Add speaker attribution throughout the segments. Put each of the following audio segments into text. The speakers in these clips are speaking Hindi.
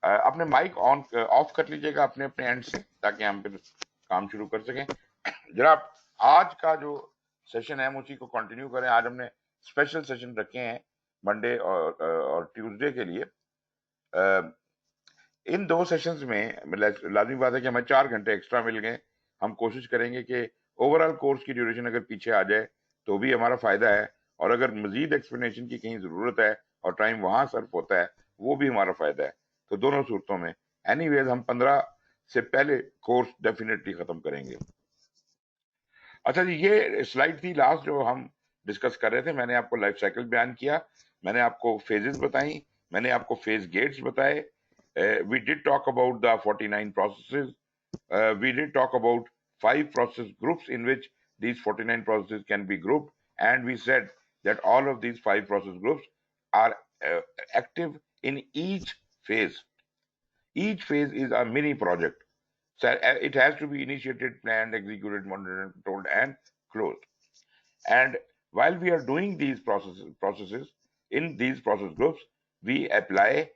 Speaker 1: अपने माइक ऑन ऑफ कर लीजिएगा अपने अपने एंड से, ताकि हम फिर काम शुरू कर सकें। जनाब, आज का जो सेशन है हम उसी को कंटिन्यू करें। आज हमने स्पेशल सेशन रखे हैं मंडे और ट्यूसडे के लिए। अ, इन दो सेशंस में लाजमी बात है कि हमें 4 घंटे एक्स्ट्रा मिल गए। हम कोशिश करेंगे कि ओवरऑल कोर्स की ड्यूरेशन अगर पीछे आ जाए तो भी हमारा फायदा है, और अगर मजीद एक्सप्लेनेशन की कहीं जरूरत है और टाइम वहां सर्व होता है वो भी हमारा फायदा है। तो दोनों सूरतों में एनीवेज हम 15 से पहले कोर्स डेफिनेटली खत्म करेंगे। अच्छा जी, ये स्लाइड थी लास्ट जो हम डिस्कस कर रहे थे। मैंने आपको लाइफ साइकिल बयान किया, मैंने आपको फेजेस बताई, मैंने आपको फेज गेट्स बताए। We did talk about the 49 processes, we did talk about 5 process groups in which these 49 processes can be grouped, and we said that all of these 5 process groups are uh, active in each phase. Each phase is a mini project. So it has to be initiated, planned, executed, monitored, controlled, and closed. And while we are doing these processes in these process groups, we apply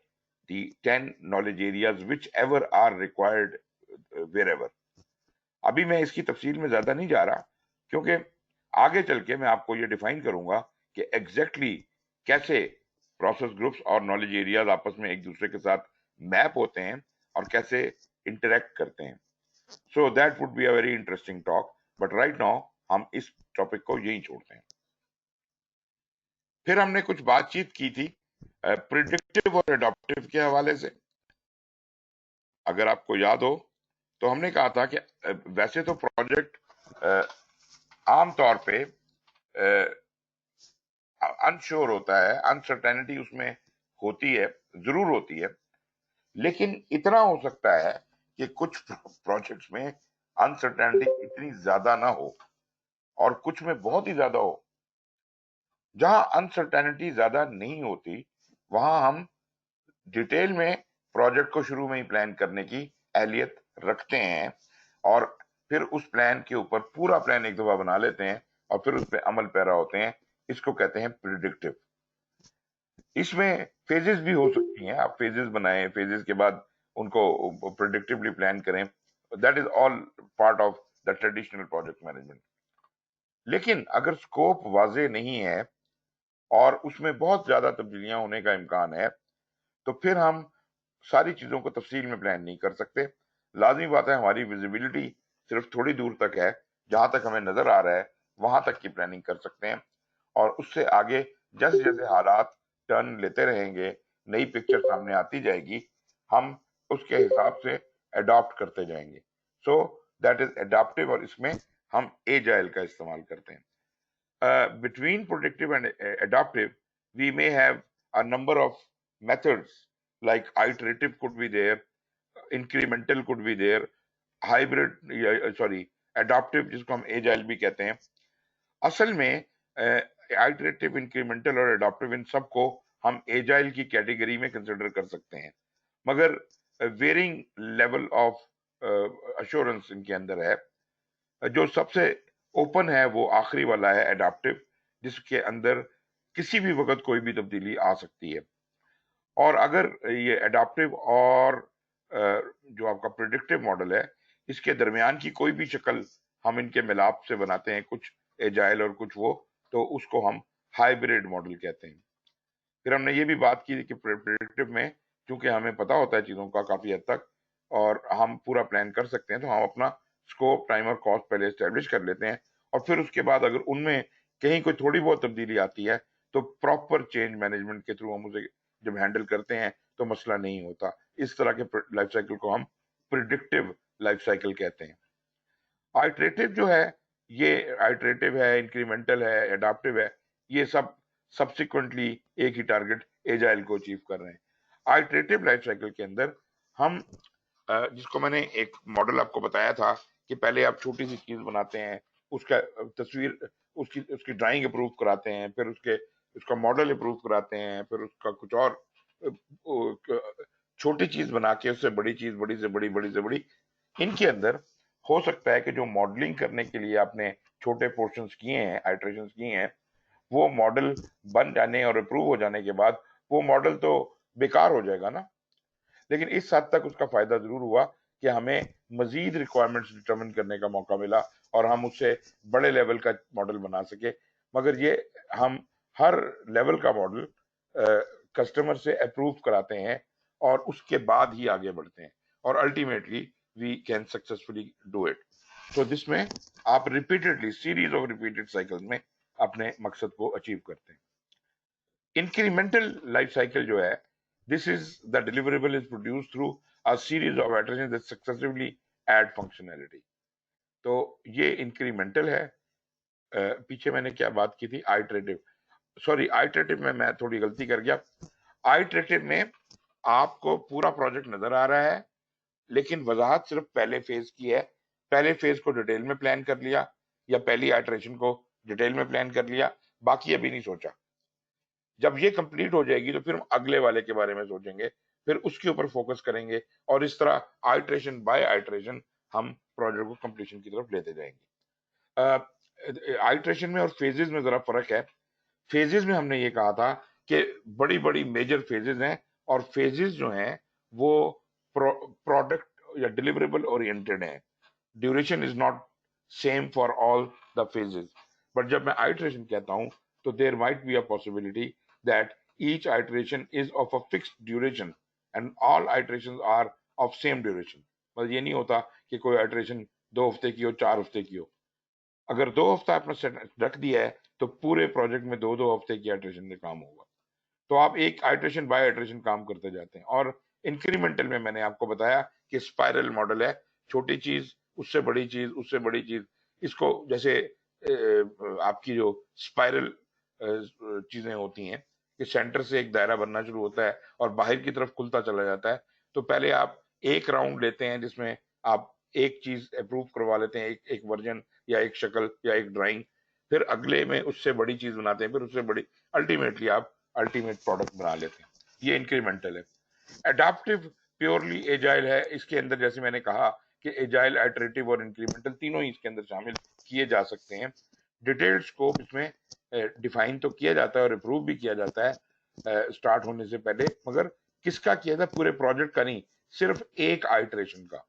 Speaker 1: the 10 knowledge areas whichever are required wherever. अभी मैं इसकी तफसील में ज्यादा नहीं जा रहा, क्योंकि आगे चल के मैं आपको ये डिफाइन करूंगा कि एग्जैक्टली कैसे प्रोसेस ग्रुप्स और नॉलेज एरियाज आपस में एक दूसरे के साथ मैप होते हैं और कैसे इंटरेक्ट करते हैं। So that would be a very interesting talk, but right now हम इस टॉपिक को यहीं छोड़ते हैं। फिर हमने कुछ बातचीत की थी प्रिडिक्टिव और एडॉप्टिव के हवाले से। अगर आपको याद हो तो हमने कहा था कि वैसे तो प्रोजेक्ट आमतौर पे अनश्योर होता है, अनसर्टेनिटी उसमें होती है, जरूर होती है, लेकिन इतना हो सकता है कि कुछ प्रोजेक्ट्स में अनसर्टेनिटी इतनी ज्यादा ना हो और कुछ में बहुत ही ज्यादा हो। जहां अनसर्टेनिटी ज्यादा नहीं होती वहां हम डिटेल में प्रोजेक्ट को शुरू में ही प्लान करने की एहलियत रखते हैं, और फिर उस प्लान के ऊपर पूरा प्लान एक दफा बना लेते हैं और फिर उस पर अमल पैरा होते हैं। इसको कहते हैं प्रिडिक्टिव। इसमें फेजेस भी हो सकती हैं, आप फेजेस बनाएं, फेजेस के बाद उनको प्रिडिक्टिवली प्लान करें। That is all part of the traditional project management. लेकिन अगर स्कोप वाजे नहीं है और उसमें बहुत ज्यादा तब्दीलियां होने का इम्कान है, तो फिर हम सारी चीजों को तफसील में प्लान नहीं कर सकते। लाजमी बात है हमारी विजिबिलिटी सिर्फ थोड़ी दूर तक है, जहां तक हमें नजर आ रहा है वहां तक की प्लानिंग कर सकते हैं, और उससे आगे जैसे जैसे हालात टर्न लेते रहेंगे, नई पिक्चर सामने आती जाएगी, हम उसके हिसाब से अडॉप्ट करते जाएंगे। सो दैट इज अडॉप्टिव, और इसमें हम एजाइल का इस्तेमाल करते हैं। between predictive and adaptive, we may have a number of methods, like iterative could be there, incremental could be there, hybrid, sorry, adaptive जिसको हम एजाइल भी कहते हैं। असल में आइटरेटिव, इंक्रीमेंटल और एडॉप्टिव, इन सबको हम एजाइल की कैटेगरी में कंसिडर कर सकते हैं, मगर वेरिंग लेवल ऑफ अश्योरेंस इनके अंदर है। जो सबसे ओपन है वो आखिरी वाला है, एडाप्टिव, जिसके अंदर किसी भी वक्त कोई भी तब्दीली आ सकती है। और अगर ये एडाप्टिव और जो आपका प्रिडिक्टिव मॉडल है, इसके दरमियान की कोई भी शक्ल हम इनके मिलाप से बनाते हैं, कुछ एजाइल और कुछ वो, तो उसको हम हाइब्रिड मॉडल कहते हैं। फिर हमने ये भी बात की कि प्रिडिक्टिव में चूंकि हमें पता होता है चीजों का काफी हद तक और हम पूरा प्लान कर सकते हैं, तो हम अपना स्कोप, टाइम और कॉस्ट पहले स्टैब्लिश कर लेते हैं, और फिर उसके बाद अगर उनमें कहीं कोई थोड़ी बहुत तब्दीली आती है तो प्रॉपर चेंज मैनेजमेंट के थ्रू हम उसे जब हैंडल करते हैं तो मसला नहीं होता। इस तरह के लाइफ साइकिल को हम प्रिडिक्टिव लाइफ साइकिल कहते हैं। आइटरेटिव जो है, ये आइटरेटिव है, इंक्रीमेंटल है, एडाप्टिव है, ये सब सब्सिक्वेंटली एक ही टारगेट एजाइल को अचीव कर रहे हैं। आइटरेटिव लाइफ साइकिल के अंदर हम जिसको मैंने एक मॉडल आपको बताया था कि पहले आप छोटी सी चीज बनाते हैं, उसका तस्वीर, उसकी उसकी ड्राइंग अप्रूव कराते हैं, फिर उसका मॉडल अप्रूव कराते हैं, फिर उसका कुछ और छोटी चीज बना के उससे बड़ी चीज, बड़ी से बड़ी, बड़ी से बड़ी। इनके अंदर हो सकता है कि जो मॉडलिंग करने के लिए आपने छोटे पोर्शंस किए हैं, आइटरेशंस किए हैं, वो मॉडल बन जाने और अप्रूव हो जाने के बाद वो मॉडल तो बेकार हो जाएगा ना। लेकिन इस हद तक उसका फायदा जरूर हुआ कि हमें मजीद रिक्वायरमेंट्स डिटरमिन करने का मौका मिला और हम उससे बड़े लेवल का मॉडल बना सके। मगर ये हम हर लेवल का मॉडल कस्टमर से अप्रूव कराते हैं और उसके बाद ही आगे बढ़ते हैं और ultimately we can successfully do it. तो जिसमें आप repeatedly series of repeated cycle में अपने मकसद को अचीव करते हैं। इंक्रीमेंटल लाइफ साइकिल जो है, this is the deliverable is produce through a series of iterations that successively add functionality. तो ये इंक्रीमेंटल है। पीछे मैंने क्या बात की थी, आइटरेटिव, सॉरी आइटरेटिव में मैं थोड़ी गलती कर गया। आइटरेटिव में आपको पूरा प्रोजेक्ट नजर आ रहा है लेकिन वजाहत सिर्फ पहले फेज की है। पहले फेज को डिटेल में प्लान कर लिया या पहली आइटरेशन को डिटेल में प्लान कर लिया, बाकी अभी नहीं सोचा। जब ये कंप्लीट हो जाएगी तो फिर हम अगले वाले के बारे में सोचेंगे, फिर उसके ऊपर फोकस करेंगे और इस तरह आइटरेशन बाय आइटरेशन हम प्रोजेक्ट को कंप्लीशन की तरफ लेते जाएंगे। आइटरेशन में और फेजेस में जरा फर्क है। फेजेस में हमने ये कहा था कि बड़ी बड़ी मेजर फेजेस हैं और फेजेस जो हैं वो प्रोडक्ट या डिलीवरेबल ओरिएंटेड हैं। Duration is not same for all the phases. But जब मैं आइटरेशन कहता हूं तो there might be a possibility that each iteration is of a fixed duration and all iterations are of same duration. मतलब ये नहीं होता कि कोई आइटरेशन 2 हफ्ते की हो, 4 हफ्ते की हो। अगर 2 हफ्ता आपने रख दिया है तो पूरे प्रोजेक्ट में 2-2 हफ्ते की आइटरेशन में काम होगा। तो आप एक आइटरेशन बाय आइटरेशन काम करते जाते हैं। और इंक्रीमेंटल में मैंने आपको बताया कि स्पाइरल मॉडल है, छोटी चीज उससे बड़ी चीज उससे बड़ी चीज। इसको जैसे आपकी जो स्पाइरल चीजें होती हैं कि सेंटर से एक दायरा बनना शुरू होता है और बाहर की तरफ खुलता चला जाता है। तो पहले आप एक राउंड लेते हैं जिसमें आप एक चीज अप्रूव करवा लेते हैं, एक एक वर्जन या एक शक्ल या एक ड्राइंग, फिर अगले में उससे बड़ी चीज बनाते हैं, फिर उससे बड़ी, अल्टीमेटली आप अल्टीमेट प्रोडक्ट बना लेते हैं। ये इंक्रीमेंटल है। अडाप्टिव प्योरली एजाइल है। इसके अंदर जैसे मैंने कहा कि एजाइल, आइटरेटिव और इंक्रीमेंटल तीनों ही इसके अंदर शामिल किए जा सकते हैं। डिटेल्ड स्कोप इसमें डिफाइन तो किया जाता है और अप्रूव भी किया जाता है स्टार्ट होने से पहले, मगर किसका किया था, पूरे प्रोजेक्ट का नहीं, सिर्फ एक आइटरेशन का।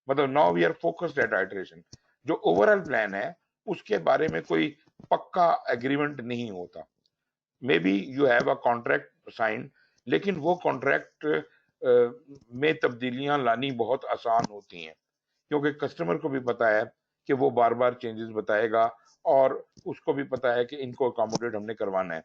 Speaker 1: मतलब now we are focused at iteration. जो ओवरऑल प्लान है उसके बारे में कोई पक्का एग्रीमेंट नहीं होता। Maybe you have a contract sign, लेकिन वो कॉन्ट्रैक्ट में तब्दीलियां लानी बहुत आसान होती हैं क्योंकि कस्टमर को भी पता है कि वो बार बार चेंजेस बताएगा और उसको भी पता है कि इनको अकोमोडेट हमने करवाना है।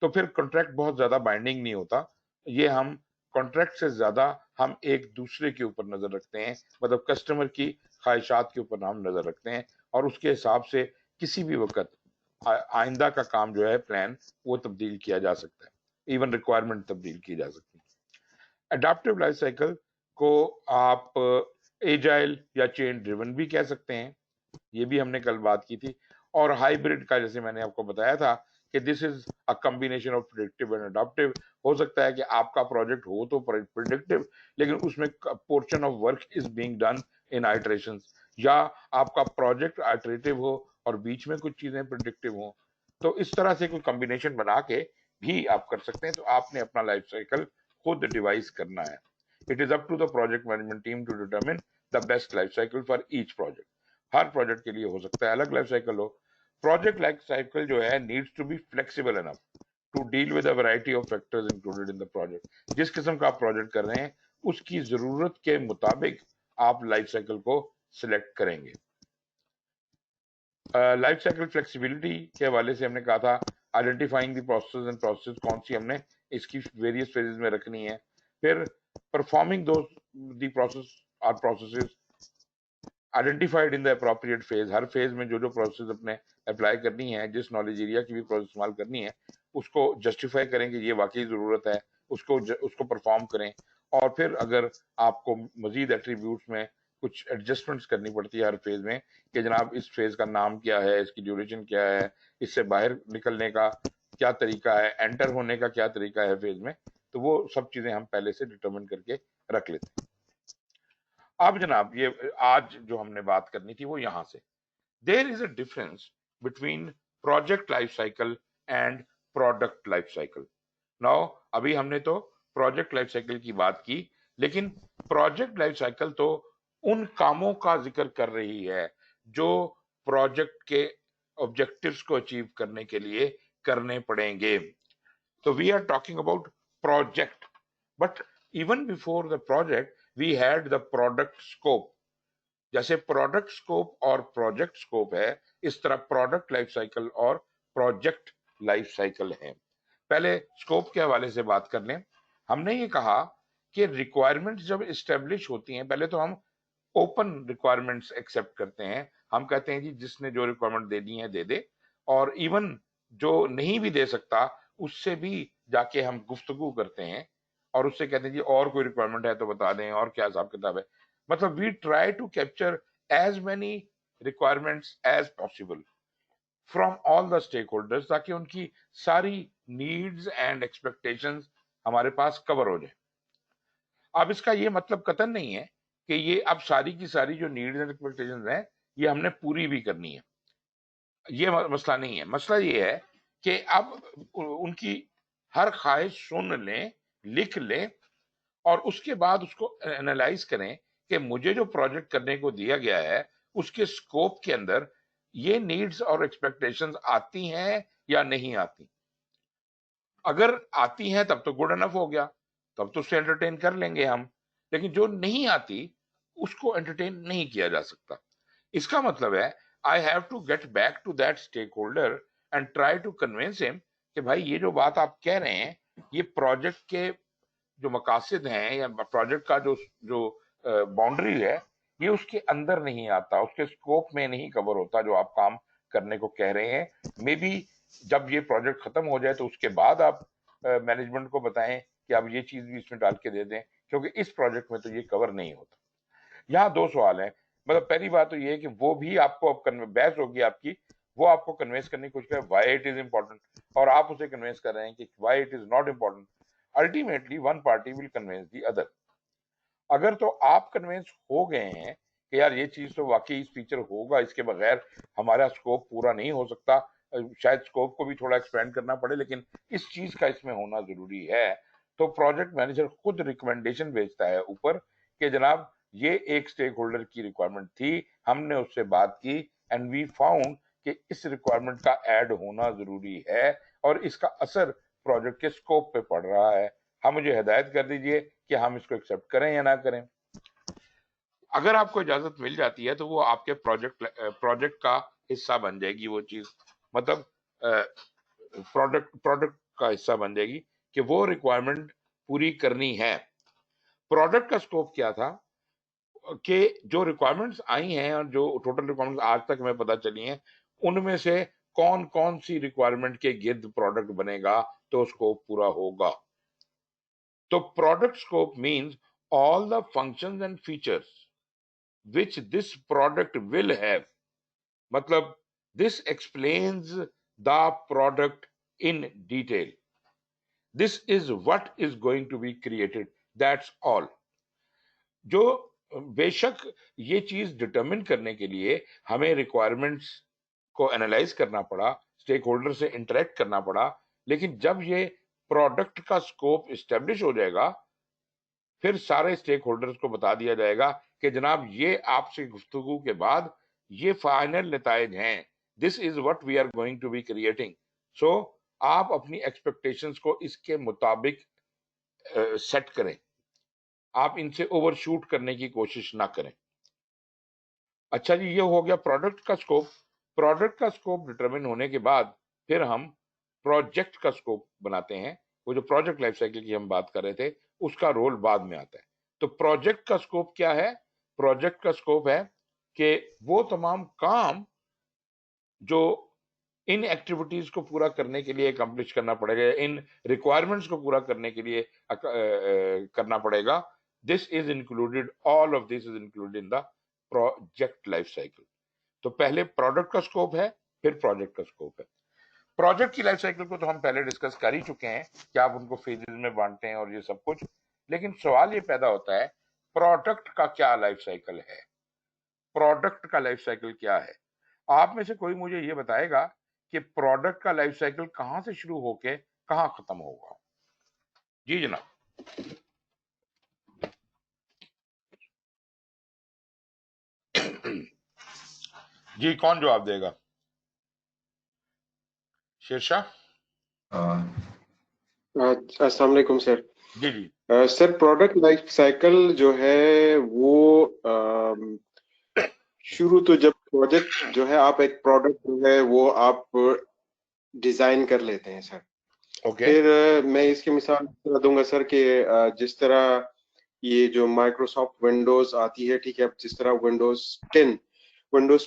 Speaker 1: तो फिर कॉन्ट्रैक्ट बहुत ज्यादा बाइंडिंग नहीं होता। ये हम कॉन्ट्रैक्ट से ज्यादा हम एक दूसरे के ऊपर नजर रखते हैं, मतलब कस्टमर की ख्वाहिशात के ऊपर हम नजर रखते हैं और उसके हिसाब से किसी भी वक्त आइंदा का काम जो है, प्लान, वो तब्दील किया जा सकता है। इवन रिक्वायरमेंट तब्दील की जा सकती है। अडाप्टिव लाइफ साइकिल को आप एजाइल या चेन ड्रिवन भी कह सकते हैं, ये भी हमने कल बात की थी। और हाइब्रिड का जैसे मैंने आपको बताया था कि this is a combination of predictive and adoptive. हो सकता है कि आपका प्रोजेक्ट हो तो प्रिडिक्टिव लेकिन उसमें portion of work is being done in iterations, या आपका प्रोजेक्ट आइटरेटिव हो और बीच में कुछ चीजें प्रिडिक्टिव हो। तो इस तरह से कोई कॉम्बिनेशन बना के भी आप कर सकते हैं। तो आपने अपना लाइफ साइकिल खुद डिवाइस करना है। It is up to the project management team to determine the best life cycle for each project. हर प्रोजेक्ट के लिए हो सकता है अलग लाइफ साइकिल हो। प्रोजेक्ट लाइफ साइकिल जो है needs to be flexible enough to deal with a variety of factors included in the project. जिस किस्म का आप प्रोजेक्ट कर रहे हैं उसकी जरूरत के मुताबिक आप लाइफ साइकिल को सिलेक्ट करेंगे। लाइफ साइकिल फ्लेक्सिबिलिटी के हवाले से हमने कहा था identifying the process and process कौन सी हमने इसकी वेरियस फेजेस में रखनी है। फिर परफॉर्मिंग दो द प्रोसेस और processes identified in the appropriate phase. Her phase में जो जो प्रोसेस अपने अप्लाई करनी है, जिस नॉलेज एरिया की भी प्रोसेस इस्तेमाल करनी है, उसको जस्टिफाई करेंगे, ये वाकई जरूरत है, उसको परफॉर्म करें। और फिर अगर आपको मजीद एट्रीब्यूट्स में कुछ एडजस्टमेंट्स करनी पड़ती है हर फेज में कि जनाब इस फेज का नाम क्या है, इसकी ड्यूरेशन क्या है, इससे बाहर निकलने का क्या तरीका है, एंटर होने का क्या तरीका है फेज में, तो वो सब चीजें हम पहले से डिटरमिन करके रख लेते हैं। अब जनाब ये आज जो हमने बात करनी थी वो यहां से, there is a difference between project life cycle and product life cycle. Now अभी हमने तो प्रोजेक्ट लाइफ साइकिल की बात की लेकिन प्रोजेक्ट लाइफ साइकिल तो उन कामों का जिक्र कर रही है जो प्रोजेक्ट के ऑब्जेक्टिव्स को अचीव करने के लिए करने पड़ेंगे। तो we are talking about project, but even before the project we had the product scope. जैसे प्रोडक्ट स्कोप और प्रोजेक्ट स्कोप है, इस तरह प्रोडक्ट लाइफ साइकिल और प्रोजेक्ट लाइफ साइकिल है। पहले स्कोप के हवाले से बात कर लें। हमने ये कहा कि रिक्वायरमेंट्स जब इस्टेब्लिश होती हैं, पहले तो हम ओपन रिक्वायरमेंट्स एक्सेप्ट करते हैं। हम कहते हैं जी जिसने जो रिक्वायरमेंट देनी है दे दे, और इवन जो नहीं भी दे सकता उससे भी जाके हम गुफ्तगू करते हैं और उससे कहते हैं जी और कोई रिक्वायरमेंट है तो बता दें और क्या हिसाब किताब है। मतलब we try to capture as many requirements as possible from all the stakeholders, ताकि उनकी सारी नीड्स एंड एक्सपेक्टेशंस हमारे पास कवर हो जाए। अब इसका ये मतलब कतई नहीं है कि ये अब सारी की सारी जो नीड्स एंड एक्सपेक्टेशंस हैं ये हमने पूरी भी करनी है, ये मसला नहीं है। मसला ये है कि अब उनकी हर ख्वाहिश सुन लें, लिख लें और उसके बाद उसको एनालाइज करें कि मुझे जो प्रोजेक्ट करने को दिया गया है उसके स्कोप के अंदर ये नीड्स और एक्सपेक्टेशंस आती हैं या नहीं आती। अगर आती हैं तब तो गुड इनफ हो गया, तब तो उससे एंटरटेन कर लेंगे हम। लेकिन जो नहीं आती उसको एंटरटेन नहीं किया जा सकता। इसका मतलब है I have to get back to that stakeholder and try to convince him कि भाई ये जो बात आप कह रहे हैं ये प्रोजेक्ट के जो मकासद हैं या प्रोजेक्ट का जो जो बाउंड्री है ये उसके अंदर नहीं आता, उसके स्कोप में नहीं कवर होता जो आप काम करने को कह रहे हैं। मे बी जब ये प्रोजेक्ट खत्म हो जाए तो उसके बाद आप मैनेजमेंट को बताएं कि आप ये चीज भी इसमें डाल के दे दें, क्योंकि इस प्रोजेक्ट में तो ये कवर नहीं होता। यहाँ दो सवाल हैं। मतलब पहली बात तो ये है कि वो भी आपको अब बहस होगी आपकी, वो आपको कन्विंस करने की कोशिश करे व्हाई इट इज इंपॉर्टेंट, और आप उसे कन्विंस कर रहे हैं कि why it is not important. Ultimately one party will convince the other. अगर तो आप कन्विंस हो गए हैं कि यार ये चीज तो वाकई इस फीचर होगा, इसके बगैर हमारा स्कोप पूरा नहीं हो सकता, शायद स्कोप को भी थोड़ा एक्सपेंड करना पड़े लेकिन इस चीज का इसमें होना जरूरी है, तो प्रोजेक्ट मैनेजर खुद रिकमेंडेशन भेजता है ऊपर कि जनाब ये एक स्टेक होल्डर की रिक्वायरमेंट थी, हमने उससे बात की एंड वी फाउंड कि इस रिक्वायरमेंट का ऐड होना जरूरी है और इसका असर प्रोजेक्ट के स्कोप पे पड़ रहा है। हम मुझे हिदायत कर दीजिए कि हम इसको एक्सेप्ट करें या ना करें। अगर आपको इजाजत मिल जाती है तो वो आपके प्रोजेक्ट का हिस्सा बन जाएगी वो चीज। मतलब प्रोडक्ट प्रोडक्ट का हिस्सा बन जाएगी कि वो रिक्वायरमेंट पूरी करनी है। प्रोडक्ट का स्कोप क्या था कि जो रिक्वायरमेंट्स आई हैं और जो टोटल रिक्वायरमेंट्स आज तक हमें पता चली हैं उनमें से कौन कौन सी रिक्वायरमेंट के गिर्द प्रोडक्ट बनेगा तो स्कोप पूरा होगा। तो product scope means all the functions and features which this product will have। मतलब this explains the product in detail, this is what is going to be created, that's all। जो बेशक ये चीज डिटरमिन करने के लिए हमें रिक्वायरमेंट्स को एनालाइज करना पड़ा, स्टेक होल्डर से इंटरेक्ट करना पड़ा, लेकिन जब ये प्रोडक्ट का स्कोप इस्टेब्लिश हो जाएगा फिर सारे स्टेक होल्डर्स को बता दिया जाएगा कि जनाब ये आपसे गुफ्तगू के बाद ये फाइनल नताइज हैं, this is what we are going to be creating. So आप अपनी एक्सपेक्टेशंस को इसके मुताबिक सेट करें, आप इनसे ओवरशूट करने की कोशिश ना करें। अच्छा जी, ये हो गया प्रोडक्ट का स्कोप। प्रोडक्ट का स्कोप डिटरमिन होने के बाद फिर हम प्रोजेक्ट का स्कोप बनाते हैं। वो जो प्रोजेक्ट लाइफ साइकिल की हम बात कर रहे थे उसका रोल बाद में आता है। तो प्रोजेक्ट का स्कोप क्या है? प्रोजेक्ट का स्कोप है कि वो तमाम काम जो इन एक्टिविटीज को पूरा करने के लिए अकम्प्लिश करना पड़ेगा, इन रिक्वायरमेंट्स को पूरा करने के लिए करना पड़ेगा, this is included, all of this is included in the project life cycle. तो पहले प्रोडक्ट का स्कोप है, फिर प्रोजेक्ट का स्कोप है। प्रोजेक्ट की लाइफ साइकिल को तो हम पहले डिस्कस कर ही चुके हैं कि आप उनको फेजेस में बांटते हैं और ये सब कुछ, लेकिन सवाल ये पैदा होता है प्रोडक्ट का क्या लाइफ साइकिल है? प्रोडक्ट का लाइफ साइकिल क्या है? आप में से कोई मुझे ये बताएगा कि प्रोडक्ट का लाइफ साइकिल कहां से शुरू होके कहां खत्म होगा? जी जनाब। जी, कौन जवाब देगा? शेरशाह?
Speaker 2: अस्सलाम वालेकुम सर।
Speaker 1: जी जी।
Speaker 2: सर प्रोडक्ट लाइफ साइकिल जो है वो शुरू तो जब प्रोजेक्ट जो है आप एक प्रोडक्ट जो है वो आप डिजाइन कर लेते हैं सर।
Speaker 1: ओके।
Speaker 2: फिर मैं इसकी मिसाल इस तरह दूंगा सर कि जिस तरह ये जो माइक्रोसॉफ्ट विंडोज आती है, ठीक है, अब जिस तरह विंडोज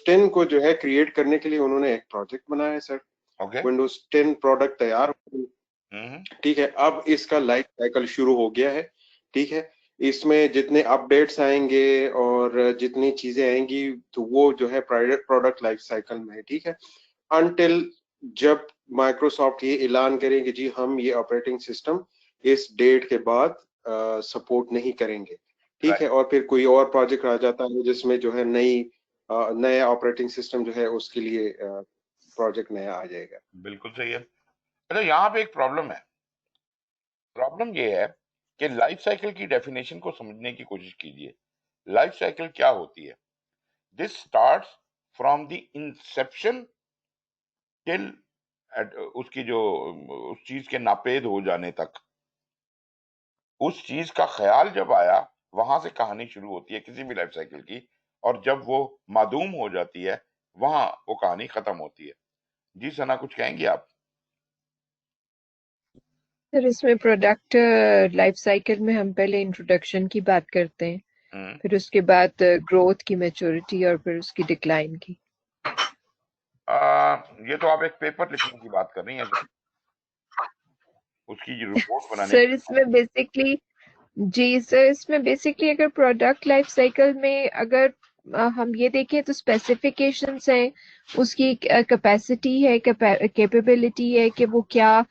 Speaker 2: 10 को जो है क्रिएट करने के लिए उन्होंने एक प्रोजेक्ट बनाया है सर।
Speaker 1: ओके।
Speaker 2: विंडोज 10 प्रोडक्ट तैयार हो गई,
Speaker 1: हम्म।
Speaker 2: ठीक है। अब इसका लाइफ साइकिल शुरू हो गया है, ठीक है। इसमें जितने अपडेट्स आएंगे और जितनी चीजें आएंगी तो वो जो है प्रोडक्ट लाइफ साइकिल में है, ठीक है। अनटिल जब माइक्रोसॉफ्ट ये ऐलान करें कि जी हम ये ऑपरेटिंग सिस्टम इस डेट के बाद सपोर्ट नहीं करेंगे, ठीक
Speaker 1: राइट।
Speaker 2: है। और फिर कोई और प्रोजेक्ट आ जाता है जिसमें जो है नया ऑपरेटिंग सिस्टम जो है उसके लिए प्रोजेक्ट नया आ जाएगा।
Speaker 1: बिल्कुल सही है। अच्छा, यहाँ पे एक प्रॉब्लम है। प्रॉब्लम ये है कि लाइफ साइकिल की डेफिनेशन को समझने की कोशिश कीजिए। लाइफ साइकिल क्या होती है? This starts from the Inception till उसकी जो उस चीज के नापेद हो जाने तक। उस चीज का ख्याल जब आया, वहां से कहानी शुरू होती है किसी भी लाइफ साइकिल की। और जब वो मादूम हो जाती है, वहां वो कहानी खत्म होती है। जी सना, कुछ कहेंगी आप?
Speaker 3: सर इसमें प्रोडक्ट लाइफ साइकिल में हम पहले इंट्रोडक्शन की बात करते हैं,
Speaker 1: हम्म।
Speaker 3: फिर उसके बाद ग्रोथ की, मैच्योरिटी और फिर उसकी डिक्लाइन की।
Speaker 1: ये तो आप एक पेपर लिखने की बात कर रही हैं, उसकी रिपोर्ट बनाने
Speaker 3: सर
Speaker 1: की।
Speaker 3: इसमें बेसिकली जी सर, इसमें बेसिकली अगर प्रोडक्ट लाइफ साइकिल में अगर हम ये देखें तो स्पेसिफिकेशंस हैं, उसकी कैपेसिटी है, कैपेबिलिटी है कि वो क्या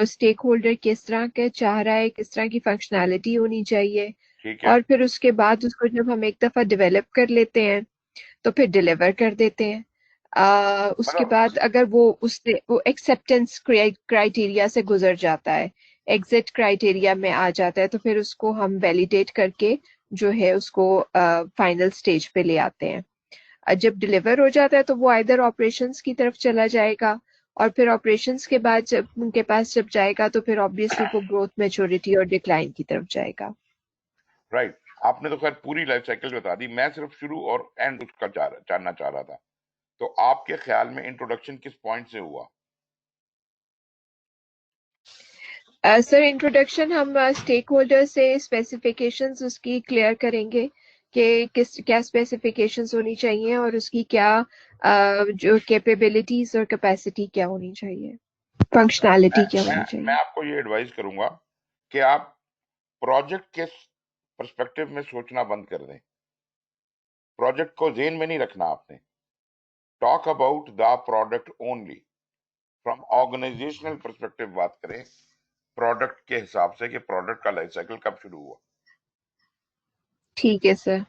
Speaker 3: स्टेक होल्डर किस तरह का चाह रहा है, किस तरह की फंक्शनैलिटी होनी चाहिए।
Speaker 1: ठीक है।
Speaker 3: और फिर उसके बाद उसको जब हम एक दफा डेवलप कर लेते हैं तो फिर डिलीवर कर देते हैं। उसके
Speaker 1: मतलब
Speaker 3: बाद अगर वो एक्सेप्टेंस क्राइटेरिया से गुजर जाता है, एग्जिट क्राइटेरिया में आ जाता है, तो फिर उसको हम वैलिडेट करके जो है उसको फाइनल स्टेज पे ले आते हैं। जब डिलीवर हो जाता है तो वो आइदर ऑपरेशंस की तरफ चला जाएगा, और फिर ऑपरेशंस के बाद जब उनके पास जब जाएगा तो फिर ऑब्वियसली वो ग्रोथ, मैच्योरिटी और डिक्लाइन की तरफ जाएगा।
Speaker 1: राइट। आपने तो खैर पूरी लाइफ साइकिल बता दी, मैं सिर्फ शुरू और एंड उसका जानना चाह रहा था। तो आपके ख्याल में इंट्रोडक्शन किस पॉइंट से हुआ?
Speaker 3: सर इंट्रोडक्शन हम स्टेक होल्डर से स्पेसिफिकेशंस उसकी क्लियर करेंगे कि क्या स्पेसिफिकेशंस होनी चाहिए और उसकी क्या जो कैपेबिलिटीज और कैपेसिटी क्या होनी चाहिए,
Speaker 1: मैं
Speaker 3: फंक्शनैलिटी क्या
Speaker 1: मैं
Speaker 3: होनी
Speaker 1: मैं
Speaker 3: चाहिए।
Speaker 1: आपको ये एडवाइस करूंगा कि आप प्रोजेक्ट के पर्सपेक्टिव में सोचना बंद कर दें। प्रोजेक्ट को जेन में नहीं रखना आपने। Talk about the product only. From organizational perspective बात करें, प्रोडक्ट के हिसाब से कि प्रोडक्ट का लाइफ साइकिल कब शुरू हुआ।
Speaker 3: ठीक है सर,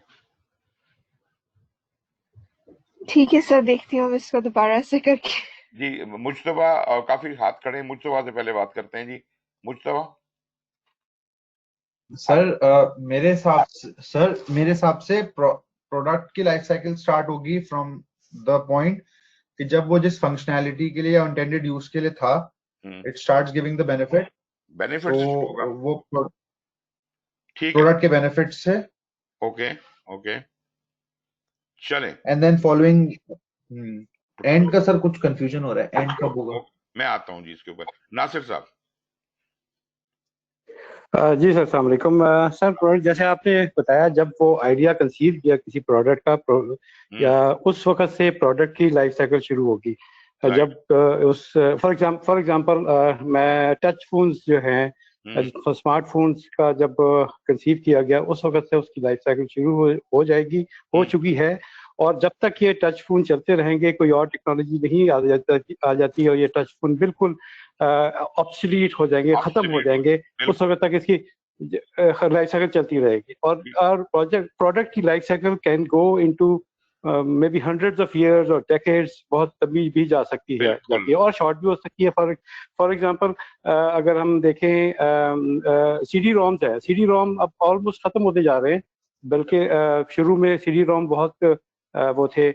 Speaker 3: ठीक है सर, देखती हूँ इसको दोबारा से करके।
Speaker 1: जी, मुज्तबा, काफी हाथ खड़े हैं, मुज्तबा से पहले बात करते हैं। जी मुज्तबा।
Speaker 4: सर मेरे हिसाब से प्रोडक्ट की लाइफ साइकिल स्टार्ट होगी फ्रॉम द पॉइंट कि जब वो जिस फंक्शनैलिटी के लिए या इंटेंडेड यूज के लिए था, it starts giving the benefit.
Speaker 1: Benefit
Speaker 4: तो
Speaker 1: से शुरू होगा।
Speaker 4: वो
Speaker 1: ठीक है।
Speaker 4: प्रोडक्ट के बेनिफिट से,
Speaker 1: ओके। ओके। चलें।
Speaker 4: एंड देन फॉलोइंग एंड का सर कुछ कंफ्यूजन हो रहा है, एंड कब होगा?
Speaker 1: मैं आता हूं जी इसके ऊपर। नासिर साहब।
Speaker 5: जी सर, अस्सलाम वालेकुम। सर प्रोडक्ट जैसे आपने बताया, जब वो आइडिया कंसीव किया किसी प्रोडक्ट का या उस वक्त से प्रोडक्ट की लाइफ साइकिल शुरू होगी। जब उस फॉर एग्जांपल मैं टच फोन्स जो हैं, स्मार्टफोन्स का जब कंसीव किया गया उस वक्त से उसकी लाइफ साइकिल शुरू हो जाएगी, हो चुकी है। और जब तक ये टच फोन चलते रहेंगे, कोई और टेक्नोलॉजी नहीं आ जाती और ये टच फोन बिल्कुल ऑब्सोलीट हो जाएंगे, खत्म हो जाएंगे, उस वक्त तक इसकी लाइफ साइकिल चलती रहेगी। और प्रोडक्ट की life cycle can go into may be hundreds of years और डेकेड्स, बहुत लंबी भी जा सकती है और शॉर्ट भी हो सकती है। फॉर एग्जांपल अगर हम देखें सीडी रोम्स है, सीडी रोम अब ऑलमोस्ट खत्म होते जा रहे हैं, बल्कि शुरू में सीडी रोम बहुत वो थे,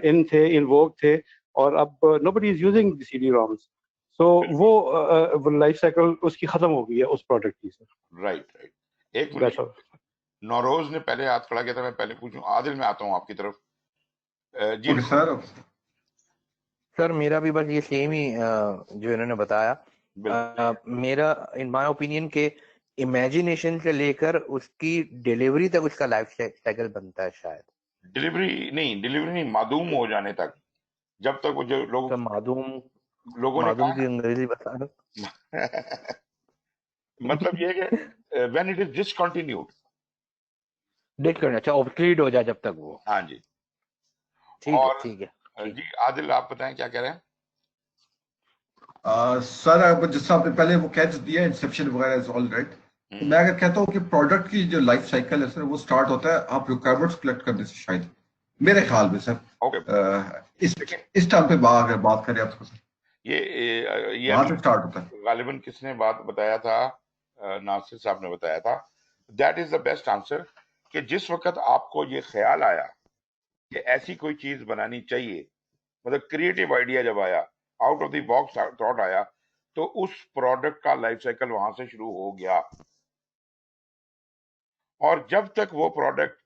Speaker 5: इन थे, इन वोग थे, और अब nobody is using CD ROMs, so वो लाइफ साइकिल उसकी खत्म हो गई है उस प्रोडक्ट की सर।
Speaker 1: Right right. एक
Speaker 5: That's
Speaker 1: मिनट,
Speaker 5: all.
Speaker 1: नौरोज ने पहले हाथ खड़ा किया था, मैं पहले पूछूं। आदिल, मैं आता हूं आपकी तरफ। जी
Speaker 6: ओके सर।
Speaker 7: सर मेरा भी बस ये सेम ही जो इन्होंने बताया।
Speaker 1: बिल्कुल।
Speaker 7: मेरा इन माय ओपिनियन के इमेजिनेशन से लेकर उसकी डिलीवरी तक उसका लाइफ साइकिल बनता है शायद।
Speaker 1: डिलीवरी नहीं, मादूम हो जाने तक, जब तक वो जो
Speaker 7: तो
Speaker 1: लोगों ने
Speaker 7: मादूम की
Speaker 1: कहा
Speaker 7: अंग्रेजी बता
Speaker 1: मतलब ये है कि when it is discontinued,
Speaker 7: date करना, अच्छा ऑब्सलीट हो जाए जब तक वो।
Speaker 1: हाँ जी।
Speaker 7: ठीक है
Speaker 1: और
Speaker 7: ठीक है ठीक।
Speaker 1: जी आदिल, आप बताएं क्या कह रहे हैं।
Speaker 6: सर अब जिस आपने पहले वो कैच दिया इंसेप्शन वगैरह इज ऑल राइट, तो मैं अगर कहता हूँ कि प्रोडक्ट की जो लाइफ साइकिल है सर वो स्टार्ट होता है आप रिक्वायरमेंट्स कलेक्ट करने से, शायद मेरे ख्याल में सर।
Speaker 1: ओके,
Speaker 6: इस टाइम पे अगर बात करें आप सर,
Speaker 1: ये
Speaker 6: वहां से स्टार्ट होता है।
Speaker 1: गालिबन किसने बात बताया था, नासिर साहब ने बताया था। That is the best answer, कि जिस वक्त आपको ये ख्याल आया कि ऐसी कोई चीज बनानी चाहिए, मतलब क्रिएटिव आइडिया जब आया, out of the box thought आया, तो उस प्रोडक्ट का लाइफ साइकिल वहां से शुरू हो गया। और जब तक वो प्रोडक्ट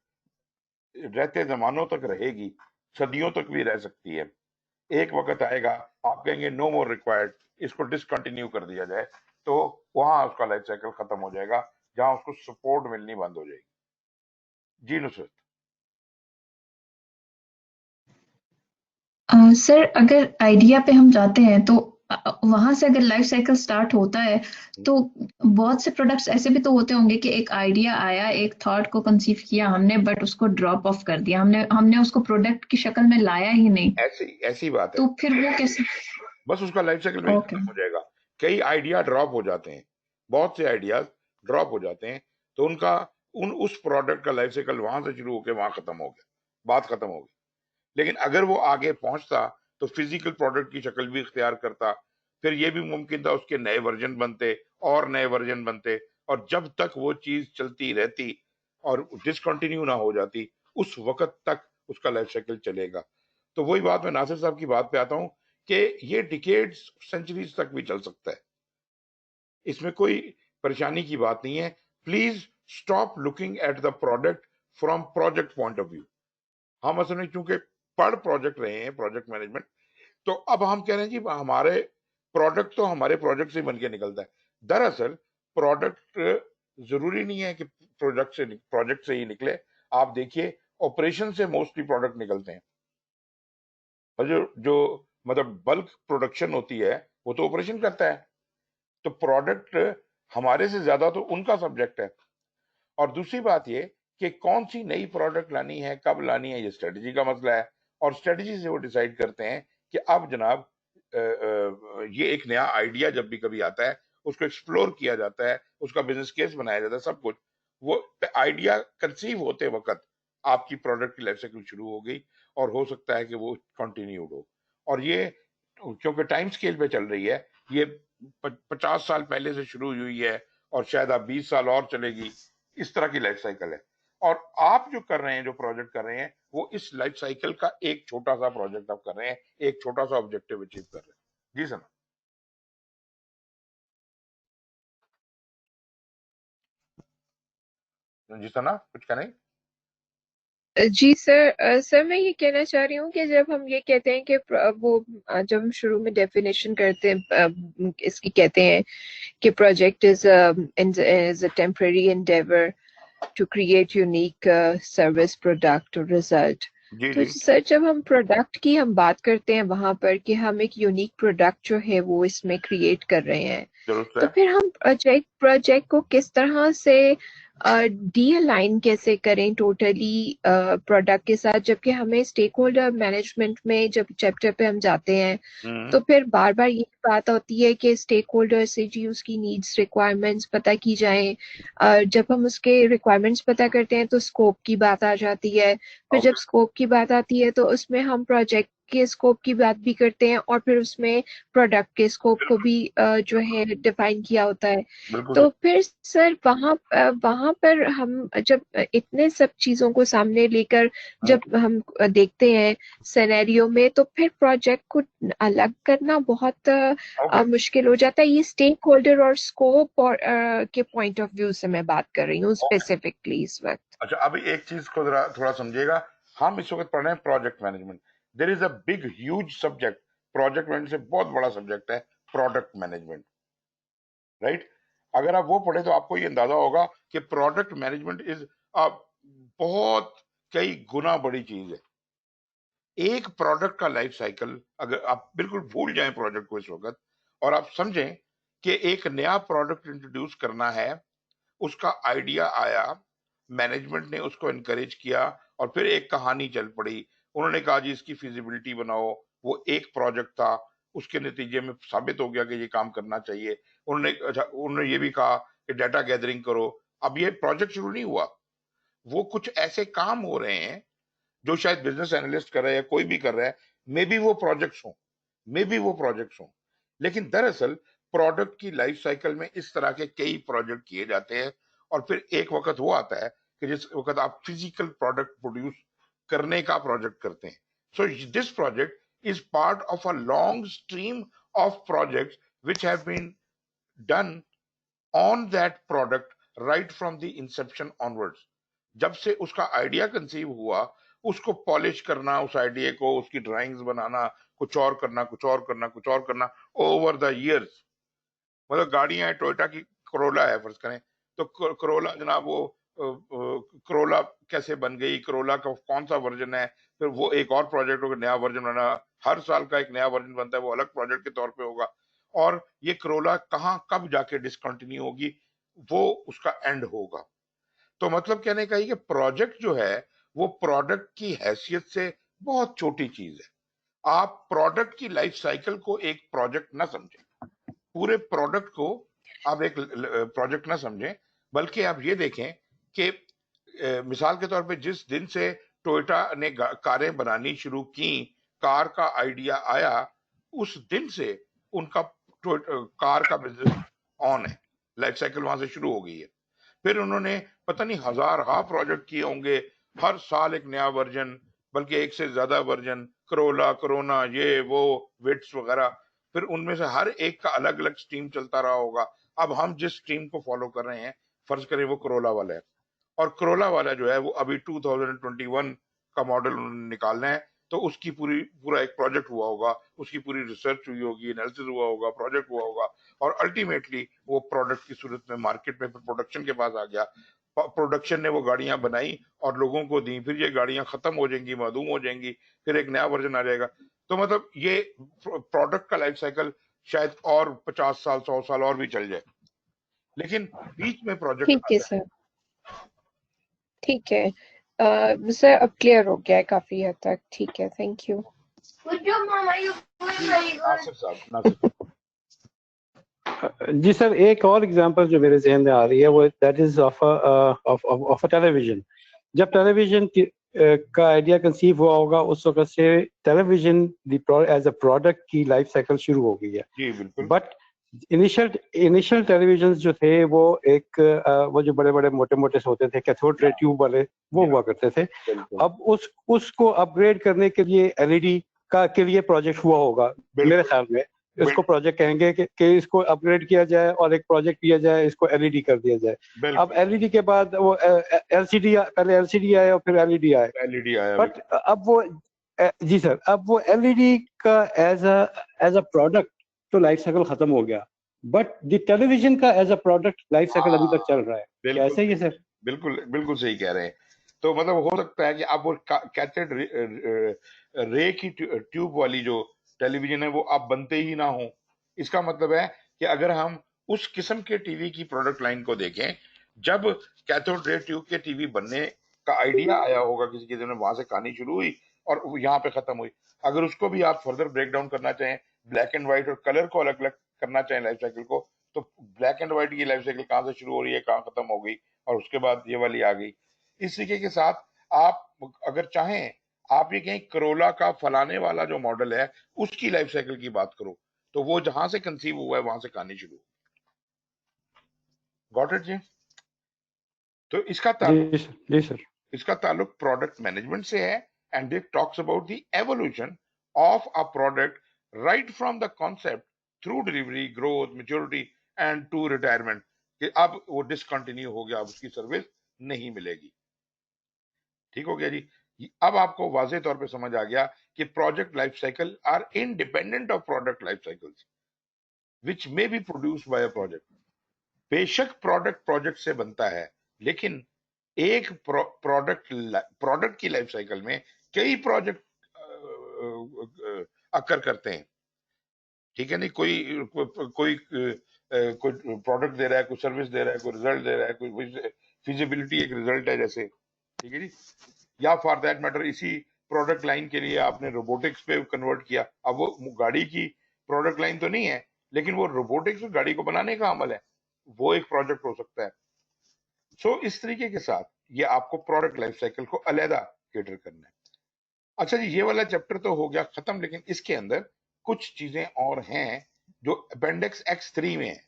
Speaker 1: रहते जमानों तक रहेगी, सदियों तक भी रह सकती है। एक वक्त आएगा आप कहेंगे नो मोर रिक्वायर्ड, इसको डिसकंटिन्यू कर दिया जाए, तो वहां उसका लाइफ साइकिल खत्म हो जाएगा, जहां उसको सपोर्ट मिलनी बंद हो जाएगी। जी नुसरत।
Speaker 8: सर अगर आइडिया पे हम जाते हैं तो वहां से अगर लाइफ साइकिल स्टार्ट होता है तो बहुत से प्रोडक्ट्स ऐसे भी तो होते होंगे कि एक आइडिया आया, एक थॉट को कंसीव किया हमने, बट उसको ड्रॉप ऑफ कर दिया, हमने उसको प्रोडक्ट की शक्ल में लाया ही नहीं।
Speaker 1: ऐसी बात है,
Speaker 8: तो फिर वो कैसे?
Speaker 1: बस उसका लाइफ साइकिल वही
Speaker 8: ओके,
Speaker 1: खत्म हो जाएगा। कई आइडिया ड्रॉप हो जाते हैं, बहुत से आइडियाज ड्रॉप हो जाते हैं, तो उनका उस प्रोडक्ट का लाइफ साइकिल वहां से शुरू होकर वहां खत्म हो गया, बात खत्म हो गई। लेकिन अगर वो आगे पहुंचता तो फिजिकल प्रोडक्ट की शक्ल भी इख्तियार करता, फिर ये भी मुमकिन था उसके नए वर्जन बनते और नए वर्जन बनते, और जब तक वो चीज चलती रहती और डिसकंटिन्यू ना हो जाती, उस वक्त तक उसका लाइफ साइकिल चलेगा। तो वही बात, मैं नासिर साहब की बात पे आता हूं कि ये डिकेड्स, सेंचुरीज तक भी चल सकता है, इसमें कोई परेशानी की बात नहीं है। Please stop looking at the product from project point of view. हम असल में चूंकि पढ़ प्रोजेक्ट रहे हैं, प्रोजेक्ट मैनेजमेंट, तो अब हम कह रहे हैं जी हमारे प्रोडक्ट तो हमारे प्रोजेक्ट से बन के निकलता है। दरअसल प्रोडक्ट जरूरी नहीं है कि प्रोजेक्ट से ही निकले। आप देखिए ऑपरेशन से मोस्टली प्रोडक्ट निकलते हैं, और जो मतलब बल्क प्रोडक्शन होती है वो तो ऑपरेशन करता है। तो प्रोडक्ट हमारे से ज्यादा तो उनका सब्जेक्ट है। और दूसरी बात ये कि कौन सी नई प्रोडक्ट लानी है, कब लानी है, ये स्ट्रेटजी का मसला है, और स्ट्रेटजी से वो डिसाइड करते हैं कि अब जनाब ये एक नया आइडिया जब भी कभी आता है उसको एक्सप्लोर किया जाता है, उसका बिजनेस केस बनाया जाता है, सब कुछ। वो आइडिया कंसीव होते वक्त आपकी प्रोडक्ट की लाइफ साइकिल शुरू हो गई, और हो सकता है कि वो कंटिन्यूड हो। और ये क्योंकि टाइम स्केल पे चल रही है, ये 50 साल पहले से शुरू हुई है और शायद आप 20 साल और चलेगी, इस तरह की लाइफ साइकिल है। और आप जो कर रहे हैं, जो प्रोजेक्ट कर रहे हैं, वो इस लाइफ साइकिल का एक छोटा सा प्रोजेक्ट आप कर रहे हैं, एक छोटा सा ऑब्जेक्टिव अचीव कर रहे हैं। जी सर। जी सर, ना कुछ कहना है?
Speaker 3: जी सर, सर मैं ये कहना चाह रही हूँ कि जब हम ये कहते हैं कि जब हम शुरू में डेफिनेशन करते हैं, इसकी कहते हैं कि project is a temporary endeavour to create unique service, product और रिजल्ट।
Speaker 1: जी
Speaker 3: तो
Speaker 1: जी,
Speaker 3: सर जब हम प्रोडक्ट की हम बात करते हैं वहां पर कि हम एक यूनिक प्रोडक्ट जो है वो इसमें क्रिएट कर रहे हैं,
Speaker 1: दुरुस्त
Speaker 3: तो
Speaker 1: है।
Speaker 3: फिर हम प्रोजेक्ट को किस तरह से डी अलाइन कैसे करें टोटली प्रोडक्ट के साथ, जबकि हमें स्टेक होल्डर मैनेजमेंट में जब चैप्टर पे हम जाते हैं तो फिर बार बार ये बात होती है कि स्टेक होल्डर से जी उसकी नीड्स, रिक्वायरमेंट्स पता की जाए। जब हम उसके रिक्वायरमेंट्स पता करते हैं तो स्कोप की बात आ जाती है, फिर जब
Speaker 1: ओके,
Speaker 3: स्कोप की बात आती है तो उसमें हम प्रोजेक्ट के स्कोप की बात भी करते हैं और फिर उसमें प्रोडक्ट के स्कोप को भी जो है डिफाइन किया होता है।
Speaker 1: बिल्कुल
Speaker 3: तो फिर सर वहां पर हम जब इतने सब चीजों को सामने लेकर जब हम देखते हैं सिनेरियो में, तो फिर प्रोजेक्ट को अलग करना बहुत
Speaker 1: ओके।
Speaker 3: मुश्किल हो जाता है। ये स्टेक होल्डर और स्कोप और के पॉइंट ऑफ व्यू से मैं बात कर रही हूँ स्पेसिफिकली इस वक्त।
Speaker 1: अच्छा, अभी एक चीज को जरा थोड़ा समझिएगा। हम इस वक्त पढ़ रहे हैं project management. There is a big huge subject. Project management से बहुत बड़ा सब्जेक्ट है प्रोडक्ट मैनेजमेंट, राइट? अगर आप वो पढ़े तो आपको ये अंदाजा होगा कि प्रोडक्ट मैनेजमेंट इज बहुत कई गुना बड़ी चीज है। एक प्रोडक्ट का लाइफ साइकिल अगर आप बिल्कुल भूल जाएं प्रोडक्ट को इस वक्त, और आप समझें कि एक नया प्रोडक्ट इंट्रोड्यूस करना है, उसका आइडिया आया, मैनेजमेंट ने उसको इनकरेज किया और फिर एक कहानी चल पड़ी। उन्होंने कहा जी इसकी फिजिबिलिटी बनाओ। वो एक प्रोजेक्ट था, उसके नतीजे में साबित हो गया कि ये काम करना चाहिए। उन्होंने ये भी कहा कि डाटा गैदरिंग करो। अब ये प्रोजेक्ट शुरू नहीं हुआ, वो कुछ ऐसे काम हो रहे हैं जो शायद बिजनेस एनालिस्ट कर रहा है या कोई भी कर रहा है। मे बी वो प्रोजेक्ट्स हों, लेकिन दरअसल प्रोडक्ट की लाइफ साइकिल में इस तरह के कई प्रोजेक्ट किए जाते हैं। और फिर एक वक्त वो आता है कि जिस वक्त आप फिजिकल प्रोडक्ट प्रोड्यूस करने का प्रोजेक्ट करते हैं। So this project is part of a long stream of projects which have been done on that product right from the inception onwards. जब से उसका आइडिया कंसीव हुआ, उसको पॉलिश करना, उस आइडिया को, उसकी ड्राइंग्स बनाना, कुछ और करना, कुछ और करना, कुछ और करना, ओवर द इयर्स। मतलब गाड़ियां हैं, टोयोटा की करोला है फर्ज करें, तो करोला जनाब वो करोला कैसे बन गई, करोला का कौन सा वर्जन है, फिर वो एक और प्रोजेक्ट होगा, नया वर्जन बना। हर साल का एक नया वर्जन बनता है, वो अलग प्रोजेक्ट के तौर पे होगा। और ये करोला कहाँ कब जाके डिसकंटिन्यू होगी, वो उसका एंड होगा। तो मतलब कहने का ये कि प्रोजेक्ट जो है वो प्रोडक्ट की हैसियत से बहुत छोटी चीज है। आप प्रोडक्ट की लाइफ साइकिल को एक प्रोजेक्ट ना समझें, पूरे प्रोडक्ट को आप एक प्रोजेक्ट ना समझें, बल्कि आप ये देखें कि मिसाल के तौर पे जिस दिन से टोयोटा ने कारें बनानी शुरू की, कार का आइडिया आया, उस दिन से उनका कार का बिजनेस ऑन है, लाइफ साइकिल वहां से शुरू हो गई है। फिर उन्होंने पता नहीं हजार प्रोजेक्ट किए होंगे, हर साल एक नया वर्जन, बल्कि एक से ज्यादा वर्जन, करोला, कोरोना, ये वो, विट्स वगैरह। फिर उनमें से हर एक का अलग अलग स्ट्रीम चलता रहा होगा। अब हम जिस स्ट्रीम को फॉलो कर रहे हैं, फर्ज करें वो करोला वाला है, और करोला वाला जो है वो अभी 2021 का मॉडल उन्होंने निकालना है, तो उसकी पूरा एक प्रोजेक्ट हुआ होगा, उसकी पूरी रिसर्च हुई होगी, एनालिसिस हुआ होगा, प्रोजेक्ट हुआ होगा, और अल्टीमेटली वो प्रोडक्ट की सूरत में मार्केट में प्रोडक्शन के पास आ गया। प्रोडक्शन ने वो गाड़ियां बनाई और लोगों को दी, फिर ये गाड़ियां खत्म हो जाएंगी, मादूम हो जाएंगी, फिर एक नया वर्जन आ जाएगा। तो मतलब ये प्रोडक्ट का लाइफ साइकिल शायद और 50 साल 100 साल और भी चल जाए, लेकिन बीच में प्रोजेक्ट
Speaker 3: ठीक है
Speaker 1: आता है।
Speaker 3: सर, ठीक है सर, अब क्लियर हो गया है काफी हद तक। ठीक है, थैंक यू।
Speaker 1: नासिर साहब।
Speaker 5: जी सर, एक और एग्जांपल जो मेरे जहन में आ रही है वो that is of a television. जब टेलीविजन का आइडिया कंसीव हुआ होगा, उस वक्त से टेलीविजन एज अ प्रोडक्ट की लाइफ साइकिल शुरू हो गई है।
Speaker 1: जी बिल्कुल।
Speaker 5: बट इनिशियल टेलीविजन जो थे वो वो जो बड़े बड़े मोटे मोटे से होते थे, कैथोड रे ट्यूब वाले, वो हुआ करते थे। अब उसको अपग्रेड करने के लिए एलईडी के लिए प्रोजेक्ट हुआ होगा मेरे ख्याल में। इसको प्रोजेक्ट कहेंगे कि इसको अपग्रेड किया जाए और एक प्रोजेक्ट किया जाए, इसको एलईडी कर दिया जाए। अब एलईडी के बाद वो एलसीडी, पहले एलसीडी आया और फिर एलईडी आया। बट अब वो जी सर, अब वो एलईडी का एज अ प्रोडक्ट तो लाइफ साइकिल खत्म हो गया, बट द टेलीविजन का as a product life cycle अभी तक चल रहा है। क्या ऐसा ही है सर?
Speaker 1: बिल्कुल बिल्कुल सही कह रहे हैं। तो मतलब हो सकता है कि आप वो कैथोड रे की ट्यूब वाली जो टेलीविजन है वो अब बनते ही ना हो। इसका मतलब है कि अगर हम उस किस्म के टीवी की प्रोडक्ट लाइन को देखें, जब कैथोड रे ट्यूब के टीवी बनने का आइडिया आया होगा किसी के दिन, वहां से कहानी शुरू हुई और यहाँ पे खत्म हुई। अगर उसको भी आप फर्दर ब्रेक डाउन करना चाहें, ब्लैक एंड व्हाइट और कलर को अलग अलग करना चाहें लाइफ साइकिल को, तो ब्लैक एंड व्हाइट की लाइफ साइकिल कहाँ से शुरू हो रही है, कहाँ खत्म हो गई, और उसके बाद ये वाली आ गई। इस तरीके के साथ आप अगर चाहें, आप ये कहें करोला का फलाने वाला जो मॉडल है उसकी लाइफ साइकिल की बात करो, तो वो जहां से कंसीव हुआ है वहां से कहानी शुरू। गॉट इट जी? तो
Speaker 5: जी सर।
Speaker 1: इसका ताल्लुक प्रोडक्ट मैनेजमेंट से है, and it talks about the evolution of a product right from the concept through delivery, growth, maturity and to retirement, कि अब वो डिसकंटिन्यू हो गया, अब उसकी सर्विस नहीं मिलेगी। ठीक हो गया जी? अब आपको वाज़ेह तौर पे समझ आ गया कि project life cycle are independent of product life cycles which may be produced by a project. बेशक प्रोडक्ट प्रोजेक्ट से बनता है, लेकिन एक प्रोडक्ट की लाइफ साइकिल में कई प्रोजेक्ट अकर करते हैं। ठीक है नहीं? कोई प्रोडक्ट दे रहा है, कोई सर्विस दे रहा है, कोई रिजल्ट दे रहा है, कोई फिजिबिलिटी एक रिजल्ट है जैसे, ठीक है जी? या फॉर दैट मैटर इसी प्रोडक्ट लाइन के लिए आपने रोबोटिक्स पे कन्वर्ट किया, अब वो गाड़ी की प्रोडक्ट लाइन तो नहीं है, लेकिन वो रोबोटिक्स गाड़ी को बनाने का अमल है, वो एक प्रोजेक्ट हो सकता है। सो इस तरीके के साथ ये आपको प्रोडक्ट लाइफ साइकिल को अलहदा केटर करना है। अच्छा जी, ये वाला चैप्टर तो हो गया खत्म, लेकिन इसके अंदर कुछ चीजें और हैं जो अपेंडिक्स X3 में है।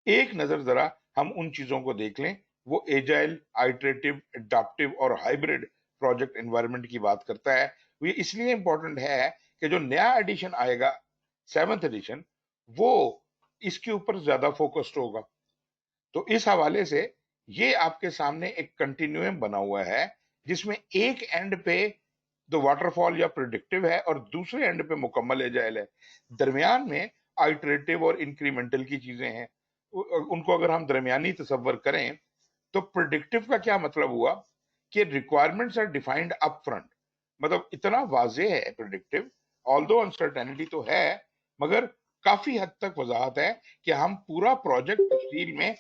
Speaker 1: एक नजर जरा हम उन चीजों को देख लें। वो एजाइल, आइटरेटिव, एडाप्टिव और हाइब्रिड प्रोजेक्ट एनवायरनमेंट की बात करता है। ये इसलिए इंपॉर्टेंट है कि जो नया एडिशन आएगा 7th एडिशन, वो इसके ऊपर ज्यादा फोकस्ड होगा। तो इस हवाले से ये आपके सामने एक कंटिन्यूम बना हुआ है, जिसमें एक एंड पे तो वाटरफॉल या प्रिडिक्टिव है और दूसरे एंड पे मुकम्मल एजाइल है। दरमियान में आइटरेटिव और इंक्रीमेंटल की चीजें हैं। उनको अगर हम दरमियानी तसव्वुर करें तो प्रिडिक्टिव का क्या मतलब हुआ कि requirements are defined up front, मतलब इतना वाज़ेह है प्रिडिक्टिव, ऑल्दो अनसर्टेनिटी तो है, मगर काफी हद तक वजाहत है कि हम पूरा प्रोजेक्ट तफसील में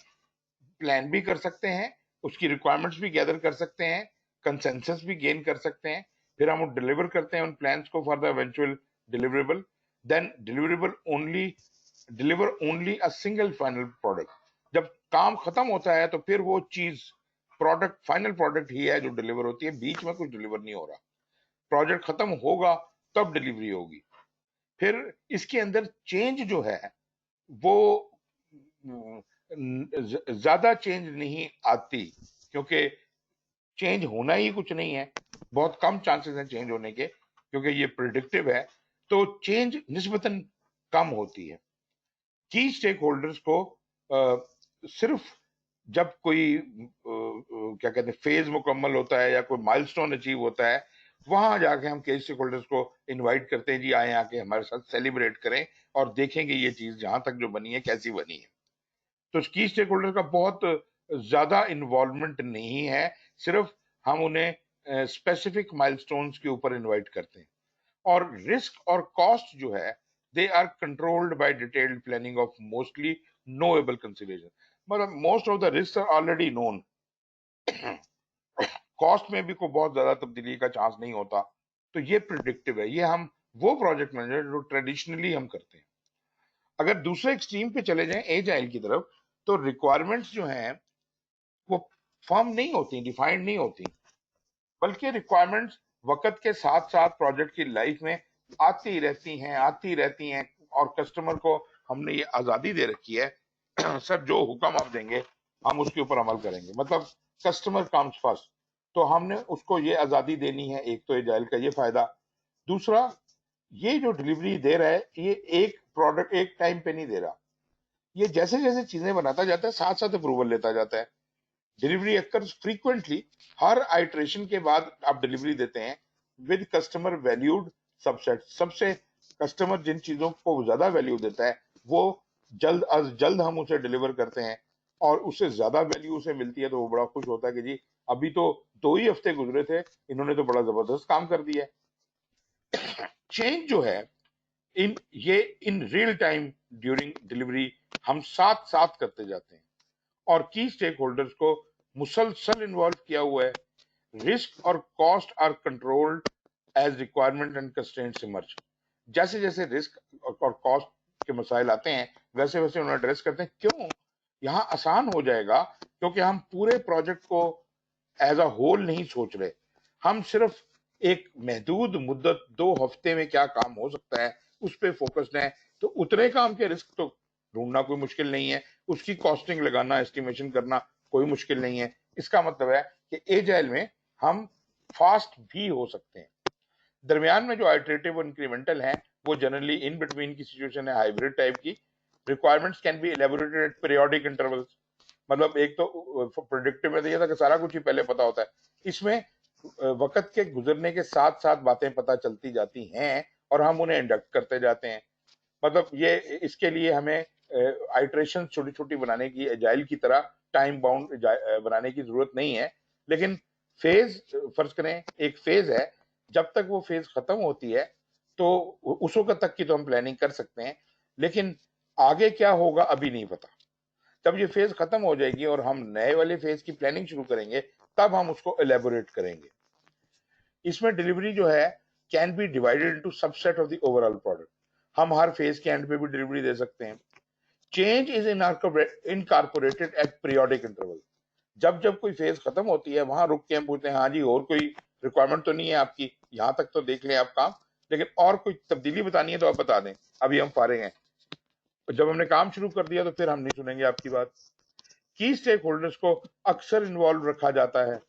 Speaker 1: प्लान भी कर सकते हैं, उसकी रिक्वायरमेंट्स भी गैदर कर सकते हैं, कंसेंसस भी गेन कर सकते हैं, फिर हम डिलीवर करते हैं उन प्लान्स को for the eventual deliverable, then deliver only a single final product. जब काम खत्म होता है तो फिर वो चीज प्रोडक्ट, फाइनल प्रोडक्ट ही है जो डिलीवर होती है, बीच में कुछ डिलीवर नहीं हो रहा। प्रोजेक्ट खत्म होगा तब डिलीवरी होगी। फिर इसके अंदर चेंज जो है वो ज्यादा चेंज नहीं आती, क्योंकि चेंज होना ही कुछ नहीं है, बहुत कम चांसेस हैं चेंज होने के, क्योंकि ये प्रिडिक्टिव है, तो चेंज निस्बतन कम होती है। की स्टेक होल्डर्स को सिर्फ जब कोई क्या कहते हैं फेज मुकम्मल होता है या कोई माइलस्टोन अचीव होता है, वहां जाके हम के स्टेक होल्डर्स को इनवाइट करते हैं, जी आए आके हमारे साथ सेलिब्रेट करें और देखेंगे ये चीज जहां तक जो बनी है कैसी बनी है। तो की स्टेक होल्डर का बहुत ज्यादा इन्वॉल्वमेंट नहीं है, सिर्फ हम उन्हें स्पेसिफिक माइलस्टोन्स के ऊपर इनवाइट करते हैं। और रिस्क और कॉस्ट जो है, they are controlled by detailed planning of mostly knowable consideration, मतलब most of the risk are already known. Cost में भी कोई बहुत ज्यादा तब्दीली का चांस नहीं होता। तो ये प्रिडिक्टिव है, ये हम वो प्रोजेक्ट मैनेजर जो ट्रेडिशनली हम करते हैं। अगर दूसरे एक्सट्रीम पे चले जाएं एजाइल की तरफ, तो रिक्वायरमेंट्स जो हैं वो फर्म नहीं होती, डिफाइंड नहीं होती, बल्कि रिक्वायरमेंट्स वक्त के साथ साथ प्रोजेक्ट की लाइफ में आती रहती हैं, और कस्टमर को हमने ये आजादी दे रखी है सर जो हुक्म आप देंगे हम उसके ऊपर अमल करेंगे, मतलब कस्टमर कम्स फर्स्ट। तो हमने उसको ये आजादी देनी है, एक तो एजाइल का ये फायदा। दूसरा, ये जो डिलीवरी दे रहा है ये एक प्रोडक्ट एक टाइम पे नहीं दे रहा, ये जैसे जैसे चीजें बनाता जाता है साथ साथ अप्रूवल लेता जाता है। डिलीवरी अकर्स फ्रीक्वेंटली, हर आइटरेशन के बाद आप डिलीवरी देते हैं विद कस्टमर वैल्यूड सबसेट। सबसे कस्टमर जिन चीजों को ज्यादा वैल्यू देता है वो जल्द अज जल्द हम उसे डिलीवर करते हैं, और उससे ज्यादा वैल्यू उसे मिलती है तो वो बड़ा खुश होता है कि जी अभी तो 2 ही हफ्ते गुजरे थे, इन्होंने तो बड़ा जबरदस्त काम कर दिया है। चेंज जो है in real time during delivery हम साथ साथ करते जाते हैं, और की स्टेक होल्डर्स को मुसलसल इन्वॉल्व किया हुआ है। रिस्क और cost are controlled as requirement and constraints emerge. जैसे जैसे रिस्क और कॉस्ट के मसाइल आते हैं वैसे वैसे उन्हें एड्रेस करते हैं। क्यों? यहाँ आसान हो जाएगा, क्योंकि हम पूरे प्रोजेक्ट को एज अ होल नहीं सोच रहे, हम सिर्फ एक महदूद मुद्दत 2 हफ्ते में क्या काम हो सकता है उस पर फोकस्ड है, तो उतने काम के रिस्क तो ढूंढना कोई मुश्किल नहीं है, उसकी कॉस्टिंग लगाना, एस्टिमेशन करना कोई मुश्किल नहीं है। इसका मतलब है कि एजाइल में हम फास्ट भी हो सकते हैं। दरमियान में जो आइटरेटिव और इंक्रीमेंटल है वो जनरली इन बिटवीन की सिचुएशन है, हाइब्रिड टाइप की। Requirements can be elaborated at periodic intervals, मतलब एक तो प्रेडिक्टिव में तो ये था कि सारा कुछ ही पहले पता होता है, इसमें वक्त के गुजरने के साथ साथ बातें पता चलती जाती हैं और हम उन्हें इंडक्ट करते जाते हैं। मतलब ये इसके लिए हमें आइटरेशन छोटी छोटी बनाने की, एजाइल की तरह टाइम बाउंड बनाने की जरूरत नहीं है। लेकिन फेज, फर्ज करें एक फेज है, जब तक वो फेज खत्म होती है तो उस वक्त तक की तो हम प्लानिंग कर सकते हैं, लेकिन आगे क्या होगा अभी नहीं पता। जब ये फेज खत्म हो जाएगी और हम नए वाले फेज की प्लानिंग शुरू करेंगे तब हम उसको एलेबोरेट करेंगे। इसमें डिलीवरी जो है can be divided into subset of the overall product. हम हर फेज के एंड पे भी डिलीवरी दे सकते हैं। Change is incorporated at periodic interval. जब जब कोई फेज खत्म होती है वहां रुक के हम पूछते हैं, हाँ जी और कोई रिक्वायरमेंट तो नहीं है आपकी, यहां तक तो देख लें आप काम, लेकिन और कोई तब्दीली बतानी है तो आप बता दें, अभी हम फारिग हैं। जब हमने काम शुरू कर दिया तो फिर हम नहीं सुनेंगे आपकी बात। की स्टेक होल्डर्स को अक्सर इन्वॉल्व रखा जाता है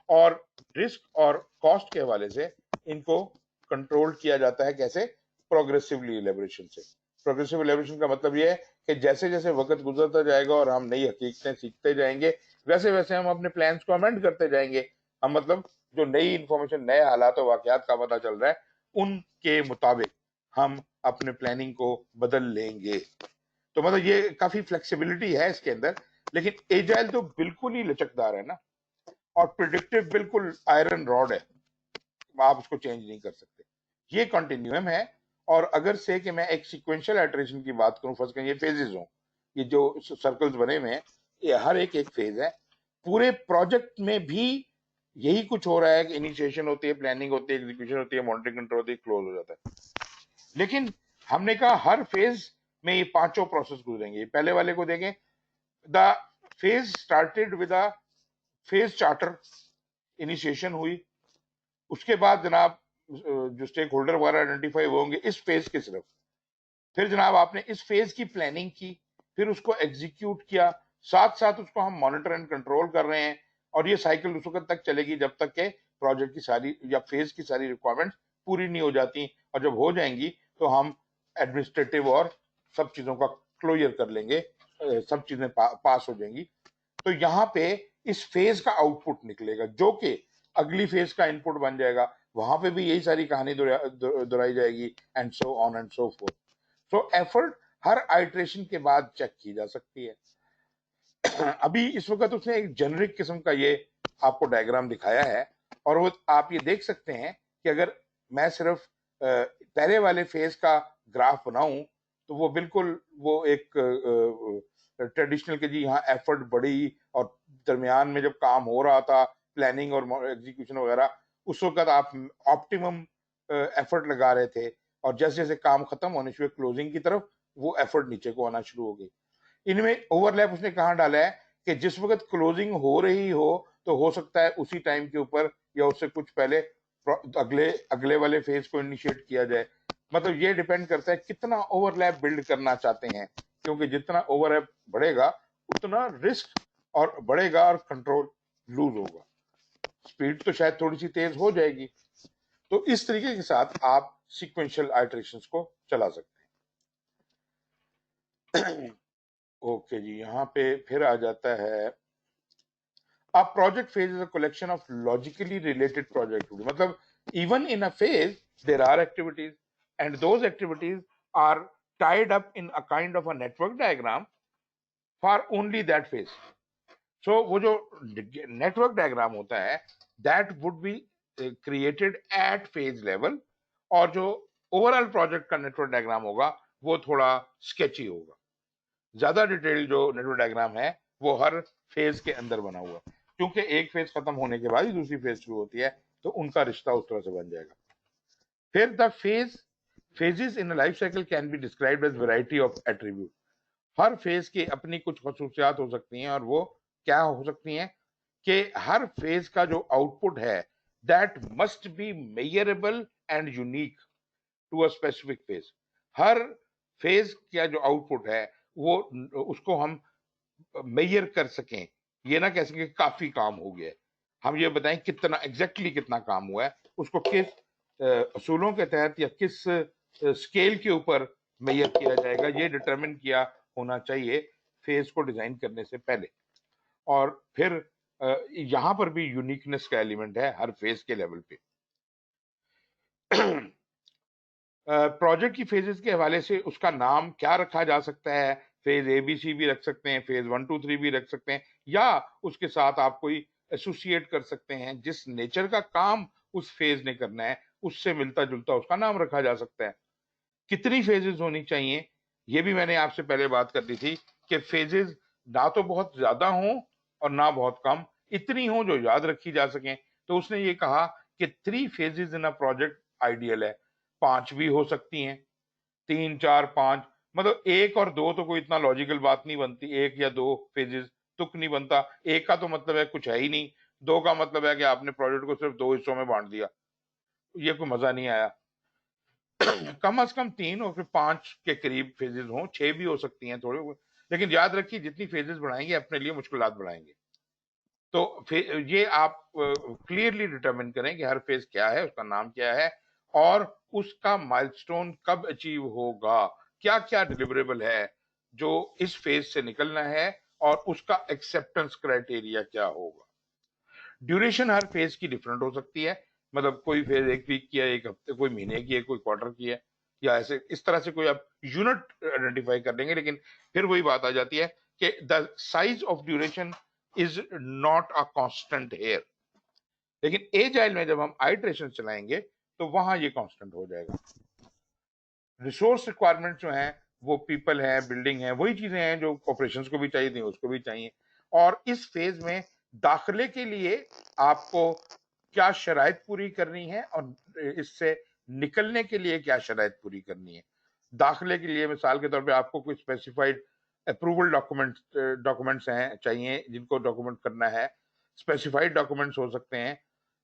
Speaker 1: और रिस्क और कॉस्ट के हवाले से इनको कंट्रोल किया जाता है। कैसे? प्रोग्रेसिवली इलेबोरेशन से। प्रोग्रेसिव इलेबोरेशन का मतलब ये है कि जैसे जैसे वक्त गुजरता जाएगा और हम नई हकीकतें सीखते जाएंगे वैसे वैसे हम अपने प्लान्स को अमेंड करते जाएंगे। हम मतलब जो नई इंफॉर्मेशन, नए हालात और वाकयात का पता चल रहा है उनके मुताबिक हम अपने प्लानिंग को बदल लेंगे। तो मतलब ये काफी फ्लेक्सिबिलिटी है इसके अंदर, लेकिन एजाइल तो बिल्कुल ही लचकदार है ना, और प्रिडिक्टिव बिल्कुल आयरन रॉड है, आप उसको चेंज नहीं कर सकते। ये कंटिन्यूम है। और अगर से कि मैं एक सीक्वेंशियल आइटरेशन की बात करूं, फर्स्ट करें ये फेजेस हो, ये जो सर्कल्स बने हुए हैं ये हर एक फेज है। पूरे प्रोजेक्ट में भी यही कुछ हो रहा है कि इनिशिएशन होती है, प्लानिंग होती है, एग्जीक्यूशन होती है, मॉनिटरिंग कंट्रोल होती है, क्लोज हो जाता है। लेकिन हमने कहा हर फेज में ये पांचों प्रोसेस गुजरेंगे। पहले वाले को देखें, the phase started with a phase charter, initiation हुई, उसके बाद जनाब जो स्टेक होल्डर वगैरह आइडेंटिफाई होंगे इस फेज के सिर्फ, फिर जनाब आपने इस फेज की प्लानिंग की, फिर उसको एग्जीक्यूट किया, साथ साथ उसको हम मॉनिटर एंड कंट्रोल कर रहे हैं। और ये साइकिल उस वक्त तक चलेगी जब तक के प्रोजेक्ट की सारी या फेज की सारी रिक्वायरमेंट्स पूरी नहीं हो जाती, और जब हो जाएंगी तो हम एडमिनिस्ट्रेटिव और सब चीजों का क्लोजर कर लेंगे, सब चीजें पास हो जाएंगी। तो यहाँ पे इस फेज का आउटपुट निकलेगा जो कि अगली फेज का इनपुट बन जाएगा, वहां पे भी यही सारी कहानी दोहराई जाएगी, and so on and so fourth. So effort her iteration के बाद चेक की जा सकती है। अभी इस वक्त उसने एक जेनरिक किस्म का ये आपको डायग्राम दिखाया है, और वो आप ये देख सकते हैं कि अगर मैं सिर्फ पहले वाले फेज का ग्राफ बनाऊं तो वो बिल्कुल वो एक ट्रेडिशनल के जी यहाँ एफर्ट बढ़ी, और दरमियान में जब काम हो रहा था प्लानिंग और एग्जीक्यूशन वगैरह उस वक्त आप ऑप्टिमम एफर्ट लगा रहे थे, और जैसे जैसे काम खत्म होने शुरू क्लोजिंग की तरफ वो एफर्ट नीचे को आना शुरू हो गई। इनमें ओवरलैप उसने कहाँ डाला है कि जिस वक्त क्लोजिंग हो रही हो तो हो सकता है उसी टाइम के ऊपर या उससे कुछ पहले अगले अगले वाले फेज को इनिशिएट किया जाए। मतलब ये डिपेंड करता है कितना ओवरलैप बिल्ड करना चाहते हैं, क्योंकि जितना ओवरलैप बढ़ेगा उतना रिस्क और बढ़ेगा और कंट्रोल लूज होगा। स्पीड तो शायद थोड़ी सी तेज हो जाएगी। तो इस तरीके के साथ आप सीक्वेंशियल आइटरेशंस को चला सकते हैं। ओके जी, यहाँ पे फिर आ जाता है a project phase is a collection of logically related project activities. मतलब even in a phase there are activities, and those activities are tied up in a kind of a network diagram for only that phase. So वो जो network diagram होता है that would be created at phase level, और जो overall project का network diagram होगा वो थोड़ा sketchy होगा। ज्यादा डिटेल जो नेटवर्क डायग्राम है वो हर फेज के अंदर बना हुआ है, क्योंकि एक फेज खत्म होने के बाद ही दूसरी फेज शुरू होती है, तो उनका रिश्ता उस तरह से बन जाएगा। फिर the phases in life cycle can be described as variety of attribute. हर फेज की अपनी कुछ खसूसियात हो सकती हैं, और वो क्या हो सकती हैं कि हर फेज का जो आउटपुट है that must be measurable and unique to a specific phase. Her phase का जो आउटपुट है वो उसको हम मेजर कर सकें, ये ना कह सकें काफी काम हो गया है, हम ये बताएं कितना एग्जैक्टली कितना काम हुआ है, उसको किस असूलों के तहत या किस स्केल के ऊपर मेजर किया जाएगा, ये डिटरमिन किया होना चाहिए फेज को डिजाइन करने से पहले। और फिर यहां पर भी यूनिकनेस का एलिमेंट है हर फेज के लेवल पे। प्रोजेक्ट की फेजेस के हवाले से उसका नाम क्या रखा जा सकता है, फेज ABC भी रख सकते हैं, फेज 1 2 3 भी रख सकते हैं, या उसके साथ आप कोई एसोसिएट कर सकते हैं जिस नेचर का काम उस फेज ने करना है उससे मिलता जुलता उसका नाम रखा जा सकता है। कितनी फेजेस होनी चाहिए, ये भी मैंने आपसे पहले बात कर दी थी कि फेजेस ना तो बहुत ज्यादा हों और ना बहुत कम, इतनी हो जो याद रखी जा सकें। तो उसने ये कहा कि 3 phases in a project ideal है, 5 भी हो सकती हैं, 3 4 5, मतलब 1 और 2 तो कोई इतना लॉजिकल बात नहीं बनती, 1 या 2 फेजेस तुक नहीं बनता। 1 का तो मतलब है कुछ है ही नहीं, 2 का मतलब है कि आपने प्रोजेक्ट को सिर्फ 2 हिस्सों में बांट दिया, ये कोई मजा नहीं आया। कम से कम 3 और फिर 5 के करीब फेजेस हों, 6 भी हो सकती हैं थोड़े, लेकिन याद रखिए जितनी फेजेस बढ़ाएंगे अपने लिए मुश्किलात बढ़ाएंगे। तो ये आप क्लियरली डिटरमिन करें कि हर फेज क्या है, उसका नाम क्या है और उसका माइलस्टोन कब अचीव होगा, क्या क्या डिलीवरेबल है जो इस फेज से निकलना है और उसका एक्सेप्टेंस क्राइटेरिया क्या होगा। ड्यूरेशन हर फेज की डिफरेंट हो सकती है, मतलब कोई फेज 1 वीक की है, 1 हफ्ते, कोई महीने की है, कोई क्वार्टर की है, या ऐसे इस तरह से कोई आप यूनिट आइडेंटिफाई कर देंगे। लेकिन फिर वही बात आ जाती है कि the size of duration is not a constant here, लेकिन एजाइल में जब हम आइटरेशन चलाएंगे तो वहां ये कांस्टेंट हो जाएगा। रिसोर्स रिक्वायरमेंट जो है वो पीपल है, बिल्डिंग है, वही चीजें हैं जो ऑपरेशंस को भी चाहिए थी, उसको भी चाहिए। और इस फेज में दाखिले के लिए आपको क्या शराइत पूरी करनी है और इससे निकलने के लिए क्या शराइत पूरी करनी है। दाखिले के लिए मिसाल के तौर पे आपको कोई स्पेसिफाइड अप्रूवल डॉक्यूमेंट्स हैं चाहिए जिनको डॉक्यूमेंट करना है, स्पेसिफाइड डॉक्यूमेंट्स हो सकते हैं।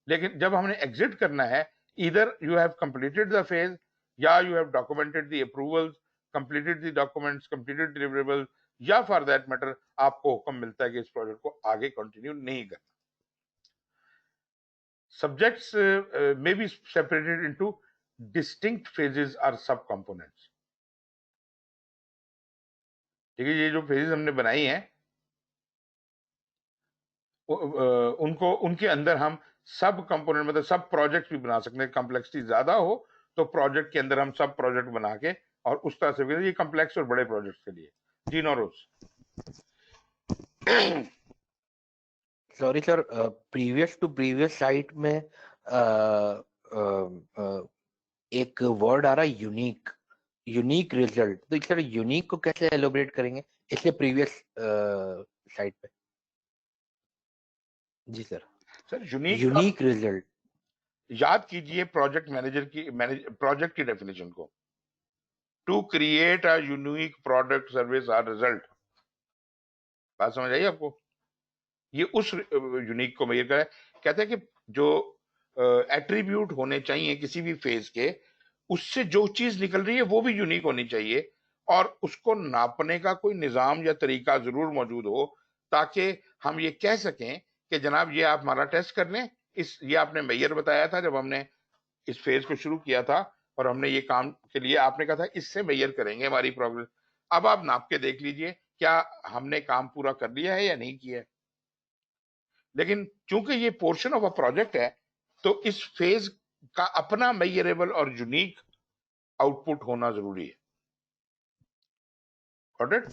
Speaker 1: लेकिन जब हमने एग्जिट करना है, either you have completed the phase या you have documented the approvals, completed the documents, completed deliverables, या फॉर दैट मैटर आपको हुक्म मिलता है कि इस प्रोजेक्ट को आगे कंटिन्यू नहीं करना। Subjects may be separated into distinct phases or सब components। ठीक है, ये जो फेजेस हमने बनाई हैं उनको उनके अंदर हम सब कंपोनेंट मतलब सब प्रोजेक्ट भी बना सकते हैं। कॉम्प्लेक्सिटी ज्यादा हो तो प्रोजेक्ट के अंदर हम सब प्रोजेक्ट बना के और उस तरह से, ये कॉम्प्लेक्स और बड़े प्रोजेक्ट्स के लिए। जी Nauroz.
Speaker 7: Sorry sir, previous to previous site में एक वर्ड आ रहा है यूनिक, यूनिक रिजल्ट। तो सर यूनिक को कैसे एलोबरेट करेंगे इसलिए प्रीवियस साइट पे? जी सर यूनिक रिजल्ट
Speaker 1: याद कीजिए प्रोजेक्ट मैनेजर की प्रोजेक्ट की डेफिनेशन को, to create a unique product service और रिजल्ट। बात समझ आई आपको? ये उस यूनिक को मेजर करे, कहते हैं कि जो एट्रीब्यूट होने चाहिए किसी भी फेज के, उससे जो चीज निकल रही है वो भी यूनिक होनी चाहिए और उसको नापने का कोई निजाम या तरीका जरूर मौजूद हो ताकि हम ये कह सकें कि जनाब ये आप हमारा टेस्ट कर लें। ये आपने मेजर बताया था जब हमने इस फेज को शुरू किया था और हमने ये काम के लिए आपने कहा था इससे मेजर करेंगे हमारी प्रोग्रेस। अब आप नाप के देख लीजिए क्या हमने काम पूरा कर लिया है या नहीं किया है। लेकिन चूंकि ये पोर्शन ऑफ अ प्रोजेक्ट है तो इस फेज का अपना मेजरेबल और यूनिक आउटपुट होना जरूरी है। Got it?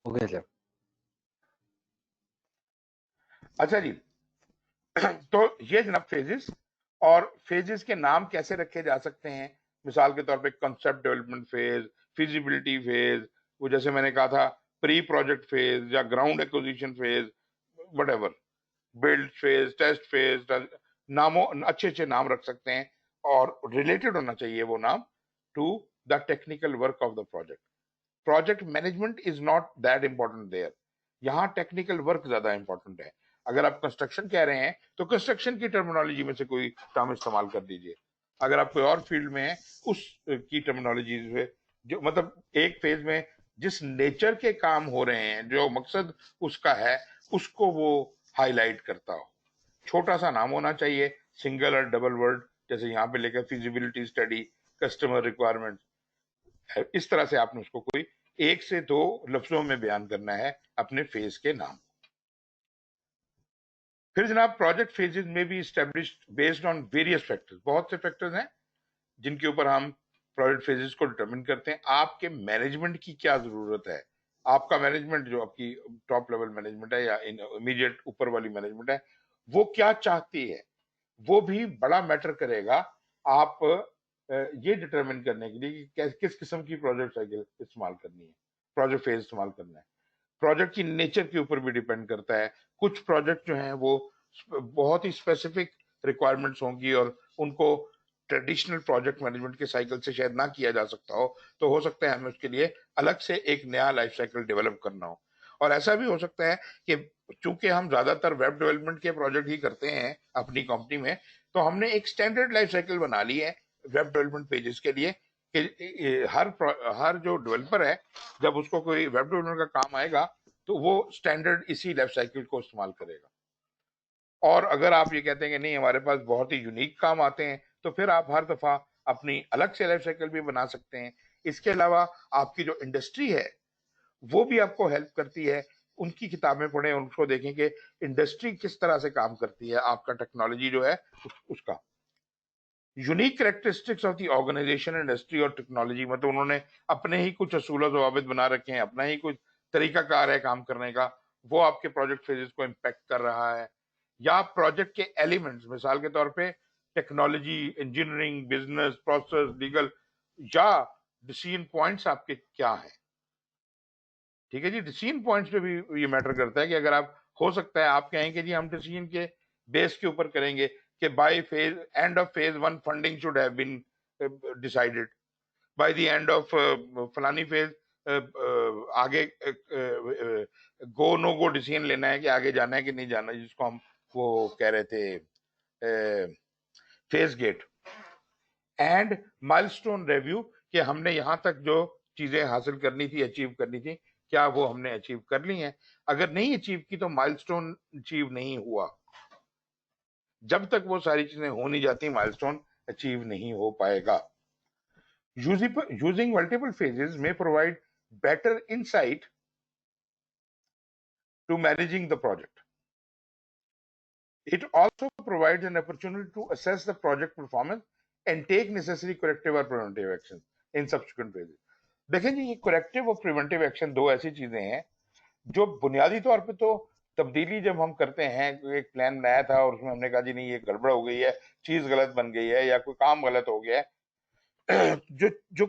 Speaker 7: Okay sir.
Speaker 1: अच्छा जी, तो ये जनाब फेजेस, और फेजेस के नाम कैसे रखे जा सकते हैं। मिसाल के तौर पे concept development phase, feasibility phase, वो जैसे मैंने कहा था प्री प्रोजेक्ट फेज या ground acquisition phase, whatever, build phase, test phase, नामों अच्छे अच्छे नाम रख सकते हैं और रिलेटेड होना चाहिए वो नाम to the technical work of the project. Project management is not that important there, यहाँ टेक्निकल वर्क ज्यादा इंपॉर्टेंट है। अगर आप कंस्ट्रक्शन कह रहे हैं तो कंस्ट्रक्शन की टर्मिनोलॉजी में से कोई टर्म इस्तेमाल कर दीजिए। अगर आप कोई और फील्ड में है उस की टर्मिनोलॉजी से, जो मतलब एक फेज में जिस नेचर के काम हो रहे हैं, जो मकसद उसका है, उसको वो हाईलाइट करता हो। छोटा सा नाम होना चाहिए, सिंगल और डबल वर्ड, जैसे यहाँ पे लेकर फिजिबिलिटी स्टडी, कस्टमर रिक्वायरमेंट, इस तरह से आपने उसको कोई 1 से 2 लफ्जों में बयान करना है अपने फेज के नाम। फिर जनाब प्रोजेक्ट फेजेस में भी established based on various factors, बहुत से फैक्टर्स हैं जिनके ऊपर हम प्रोजेक्ट फेजेस को डिटरमिन करते हैं। आपके मैनेजमेंट की क्या जरूरत है, आपका मैनेजमेंट जो आपकी टॉप लेवल मैनेजमेंट है या इमीडिएट ऊपर वाली मैनेजमेंट है, वो क्या चाहती है, वो भी बड़ा मैटर करेगा आप ये डिटरमिन करने के लिए कि किस किस्म की प्रोजेक्ट साइकिल इस्तेमाल करनी है, प्रोजेक्ट फेज इस्तेमाल करना है। प्रोजेक्ट की नेचर के ऊपर भी डिपेंड करता है। कुछ प्रोजेक्ट जो हैं वो बहुत ही स्पेसिफिक रिक्वायरमेंट्स होंगी और उनको ट्रेडिशनल प्रोजेक्ट मैनेजमेंट के साइकिल से शायद ना किया जा सकता हो, तो हो सकता है हमें उसके लिए अलग से एक नया लाइफ साइकिल डेवलप करना हो। और ऐसा भी हो सकता है कि चूंकि हम ज्यादातर वेब डेवलपमेंट के प्रोजेक्ट ही करते हैं अपनी कंपनी में, तो हमने एक स्टैंडर्ड लाइफ साइकिल बना ली है वेब डेवलपमेंट पेजेस के लिए कि हर जो डेवलपर है, जब उसको कोई वेब डेवलपमेंट का काम आएगा तो वो स्टैंडर्ड इसी लाइफ साइकिल को इस्तेमाल करेगा। और अगर आप ये कहते हैं कि नहीं हमारे पास बहुत ही यूनिक काम आते हैं, तो फिर आप हर दफा अपनी अलग से लाइफ साइकिल भी बना सकते हैं। इसके अलावा आपकी जो इंडस्ट्री है वो भी आपको हेल्प करती है, उनकी किताबें पढ़ें, उनको देखें कि इंडस्ट्री किस तरह से काम करती है, आपका टेक्नोलॉजी जो है उसका unique characteristics of the organization, industry और टेक्नोलॉजी, मतलब उन्होंने अपने ही कुछ असूल और ज़वाबित बना रखे हैं, अपना ही कुछ तरीकाकार है काम करने का, वो आपके प्रोजेक्ट फेजेस को इम्पैक्ट कर रहा है। या प्रोजेक्ट के एलिमेंट्स, मिसाल के तौर पे technology, engineering, business, process, legal या डिसीजन पॉइंट्स आपके क्या है। ठीक है जी, डिसीजन पॉइंट्स पे भी ये मैटर करता है कि अगर आप, हो सकता है आप कहें कि जी हम डिसीजन के बेस के ऊपर करेंगे कि by phase end of phase 1 funding should have been decided, by the end of फलानी फेज आगे गो नो गो डिसीजन लेना है कि आगे जाना है कि नहीं जाना, जिसको हम वो कह रहे थे phase gate. And milestone review कि हमने यहां तक जो चीजें हासिल करनी थी, अचीव करनी थी, क्या वो हमने अचीव कर ली हैं। अगर नहीं अचीव की तो माइलस्टोन अचीव नहीं हुआ। जब तक वो सारी चीजें हो नहीं जाती माइलस्टोन अचीव नहीं हो पाएगा। यूजिंग मल्टीपल फेजेस में provide better insight to managing the project. It also provides an opportunity to assess the project performance and take necessary corrective or preventive actions in subsequent phases. देखें जी, ये corrective और preventive action दो ऐसी चीजें हैं जो बुनियादी तौर पे तो तब्दीली जब हम करते हैं, एक प्लान बनाया था और उसमें हमने कहा जी नहीं ये गड़बड़ हो गई है, चीज गलत बन गई है या कोई काम गलत हो गया है, जो जो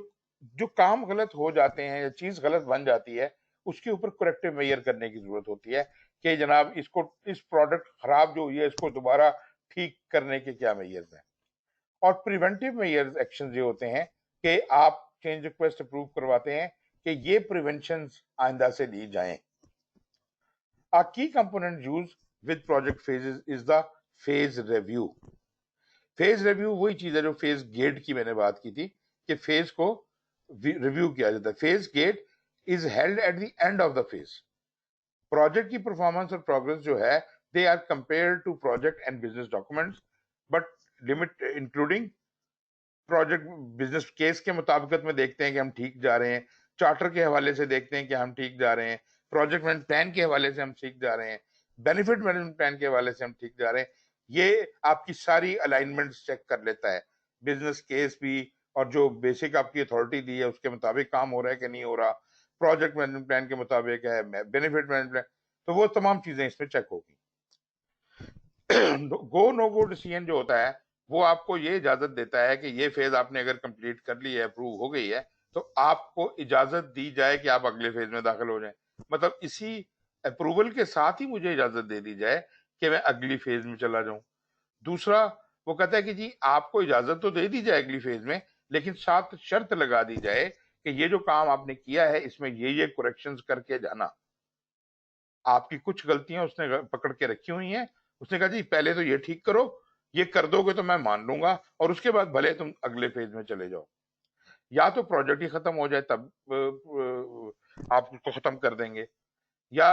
Speaker 1: जो काम गलत हो जाते हैं या चीज गलत बन जाती है, उसके ऊपर करेक्टिव मेजर करने की जरूरत होती है कि जनाब इसको, इस प्रोडक्ट खराब जो हुई है इसको दोबारा ठीक करने के क्या मेजर्स हैं। और प्रिवेंटिव मेजर्स एक्शन ये होते हैं कि आप चेंज रिक्वेस्ट अप्रूव करवाते हैं कि ये प्रिवेंशन आइंदा से ली जाएं। A key component used with project phases is the phase review. Phase review वही चीज है जो फेज गेट की मैंने बात की थी कि फेज को रिव्यू किया जाता है। Phase gate is held at the end of the phase. Project की परफॉर्मेंस और प्रोग्रेस जो है, they are compared to project and business documents, but limit including project business case के मुताबिकत में देखते हैं कि हम ठीक जा रहे हैं, चार्टर के हवाले से देखते हैं कि हम ठीक जा रहे हैं, प्रोजेक्ट मैनेजमेंट प्लान के हवाले से हम ठीक जा रहे हैं, बेनिफिट मैनेजमेंट प्लान के हवाले से हम ठीक जा रहे हैं। ये आपकी सारी अलाइनमेंट चेक कर लेता है, बिजनेस केस भी, और जो बेसिक आपकी अथॉरिटी दी है उसके मुताबिक काम हो रहा है कि नहीं हो रहा, प्रोजेक्ट मैनेजमेंट प्लान के मुताबिक है, बेनिफिट मैनेजमेंट, तो वो तमाम चीजें इसमें चेक होगी। गो नो गो डिसीजन जो होता है वो आपको ये इजाजत देता है कि ये फेज आपने अगर कंप्लीट कर ली है, अप्रूव हो गई है, तो आपको इजाजत दी जाए कि आप अगले फेज में दाखिल हो जाएं। मतलब इसी अप्रूवल के साथ ही मुझे इजाजत दे दी जाए कि मैं अगली फेज में चला जाऊं। दूसरा, वो कहता है कि जी आपको इजाजत तो दे दी जाए अगली फेज में, लेकिन साथ शर्त लगा दी जाए कि ये जो काम आपने किया है इसमें ये करेक्शंस करके जाना। आपकी कुछ गलतियां उसने पकड़ के रखी हुई हैं, उसने कहा जी पहले तो ये ठीक करो, ये कर दोगे तो मैं मान लूंगा और उसके बाद भले तुम अगले फेज में चले जाओ। या तो प्रोजेक्ट ही खत्म हो जाए तब आप उसको खत्म कर देंगे, या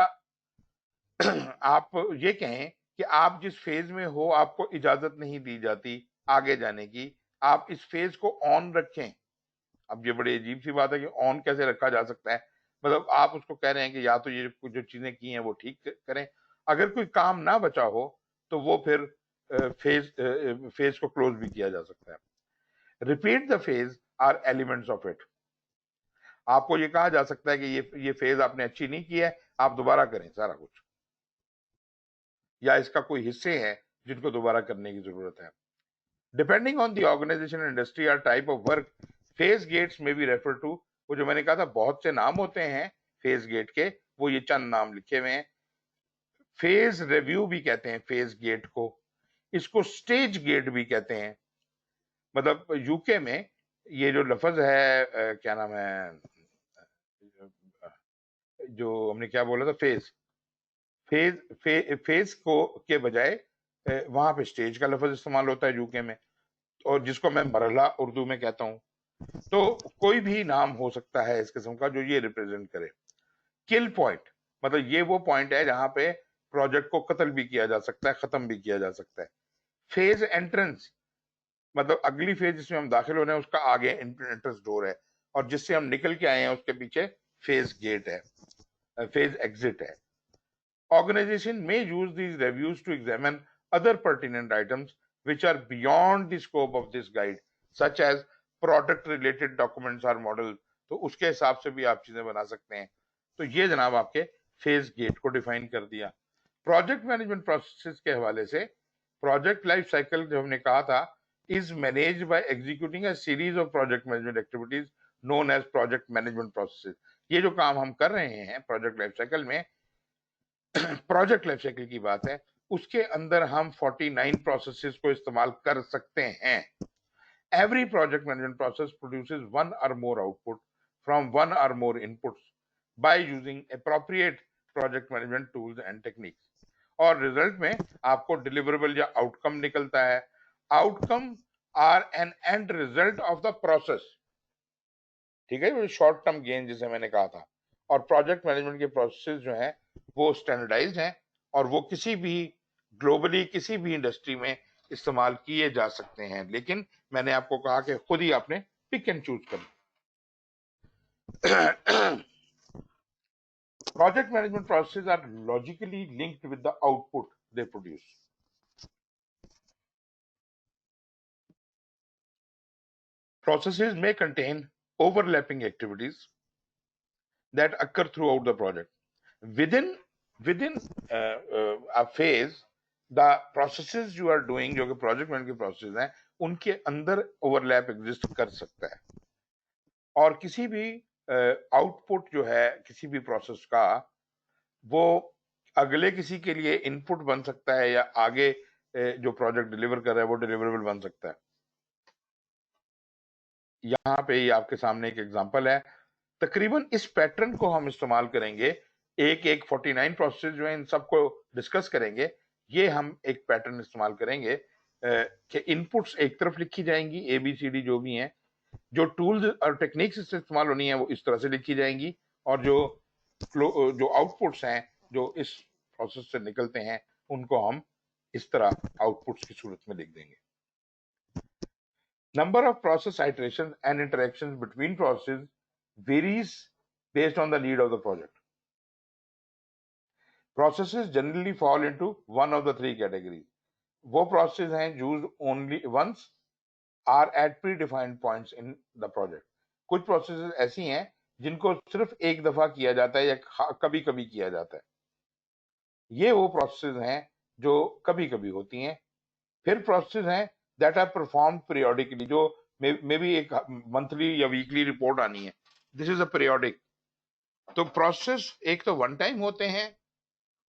Speaker 1: आप ये कहें कि आप जिस फेज में हो आपको इजाजत नहीं दी जाती आगे जाने की, आप इस फेज को ऑन रखें। अब ये बड़ी अजीब सी बात है कि ऑन कैसे रखा जा सकता है, मतलब आप उसको कह रहे हैं कि या तो ये जो चीजें की हैं वो ठीक करें, अगर कोई काम ना बचा हो तो वो फिर फेज को क्लोज भी किया जा सकता है। Repeat the phase or elements of it. आपको ये कहा जा सकता है कि ये फेज आपने अच्छी नहीं की है, आप दोबारा करें सारा कुछ, या इसका कोई हिस्से हैं जिनको दोबारा करने की जरूरत है। Depending on the organization, industry और type of work, phase gates में भी रेफर टू, वो जो मैंने कहा था बहुत से नाम होते हैं फेज गेट के, वो ये चंद नाम लिखे हुए हैं। फेज रिव्यू भी कहते हैं फेज गेट को, इसको स्टेज गेट भी कहते हैं। मतलब यूके में ये जो लफ्ज है क्या नाम है, जो हमने क्या बोला था, फेज को के बजाय वहां पे स्टेज का लफ्ज इस्तेमाल होता है यूके में, और जिसको मैं मरहला उर्दू में कहता हूं। तो कोई भी नाम हो सकता है इस किस्म का जो ये रिप्रेजेंट करे। किल पॉइंट मतलब ये वो पॉइंट है जहां पे प्रोजेक्ट को कत्ल भी किया जा सकता है, खत्म भी किया जा सकता है। फेज एंट्रेंस मतलब अगली फेज जिसमें हम दाखिल हो रहे हैं उसका आगे एंट्रेंस डोर है, और जिससे हम निकल के आए हैं उसके पीछे फेज गेट है, फेज एग्जिट है। Organization may use these reviews to examine other pertinent items which are beyond the scope of this guide, such as product-related documents or models. तो उसके हिसाब से भी आप चीजें बना सकते हैं। तो ये जनाब आपके फेज गेट को डिफाइन कर दिया। प्रोजेक्ट मैनेजमेंट प्रोसेस के हवाले से प्रोजेक्ट लाइफ साइकिल जो हमने कहा था is managed by executing a series of project management activities known as project management processes. ये जो काम हम कर रहे हैं प्रोजेक्ट लाइफ साइकिल में, प्रोजेक्ट लाइफ साइकिल की बात है, उसके अंदर हम 49 प्रोसेसेस को इस्तेमाल कर सकते हैं। Every project management process produces one or more output from one or more inputs by using appropriate project management tools and techniques, और रिजल्ट में आपको डिलीवरेबल या आउटकम निकलता है। Outcome are an end result of the process, ठीक है, शॉर्ट टर्म गेन जिसे मैंने कहा था। और प्रोजेक्ट मैनेजमेंट के प्रोसेस जो हैं वो स्टैंडर्डाइज्ड हैं और वो किसी भी ग्लोबली किसी भी इंडस्ट्री में इस्तेमाल किए जा सकते हैं, लेकिन मैंने आपको कहा कि खुद ही आपने पिक एंड चूज कर। Project management process are logically linked with the output they produce. Processes may contain overlapping activities that occur throughout the project. Within a phase, the processes you are doing जो कि project management के processes हैं उनके अंदर overlap exist कर सकता है, और किसी भी output जो है किसी भी process का वो अगले किसी के लिए input बन सकता है, या आगे जो project deliver कर रहा है वो deliverable बन सकता है। यहाँ पे ये आपके सामने एक एग्जांपल है, तकरीबन इस पैटर्न को हम इस्तेमाल करेंगे। एक 49 प्रोसेस जो है इन सबको डिस्कस करेंगे। ये हम एक पैटर्न इस्तेमाल करेंगे कि इनपुट्स एक तरफ लिखी जाएंगी ABCD जो भी हैं, जो टूल्स और टेक्निक्स इससे इस्तेमाल होनी है वो इस तरह से लिखी जाएंगी, और जो आउटपुट्स हैं जो इस प्रोसेस से निकलते हैं उनको हम इस तरह आउटपुट्स की सूरत में लिख देंगे। Number of process iterations and interactions between processes varies based on the need of the project. Processes generally fall into one of the three categories. वो processes हैं used only once are at predefined points in the project. कुछ processes ऐसी हैं जिनको सिर्फ एक दफा किया जाता है या कभी कभी किया जाता है। ये वो processes हैं जो कभी कभी होती हैं। फिर processes हैं that are performed periodically, जो मे बी एक मंथली या वीकली रिपोर्ट आनी है, दिस इज अ पीरियोडिक। तो प्रोसेस एक तो वन टाइम होते हैं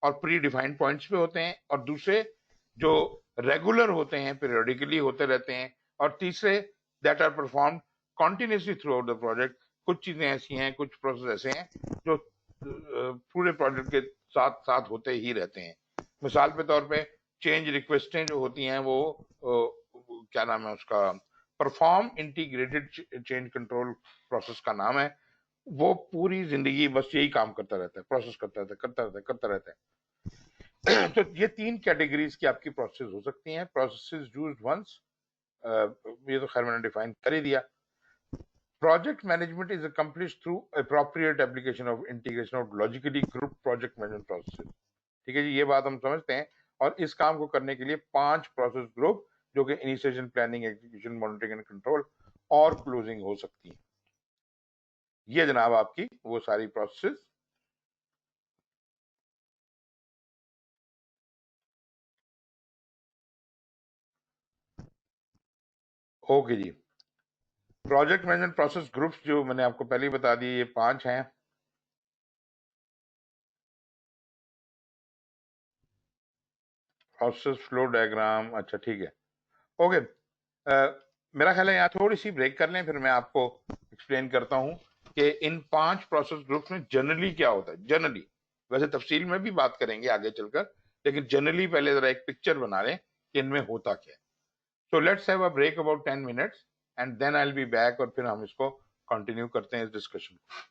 Speaker 1: और प्री डिफाइंड पॉइंट्स पे होते हैं, और दूसरे जो रेगुलर होते हैं पीरियोडिकली होते रहते हैं, और तीसरे that are performed continuously throughout the project. कुछ चीजें ऐसी हैं, कुछ प्रोसेस ऐसे हैं जो पूरे प्रोजेक्ट के साथ साथ होते ही रहते हैं। मिसाल के तौर पे चेंज रिक्वेस्टें जो होती हैं वो क्या नाम है उसका, perform integrated change control process का नाम है। वो पूरी जिंदगी बस यही काम करता रहता है, प्रोसेस करता रहता है। तो ये 3 कैटेगरीज की आपकी प्रोसेस हो सकती हैं। प्रोसेसेस यूज्ड वंस, ये तो खैर मैंने डिफाइन कर ही दिया। Project management is accomplished through appropriate application of integration of logically grouped project management processes। ठीक है जी, ये बात हम समझते हैं। और इस काम को करने के लिए 5 प्रोसेस ग्रुप, जो कि initiation, planning, execution, monitoring and control और क्लोजिंग हो सकती है। ये जनाब आपकी वो सारी प्रोसेस। ओके जी, प्रोजेक्ट मैनेजमेंट प्रोसेस ग्रुप्स जो मैंने आपको पहले ही बता दिए, ये 5 हैं। प्रोसेस फ्लो डायग्राम, अच्छा ठीक है, ओके। मेरा ख्याल है यहाँ थोड़ी सी ब्रेक कर लें, फिर मैं आपको एक्सप्लेन करता हूँ कि इन 5 प्रोसेस ग्रुप्स में जनरली क्या होता है। जनरली, वैसे तफसील में भी बात करेंगे आगे चलकर, लेकिन जनरली पहले जरा एक पिक्चर बना लें कि इनमें होता क्या है। So let's have a break about 10 minutes and then I will be back, और फिर हम इसको कंटिन्यू करते हैं इस डिस्कशन को।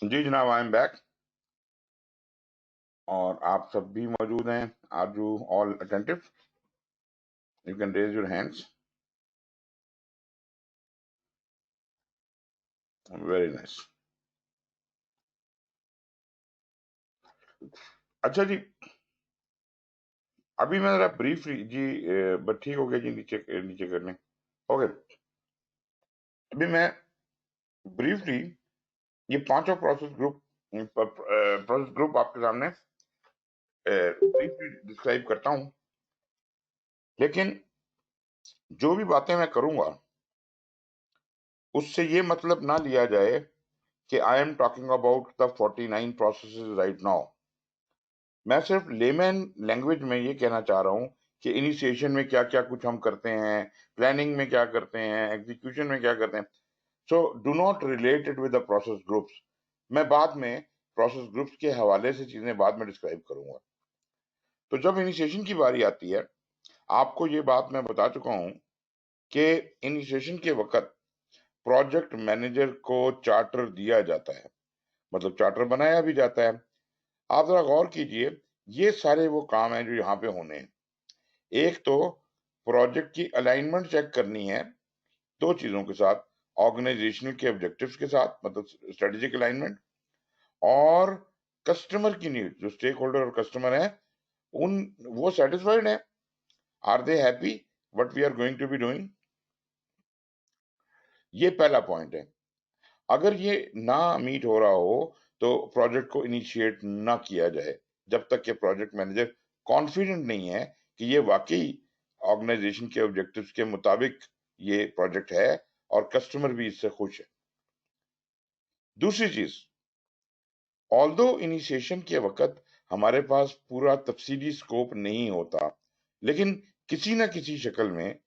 Speaker 1: जी जनाब, आई एम बैक और आप सब भी मौजूद हैं। Are you all attentive? You can raise your hands. Very nice. अच्छा जी, अभी मैं जरा ब्रीफली जी बस ठीक हो गया जी, नीचे नीचे करने। ओके, अभी मैं ब्रीफली ये पांचों प्रोसेस ग्रुप आपके सामने ब्रीफली डिस्क्राइब करता हूं, लेकिन जो भी बातें मैं करूंगा उससे ये मतलब ना लिया जाए कि I am talking about the 49 processes right now. मैं सिर्फ लेमैन लैंग्वेज में ये कहना चाह रहा हूँ कि इनिशिएशन में क्या क्या कुछ हम करते हैं, प्लानिंग में क्या करते हैं, एग्जीक्यूशन में क्या करते हैं। So do not relate it with the process groups. मैं बाद में प्रोसेस ग्रुप्स के हवाले से चीजें बाद में डिस्क्राइब करूंगा। तो जब इनिशिएशन की बारी आती है, आपको ये बात मैं बता चुका हूं कि इनिशिएशन के वक्त प्रोजेक्ट मैनेजर को चार्टर दिया जाता है, मतलब चार्टर बनाया भी जाता है। आप जरा गौर कीजिए, ये सारे वो काम हैं जो यहाँ पे होने हैं। एक तो प्रोजेक्ट की अलाइनमेंट चेक करनी है दो चीजों के साथ, ऑर्गेनाइजेशनल के ऑब्जेक्टिव्स के साथ, मतलब स्ट्रेटेजिक अलाइनमेंट, और कस्टमर की नीड, जो स्टेक होल्डर और कस्टमर है उन वो सेटिस्फाइड है, are they happy what we are going to be doing. ये पहला पॉइंट है। अगर ये ना मीट हो रहा हो तो प्रोजेक्ट को इनिशिएट ना किया जाए जब तक कि प्रोजेक्ट मैनेजर कॉन्फिडेंट नहीं है कि ये वाकई ऑर्गेनाइजेशन के ऑब्जेक्टिव्स के मुताबिक ये प्रोजेक्ट है और कस्टमर भी इससे खुश है। दूसरी चीज, ऑल्दो इनिशिएशन के वक्त हमारे पास पूरा तफसीली स्कोप नहीं होता, लेकिन किसी ना किसी शक्ल में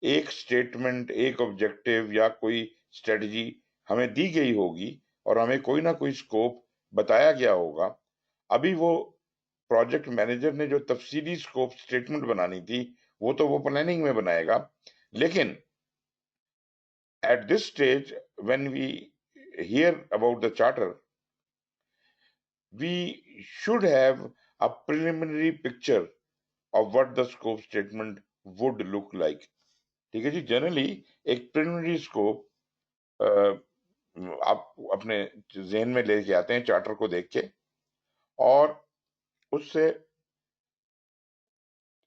Speaker 1: एक स्टेटमेंट, एक ऑब्जेक्टिव या कोई स्ट्रेटजी हमें दी गई होगी और हमें कोई ना कोई स्कोप बताया गया होगा। अभी वो प्रोजेक्ट मैनेजर ने जो तफसीली स्कोप स्टेटमेंट बनानी थी वो प्लानिंग में बनाएगा, लेकिन at this stage when we hear about the charter, we should have a preliminary picture of what the scope statement would look like। ठीक है जी, जनरली एक प्रिलिमिनरी स्कोप आप अपने जहन में लेके आते हैं चार्टर को देख के, और उससे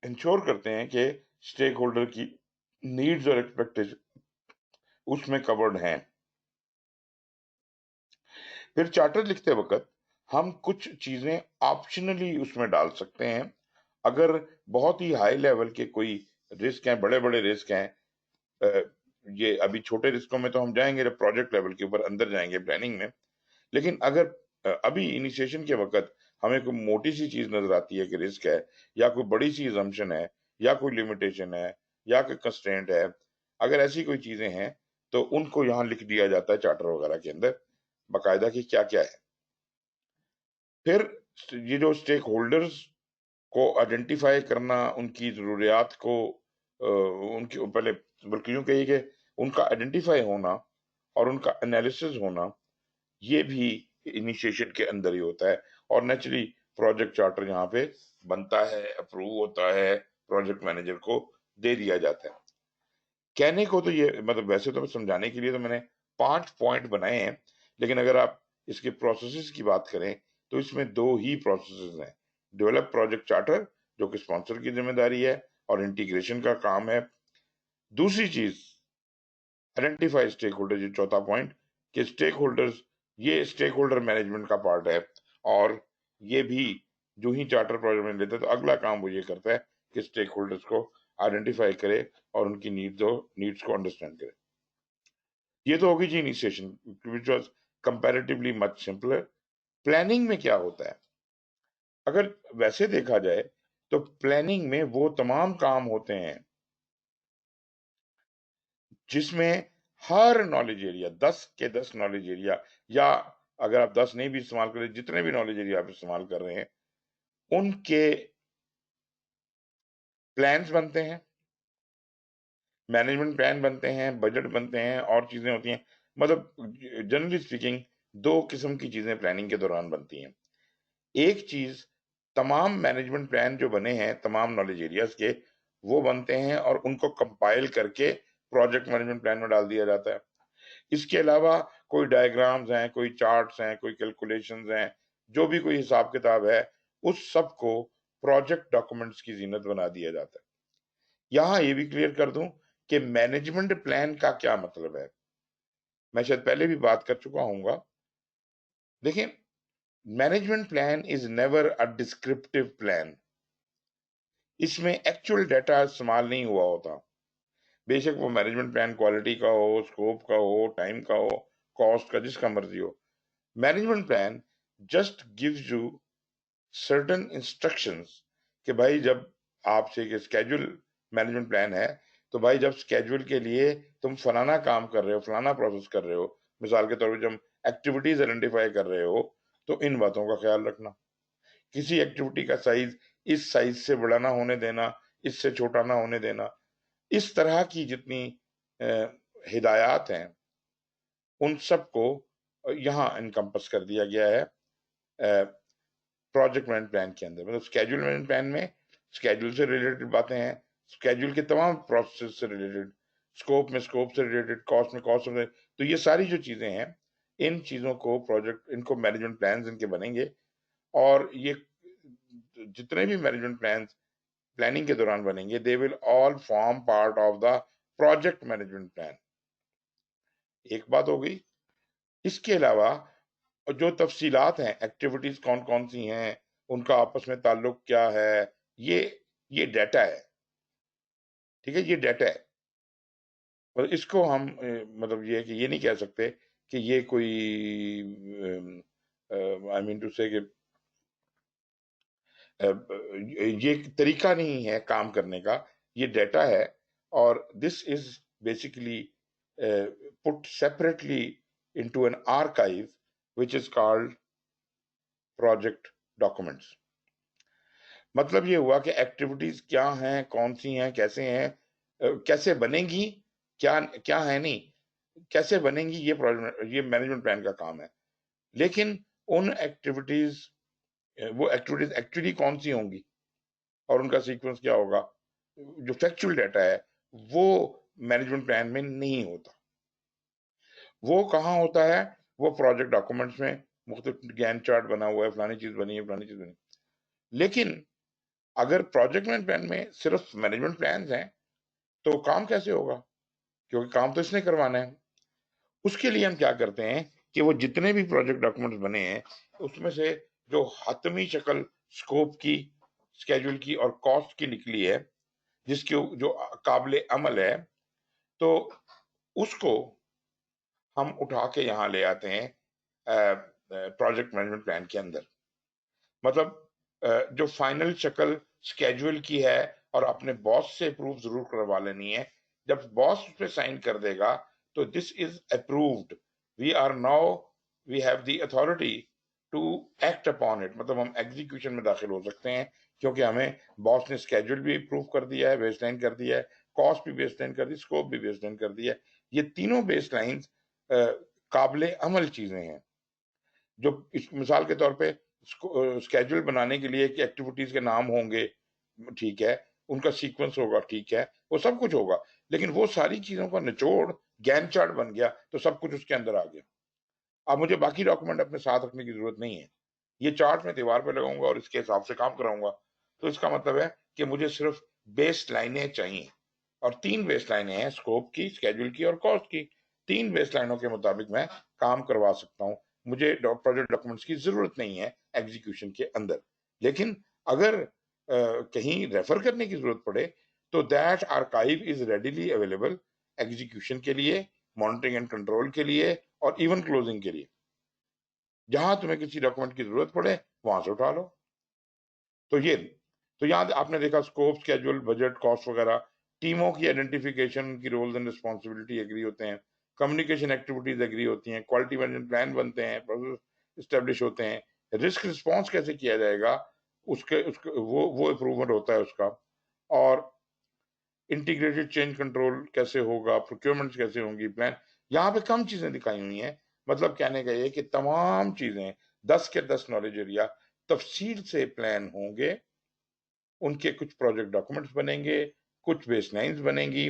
Speaker 1: इंश्योर करते हैं कि स्टेक होल्डर की नीड्स और एक्सपेक्टेशन उसमें कवर्ड हैं। फिर चार्टर लिखते वक्त हम कुछ चीजें ऑप्शनली उसमें डाल सकते हैं। अगर बहुत ही हाई लेवल के कोई रिस्क हैं, बड़े बड़े रिस्क हैं, अ, ये अभी छोटे रिस्कों में तो हम जाएंगे जब प्रोजेक्ट लेवल के ऊपर अंदर जाएंगे प्लानिंग में, लेकिन अगर अभी इनिशिएशन के वक्त हमें कोई मोटी सी चीज नजर आती है कि रिस्क है, या कोई बड़ी सी assumption है, या कोई लिमिटेशन है, या कोई कंस्ट्रेंट है, अगर ऐसी कोई चीजें हैं तो उनको यहाँ लिख दिया जाता है चार्टर वगैरह के अंदर बाकायदा कि क्या क्या है। फिर ये जो स्टेक होल्डर्स को आइडेंटिफाई करना, उनकी जरूरियात को उनकी पहले, बल्कि यूं कहिए कि उनका आइडेंटिफाई होना और उनका एनालिसिस होना, ये भी इनिशिएशन के अंदर ही होता है। और नेचुरली प्रोजेक्ट चार्टर यहाँ पे बनता है, अप्रूव होता है, प्रोजेक्ट मैनेजर को दे दिया जाता है। कहने को तो ये मतलब वैसे तो समझाने के लिए तो मैंने 5 पॉइंट बनाए हैं, लेकिन अगर आप इसके प्रोसेसेस की बात करें तो इसमें दो ही प्रोसेसेस हैं। डेवलप प्रोजेक्ट चार्टर जो कि स्पॉन्सर की जिम्मेदारी है और इंटीग्रेशन का काम है। दूसरी चीज आइडेंटिफाई स्टेक होल्डर, जो चौथा पॉइंट कि स्टेक होल्डर्स, ये स्टेक होल्डर मैनेजमेंट का पार्ट है, और ये भी जो ही चार्टर प्रोजेक्ट में लेता है तो अगला काम वो ये करता है कि स्टेक होल्डर्स को आइडेंटिफाई करे और उनकी नीड्स को अंडरस्टैंड करे। ये तो होगी जी initiation, which was comparatively much simpler. Planning में क्या होता है? अगर वैसे देखा जाए तो प्लानिंग में वो तमाम काम होते हैं जिसमें हर नॉलेज एरिया, 10 के 10 नॉलेज एरिया, या अगर आप 10 नहीं भी इस्तेमाल करें, जितने भी नॉलेज एरिया आप इस्तेमाल कर रहे हैं उनके प्लान्स बनते हैं, मैनेजमेंट प्लान बनते हैं, बजट बनते हैं और चीजें होती हैं। मतलब जनरली स्पीकिंग दो किस्म की चीजें प्लानिंग के दौरान बनती हैं। एक चीज, तमाम मैनेजमेंट प्लान जो बने हैं तमाम नॉलेज एरियाज के, वो बनते हैं और उनको कंपाइल करके प्रोजेक्ट मैनेजमेंट प्लान में डाल दिया जाता है। इसके अलावा कोई डायग्राम्स हैं, कोई चार्ट्स हैं, कोई कैलकुलेशंस हैं, जो भी कोई हिसाब किताब है, उस सब को प्रोजेक्ट डॉक्यूमेंट्स की जीनत बना दिया जाता है। यहां ये भी क्लियर कर दूं कि मैनेजमेंट प्लान का क्या मतलब है। मैं शायद पहले भी बात कर चुका हूंगा। देखिए, management plan is never a descriptive plan. इसमें एक्चुअल डाटा इस्तेमाल नहीं हुआ होता। बेशक वो मैनेजमेंट प्लान क्वालिटी का हो, स्कोप का हो, टाइम का हो, कॉस्ट का, जिसका मर्जी हो। Management plan just gives you certain instructions कि भाई जब आपसे एक स्केड्यूल मैनेजमेंट प्लान है, तो भाई जब स्केड्यूल के लिए तुम फलाना काम कर रहे हो, फलाना प्रोसेस कर रहे हो, मिसाल के तौर पर जब एक्टिविटीज आइडेंटिफाई कर रहे हो, तो इन बातों का ख्याल रखना। किसी एक्टिविटी का साइज इस साइज से बड़ा ना होने देना, इससे छोटा ना होने देना। इस तरह की जितनी हिदायत हैं, उन सबको यहाँ इनकम्पस कर दिया गया है प्रोजेक्ट मैनेजमेंट प्लान के अंदर। मतलब स्केड्यूल मैनेजमेंट प्लान में स्केड्यूल से रिलेटेड बातें हैं, स्केड्यूल के तमाम प्रोसेस से रिलेटेड, स्कोप में स्कोप से रिलेटेड, कॉस्ट में कॉस्ट से, तो ये सारी जो चीजें हैं, इन चीजों को इनको मैनेजमेंट प्लान इनके बनेंगे। और ये जितने भी मैनेजमेंट प्लानिंग के दौरान बनेंगे, they will all form part of the project management plan. एक बात हो गई। इसके अलावा जो तफसीलात हैं, एक्टिविटीज कौन कौन सी हैं, उनका आपस में ताल्लुक क्या है, ये डाटा है। ठीक है, ये डाटा है। और इसको हम मतलब ये है कि ये नहीं कह सकते कि ये कोई आई मीन टू से कि ये तरीका नहीं है काम करने का, ये डाटा है। और this is basically put separately into an archive which is called project documents. मतलब ये हुआ कि एक्टिविटीज क्या हैं, कौन सी हैं, कैसे हैं, कैसे बनेंगी, क्या क्या है, नहीं कैसे बनेंगी, ये मैनेजमेंट प्लान का काम है। लेकिन उन एक्टिविटीज, वो एक्टिविटीज एक्चुअली कौन सी होंगी और उनका सीक्वेंस क्या होगा, जो फैक्चुअल डाटा है, वो मैनेजमेंट प्लान में नहीं होता। वो कहाँ होता है? वो प्रोजेक्ट डॉक्यूमेंट्स में मुख्तलिफ गैन चार्ट बना हुआ है, फलानी चीज बनी है, फलानी चीज बनी। लेकिन अगर प्रोजेक्ट मैनेजमेंट प्लान में सिर्फ मैनेजमेंट प्लान हैं, तो काम कैसे होगा? क्योंकि काम तो इसने करवाना है। उसके लिए हम क्या करते हैं कि वो जितने भी प्रोजेक्ट डॉक्यूमेंट्स बने हैं, उसमें से जो हतमी शक्ल स्कोप की, स्केड्यूल की और कॉस्ट की निकली है, जिसके जो काबिल अमल है, तो उसको हम उठा के यहाँ ले आते हैं प्रोजेक्ट मैनेजमेंट प्लान के अंदर। मतलब जो फाइनल शक्ल स्केड्यूल की है और अपने बॉस से अप्रूव जरूर करवा लेनी है। जब बॉस उस पर साइन कर देगा तो this is approved, we are now, we have the authority to act upon it. मतलब हम एग्जीक्यूशन में दाखिल हो सकते हैं, क्योंकि हमें बॉस ने स्केड्यूल भी अप्रूव कर दिया है, बेसलाइन कर दिया है, कॉस्ट भी बेसलाइन कर दी, स्कोप भी बेसलाइन कर दिया है। ये तीनों बेसलाइन काबिल अमल चीजें हैं। जो मिसाल के तौर पे स्केड्यूल बनाने के लिए कि एक्टिविटीज के नाम होंगे, ठीक है, उनका सीक्वेंस होगा, ठीक है, वो सब कुछ होगा। लेकिन वो सारी चीजों का निचोड़ गैन चार्ट बन गया, तो सब कुछ उसके अंदर आ गया। अब मुझे बाकी डॉक्यूमेंट अपने साथ रखने की जरूरत नहीं है। ये चार्ट मैं दीवार पे लगाऊंगा और इसके हिसाब से काम कराऊंगा। तो इसका मतलब है कि मुझे सिर्फ बेस लाइनें चाहिए, और 3 बेस लाइनें हैं, स्कोप की, स्केड्यूल की और कॉस्ट की। 3 बेस लाइनों के मुताबिक मैं काम करवा सकता हूँ। मुझे प्रोजेक्ट डॉक्यूमेंट्स की जरूरत नहीं है एग्जीक्यूशन के अंदर। लेकिन अगर कहीं रेफर करने की जरूरत पड़े, तो that archive is readily available execution के लिए, मॉनिटरिंग एंड कंट्रोल के लिए और इवन क्लोजिंग के लिए। जहां तुम्हें किसी डॉक्यूमेंट की जरूरत पड़े, वहां से उठा लो। तो यहाँ आपने देखा स्कोप, स्केड्यूल, बजट, कॉस्ट वगैरह, टीमों की आइडेंटिफिकेशन की रोल्स एंड रिस्पॉन्सिबिलिटी एग्री होते हैं, कम्युनिकेशन एक्टिविटीज एग्री होती हैं, क्वालिटी मैनेजमेंट प्लान बनते हैं, प्रोसेस स्टेब्लिश होते हैं, रिस्क रिस्पॉन्स कैसे किया जाएगा, उसके उसके वो इम्प्रूवमेंट होता है उसका, और इंटीग्रेटेड चेंज कंट्रोल कैसे होगा, प्रोक्योरमेंट कैसे होंगी, प्लान। यहाँ पे कम चीजें दिखाई हुई हैं, मतलब कहने का ये कि तमाम चीजें 10 के 10 नॉलेज एरिया तफसील से प्लान होंगे, उनके कुछ प्रोजेक्ट डॉक्यूमेंट्स बनेंगे, कुछ बेसलाइंस बनेंगी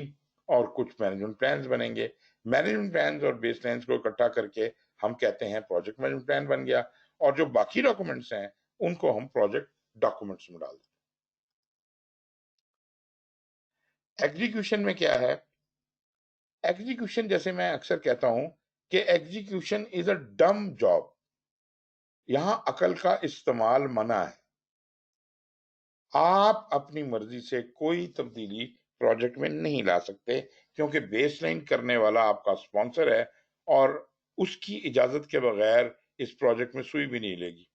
Speaker 1: और कुछ मैनेजमेंट प्लान्स बनेंगे। मैनेजमेंट प्लान्स और बेसलाइंस को इकट्ठा करके हम कहते हैं प्रोजेक्ट मैनेजमेंट प्लान बन गया, और जो बाकी डॉक्यूमेंट्स हैं उनको हम प्रोजेक्ट डॉक्यूमेंट्स में डाल देते हैं। एग्जीक्यूशन में क्या है? एग्जीक्यूशन, जैसे मैं अक्सर कहता हूं कि एग्जीक्यूशन इज अ डम जॉब। यहां अकल का इस्तेमाल मना है। आप अपनी मर्जी से कोई तब्दीली प्रोजेक्ट में नहीं ला सकते, क्योंकि बेसलाइन करने वाला आपका स्पॉन्सर है और उसकी इजाजत के बगैर इस प्रोजेक्ट में सुई भी नहीं लेगी।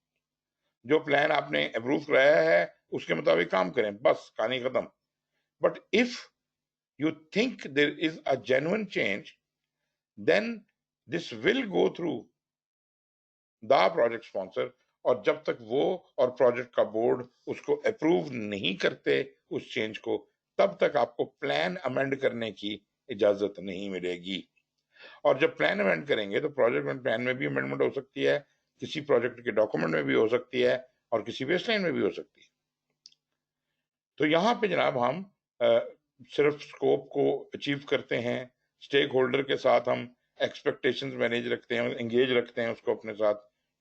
Speaker 1: जो प्लान आपने अप्रूव कराया है उसके मुताबिक काम करें, बस कहानी खत्म। But if you think there is a genuine change, then this will go through the project sponsor, और जब तक वो और प्रोजेक्ट का बोर्ड उसको अप्रूव नहीं करते उस चेंज को, तब तक आपको प्लान अमेंड करने की इजाजत नहीं मिलेगी। और जब प्लान अमेंड करेंगे तो प्रोजेक्ट प्लान में भी अमेंडमेंट हो सकती है, किसी प्रोजेक्ट के डॉक्यूमेंट में भी हो सकती है और किसी बेसलाइन में भी हो सकती है। तो यहाँ पे जनाब हम सिर्फ स्कोप को अचीव करते हैं, स्टेक होल्डर के साथ हम एक्सपेक्टेशंस मैनेज रखते हैं, एंगेज रखते हैं उसको अपने साथ।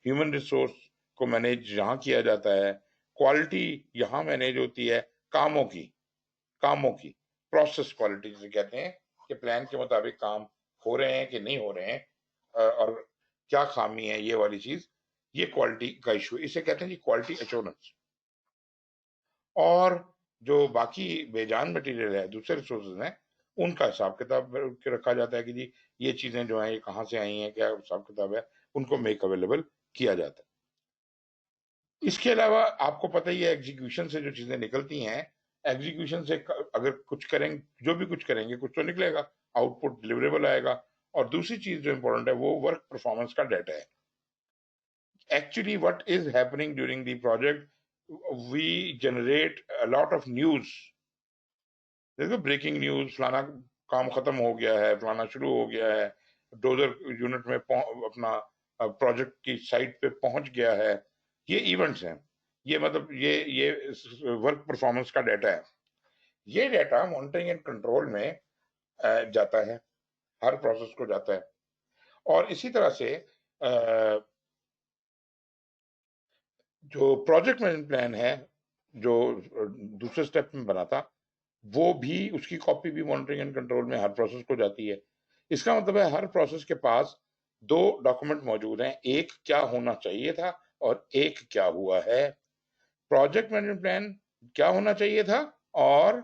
Speaker 1: ह्यूमन रिसोर्स को मैनेज यहाँ किया जाता है, क्वालिटी यहाँ मैनेज होती है कामों की प्रोसेस क्वालिटी जिसे कहते हैं कि प्लान के मुताबिक काम हो रहे हैं कि नहीं हो रहे हैं, और क्या खामी है, ये वाली चीज, ये क्वालिटी का इशू, इसे कहते हैं जी क्वालिटी एश्योरेंस। और जो बाकी बेजान मटेरियल है, दूसरे रिसोर्सेज हैं, उनका हिसाब किताब रखा जाता है कि जी ये चीजें जो हैं ये कहाँ से आई हैं, क्या हिसाब किताब है, उनको मेक अवेलेबल किया जाता है। इसके अलावा आपको पता ही है एग्जीक्यूशन से जो चीजें निकलती हैं, एग्जीक्यूशन से अगर कुछ करेंगे, जो भी कुछ करेंगे कुछ तो निकलेगा, आउटपुट डिलीवरेबल आएगा। और दूसरी चीज जो इंपॉर्टेंट है वो वर्क परफॉर्मेंस का डाटा है। Actually, what is happening during the project, we generate a lot of news। देखो ब्रेकिंग न्यूज, फलाना काम खत्म हो गया है, फलाना शुरू हो गया है, डोजर यूनिट में अपना प्रोजेक्ट की साइट पे पहुंच गया है, ये इवेंट्स हैं। ये मतलब ये वर्क परफॉर्मेंस का डाटा है। ये डाटा मॉनिटरिंग एंड कंट्रोल में जाता है, हर प्रोसेस को जाता है। और इसी तरह से जो प्रोजेक्ट मैनेजमेंट प्लान है जो दूसरे स्टेप में बना था, वो भी, उसकी कॉपी भी मॉनिटरिंग एंड कंट्रोल में हर प्रोसेस को जाती है। इसका मतलब है हर प्रोसेस के पास दो डॉक्यूमेंट मौजूद हैं, एक क्या होना चाहिए था और एक क्या हुआ है। प्रोजेक्ट मैनेजमेंट प्लान क्या होना चाहिए था, और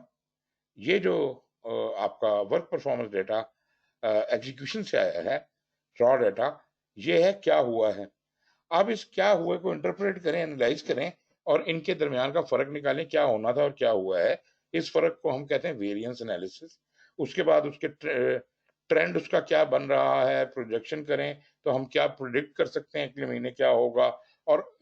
Speaker 1: ये जो आपका वर्क परफॉर्मेंस डेटा एग्जीक्यूशन से आया है, रॉ डेटा, ये है क्या हुआ है। अब इस क्या हुए को इंटरप्रेट करें, एनालाइज करें और इनके दरमियान का फर्क निकालें, क्या होना था और क्या हुआ है। इस फर्क को हम कहते हैं वेरिएंस एनालिसिस। उसके बाद उसके ट्रेंड उसका क्या बन रहा है, प्रोजेक्शन करें तो हम क्या प्रोडिक्ट कर सकते हैं अगले महीने क्या होगा, और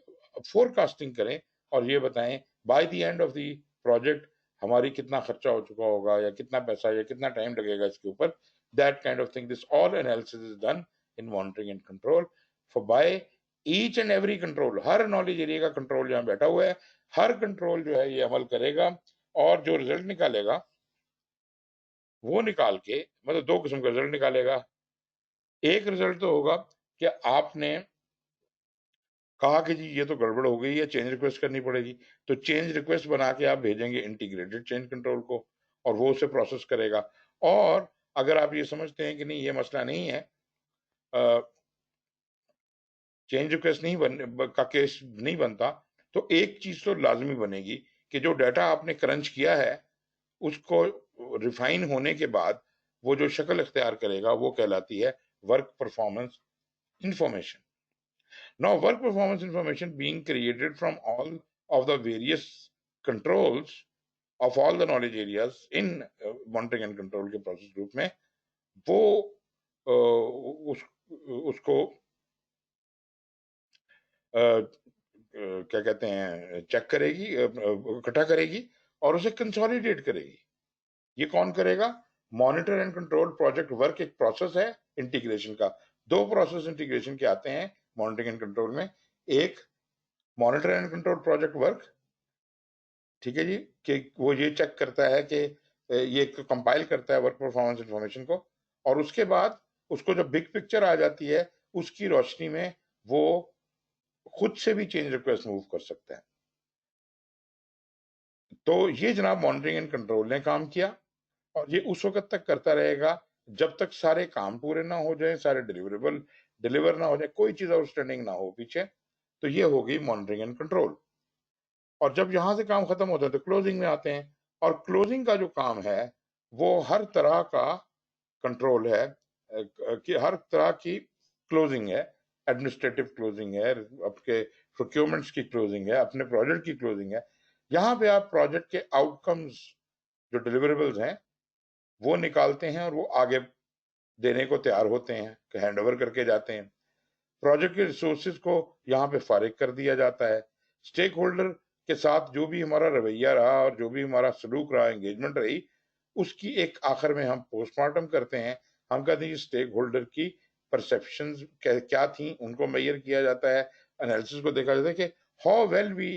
Speaker 1: फोरकास्टिंग करें और ये बताएं bye the end of the project हमारी कितना खर्चा हो चुका होगा या कितना पैसा या कितना टाइम लगेगा इसके ऊपर। That kind of thing, this all analysis is done in monitoring and control for by each and every control. Her knowledge area का कंट्रोल यहाँ बैठा हुआ है, हर कंट्रोल जो है ये अमल करेगा और जो रिजल्ट निकालेगा वो निकाल के, मतलब दो किस्म का रिजल्ट निकालेगा। एक रिजल्ट तो होगा कि आपने कहा कि जी ये तो गड़बड़ हो गई है, चेंज रिक्वेस्ट करनी पड़ेगी, तो चेंज रिक्वेस्ट बना के आप भेजेंगे इंटीग्रेटेड चेंज कंट्रोल को और वो उसे प्रोसेस करेगा। और अगर आप ये समझते हैं कि नहीं ये मसला नहीं है, चेंज रिक्वेस्ट नहीं का केस नहीं बनता, तो एक चीज तो लाजमी बनेगी कि जो डाटा आपने क्रंच किया है उसको रिफाइन होने के बाद वो जो शक्ल इख्तियार करेगा वो कहलाती है work performance information. Now work performance information being created from all of the various controls of all the knowledge areas in monitoring and control के प्रोसेस ग्रुप में, वो उसको क्या कहते हैं, चेक करेगी, इकट्ठा करेगी और उसे कंसोलिडेट करेगी। ये कौन करेगा? Monitor and control project work एक प्रोसेस है इंटीग्रेशन का, दो प्रोसेस इंटीग्रेशन के आते हैं मॉनिटरिंग एंड कंट्रोल में। एक monitor and control project work, ठीक है जी, कि वो ये चेक करता है कि ये कंपाइल करता है वर्क परफॉर्मेंस इंफॉर्मेशन को, और उसके बाद उसको जब बिग पिक्चर आ जाती है उसकी रोशनी में वो खुद से भी चेंज रिक्वेस्ट मूव कर सकता है। तो ये जनाब मॉनिटरिंग एंड कंट्रोल ने काम किया, और ये उस वक्त तक करता रहेगा जब तक सारे काम पूरे ना हो जाए, सारे डिलीवरेबल डिलीवर ना हो जाए, कोई चीज आउटस्टैंडिंग ना हो पीछे। तो ये हो गई मॉनिटरिंग एंड कंट्रोल। और जब यहां से काम खत्म होता है तो क्लोजिंग में आते हैं, और क्लोजिंग का जो काम है वो हर तरह का कंट्रोल है, कि हर तरह की क्लोजिंग है, एडमिनिस्ट्रेटिव क्लोजिंग है, आपके प्रोक्योरमेंट्स की क्लोजिंग है, अपने प्रोजेक्ट की क्लोजिंग है। यहाँ पे आप प्रोजेक्ट के आउटकम्स जो डिलीवरेबल्स हैं वो निकालते हैं और वो आगे देने को तैयार होते हैं, हैंड ओवर करके जाते हैं। प्रोजेक्ट के रिसोर्सेज को यहाँ पे फारिग कर दिया जाता है। स्टेक होल्डर के साथ जो भी हमारा रवैया रहा और जो भी हमारा सलूक रहा, एंगेजमेंट रही, उसकी एक आखिर में हम पोस्टमार्टम करते हैं। हम कहते हैं स्टेक होल्डर की परसेप्शंस क्या थी, उनको मेजर किया जाता है, एनालिसिस को देखा जाता है कि how well we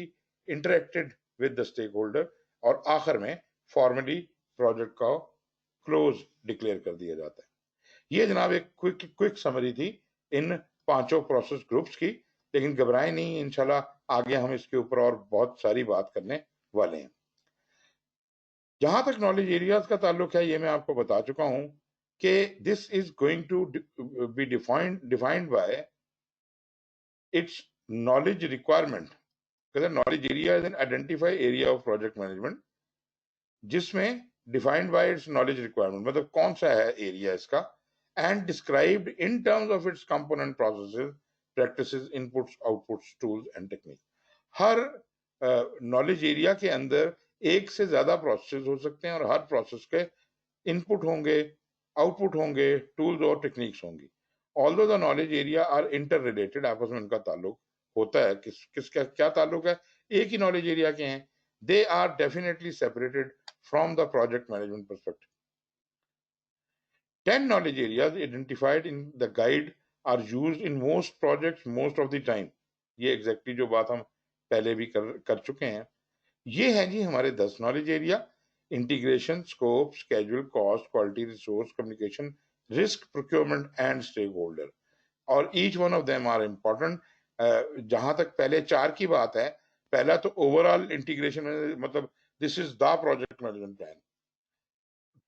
Speaker 1: interacted with the stakeholder, और आखिर में फॉर्मली प्रोजेक्ट का क्लोज डिक्लेयर कर दिया जाता है। ये जनाब एक क्विक समरी थी इन पांचों प्रोसेस ग्रुप्स की, लेकिन घबराएं नहीं, इंशाल्लाह आगे हम इसके ऊपर और बहुत सारी बात करने वाले हैं। जहां तक नॉलेज एरियाज का ताल्लुक है, ये मैं आपको बता चुका हूं कि this is going to be defined by its knowledge requirement. Knowledge area is an identify area of project management जिसमें defined by its knowledge requirement, मतलब कौन सा है एरिया इसका, and described in terms of its component processes, practices, inputs, outputs, tools and technique. हर नॉलेज एरिया के अंदर एक से ज्यादा प्रोसेस हो सकते हैं और हर प्रोसेस के इनपुट होंगे, आउटपुट होंगे, टूल्स और टेक्निक्स होंगी। Although the knowledge area are interrelated, आपस में उनका ताल्लुक होता है। किसका क्या ताल्लुक है, एक ही नॉलेज एरिया के हैं। They are definitely separated from the project management perspective. 10 knowledge areas identified in the guide are used in most projects most of the time. ये exactly जो बात हम पहले भी कर चुके हैं। ये हैं जी हमारे 10 knowledge area: integration, scope, schedule, cost, quality, resource, communication, risk, procurement and stakeholder. और each one of them are important. जहां तक पहले 4 की बात है, पहला तो ओवरऑल इंटीग्रेशन में, मतलब this is the project management plan.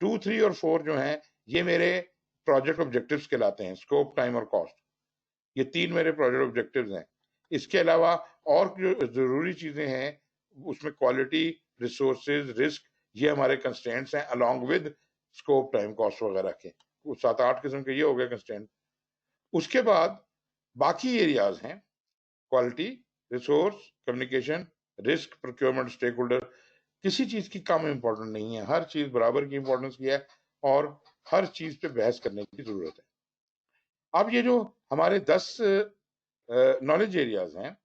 Speaker 1: 2, 3 और 4 जो हैं ये मेरे प्रोजेक्ट ऑब्जेक्टिव्स कहलाते हैं, स्कोप, टाइम और कॉस्ट। ये 3 मेरे प्रोजेक्ट ऑब्जेक्टिव्स हैं। इसके अलावा और जो जरूरी चीजें हैं उसमें क्वालिटी, रिसोर्सेज, रिस्क, ये हमारे कंस्ट्रेंट्स हैं, along with scope, time, cost वगैरह के 7-8 किस्म के ये हो गए कंस्ट्रेंट। उसके बाद बाकी एरियाज हैं quality, resource, communication, risk, procurement, stakeholder. किसी चीज की कम इंपॉर्टेंट नहीं है, हर चीज बराबर की इंपॉर्टेंस की है और हर चीज पे बहस करने की जरूरत है। अब ये जो हमारे 10 नॉलेज एरियाज हैं,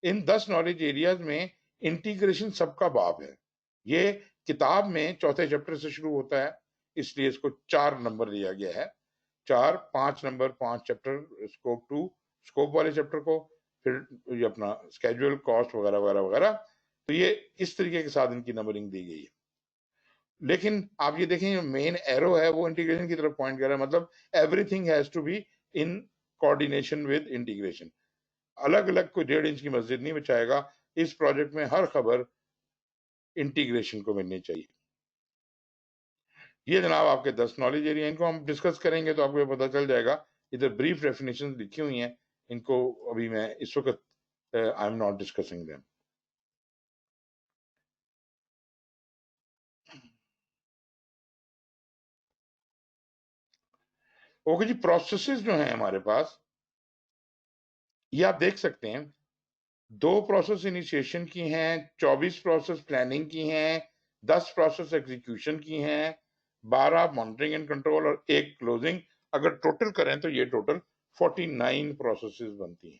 Speaker 1: इन 10 नॉलेज एरियाज में इंटीग्रेशन सबका बाप है। ये किताब में चौथे चैप्टर से शुरू होता है, इसलिए इसको 4 नंबर दिया गया है। 4, 5 नंबर, 5 चैप्टर स्कोप 2, स्कोप वाले चैप्टर को, फिर ये अपना स्केड्यूल, कॉस्ट वगैरह वगैरह वगैरह। तो ये इस तरीके के साथ इनकी नंबरिंग दी गई है। लेकिन आप ये देखें मेन एरो है वो इंटीग्रेशन की तरफ पॉइंट कर रहा है, मतलब everything has to be in coordination with integration. अलग अलग कोई 1.5 इंच की मस्जिद नहीं बचाएगा, इस प्रोजेक्ट में हर खबर इंटीग्रेशन को मिलनी चाहिए। ये जनाब आपके 10 नॉलेज एरिया, इनको हम डिस्कस करेंगे तो आपको पता चल जाएगा। इधर ब्रीफ डेफिनेशन लिखी हुई हैं, इनको अभी मैं इस वक्त I am not discussing them. Okay जी, प्रोसेसेस जो हैं हमारे पास, ये आप देख सकते हैं 2 प्रोसेस इनिशिएशन की हैं, 24 प्रोसेस प्लानिंग की हैं, 10 प्रोसेस एग्जीक्यूशन की हैं, 12 मॉनिटरिंग एंड कंट्रोल और 1 क्लोजिंग। अगर टोटल करें तो ये टोटल 49 प्रोसेसेस बनती हैं।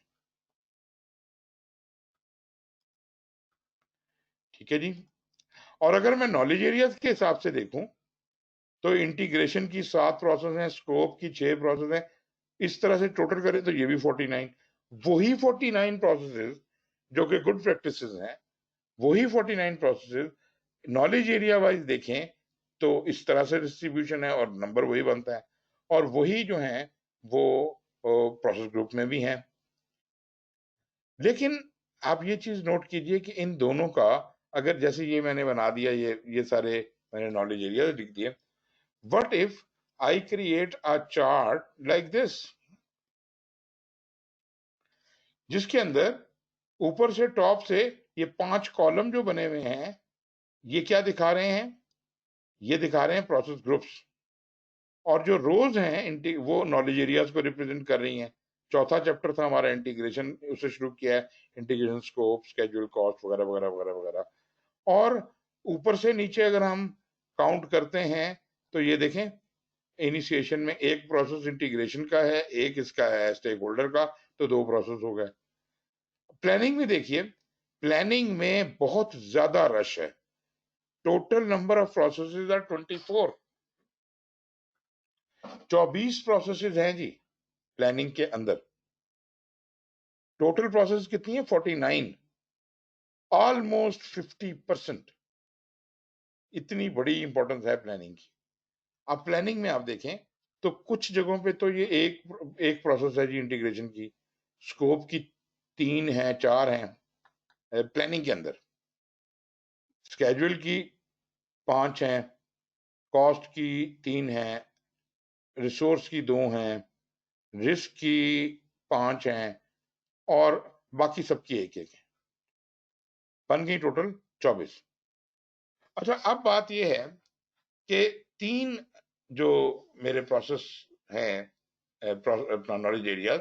Speaker 1: ठीक है जी। और अगर मैं नॉलेज एरियाज के हिसाब से देखूं तो इंटीग्रेशन की 7 प्रोसेस हैं, स्कोप की 6 प्रोसेस हैं, इस तरह से टोटल करें तो ये भी 49। वही 49 प्रोसेसेस जो कि गुड प्रैक्टिसेस हैं, वही 49 प्रोसेसेस नॉलेज एरिया वाइज देखें तो इस तरह से डिस्ट्रीब्यूशन है और नंबर वही बनता है, और वही जो है वो प्रोसेस ग्रुप में भी हैं। लेकिन आप ये चीज नोट कीजिए कि इन दोनों का, अगर जैसे ये मैंने बना दिया, ये सारे मैंने नॉलेज एरिया लिख दिए, what if I create a chart like this, जिसके अंदर ऊपर से टॉप से ये 5 कॉलम जो बने हुए हैं, ये क्या दिखा रहे हैं? ये दिखा रहे हैं प्रोसेस ग्रुप्स, और जो रोज हैं वो नॉलेज एरियाज को रिप्रेजेंट कर रही हैं। चौथा चैप्टर था हमारा इंटीग्रेशन, उससे शुरू किया है, इंटीग्रेशन, स्कोप, स्केड्यूल, कॉस्ट वगैरह वगैरह वगैरह वगैरह। और ऊपर से नीचे अगर हम काउंट करते हैं तो ये देखें, इनिशिएशन में एक प्रोसेस इंटीग्रेशन का है, एक इसका है स्टेक होल्डर का, तो 2 प्रोसेस हो गए। प्लानिंग में देखिए, प्लानिंग में बहुत ज्यादा रश है। Total number of processes are 24, 24 processes हैं जी प्लानिंग के अंदर। टोटल प्रोसेस कितनी है? 49, ऑलमोस्ट 50%। इतनी बड़ी इंपॉर्टेंस है प्लानिंग की। अब प्लानिंग में आप देखें तो कुछ जगहों पे तो ये एक प्रोसेस है जी इंटीग्रेशन की, स्कोप की 3 है 4 है प्लानिंग के अंदर, स्केड्यूल की 5 हैं, कॉस्ट की 3 है, रिसोर्स की 2 हैं, रिस्क की 5 हैं, और बाकी सबकी एक एक है, बन गई टोटल 24। अच्छा, अब बात यह है कि 3 जो मेरे प्रोसेस हैं अपना नॉलेज एरिया,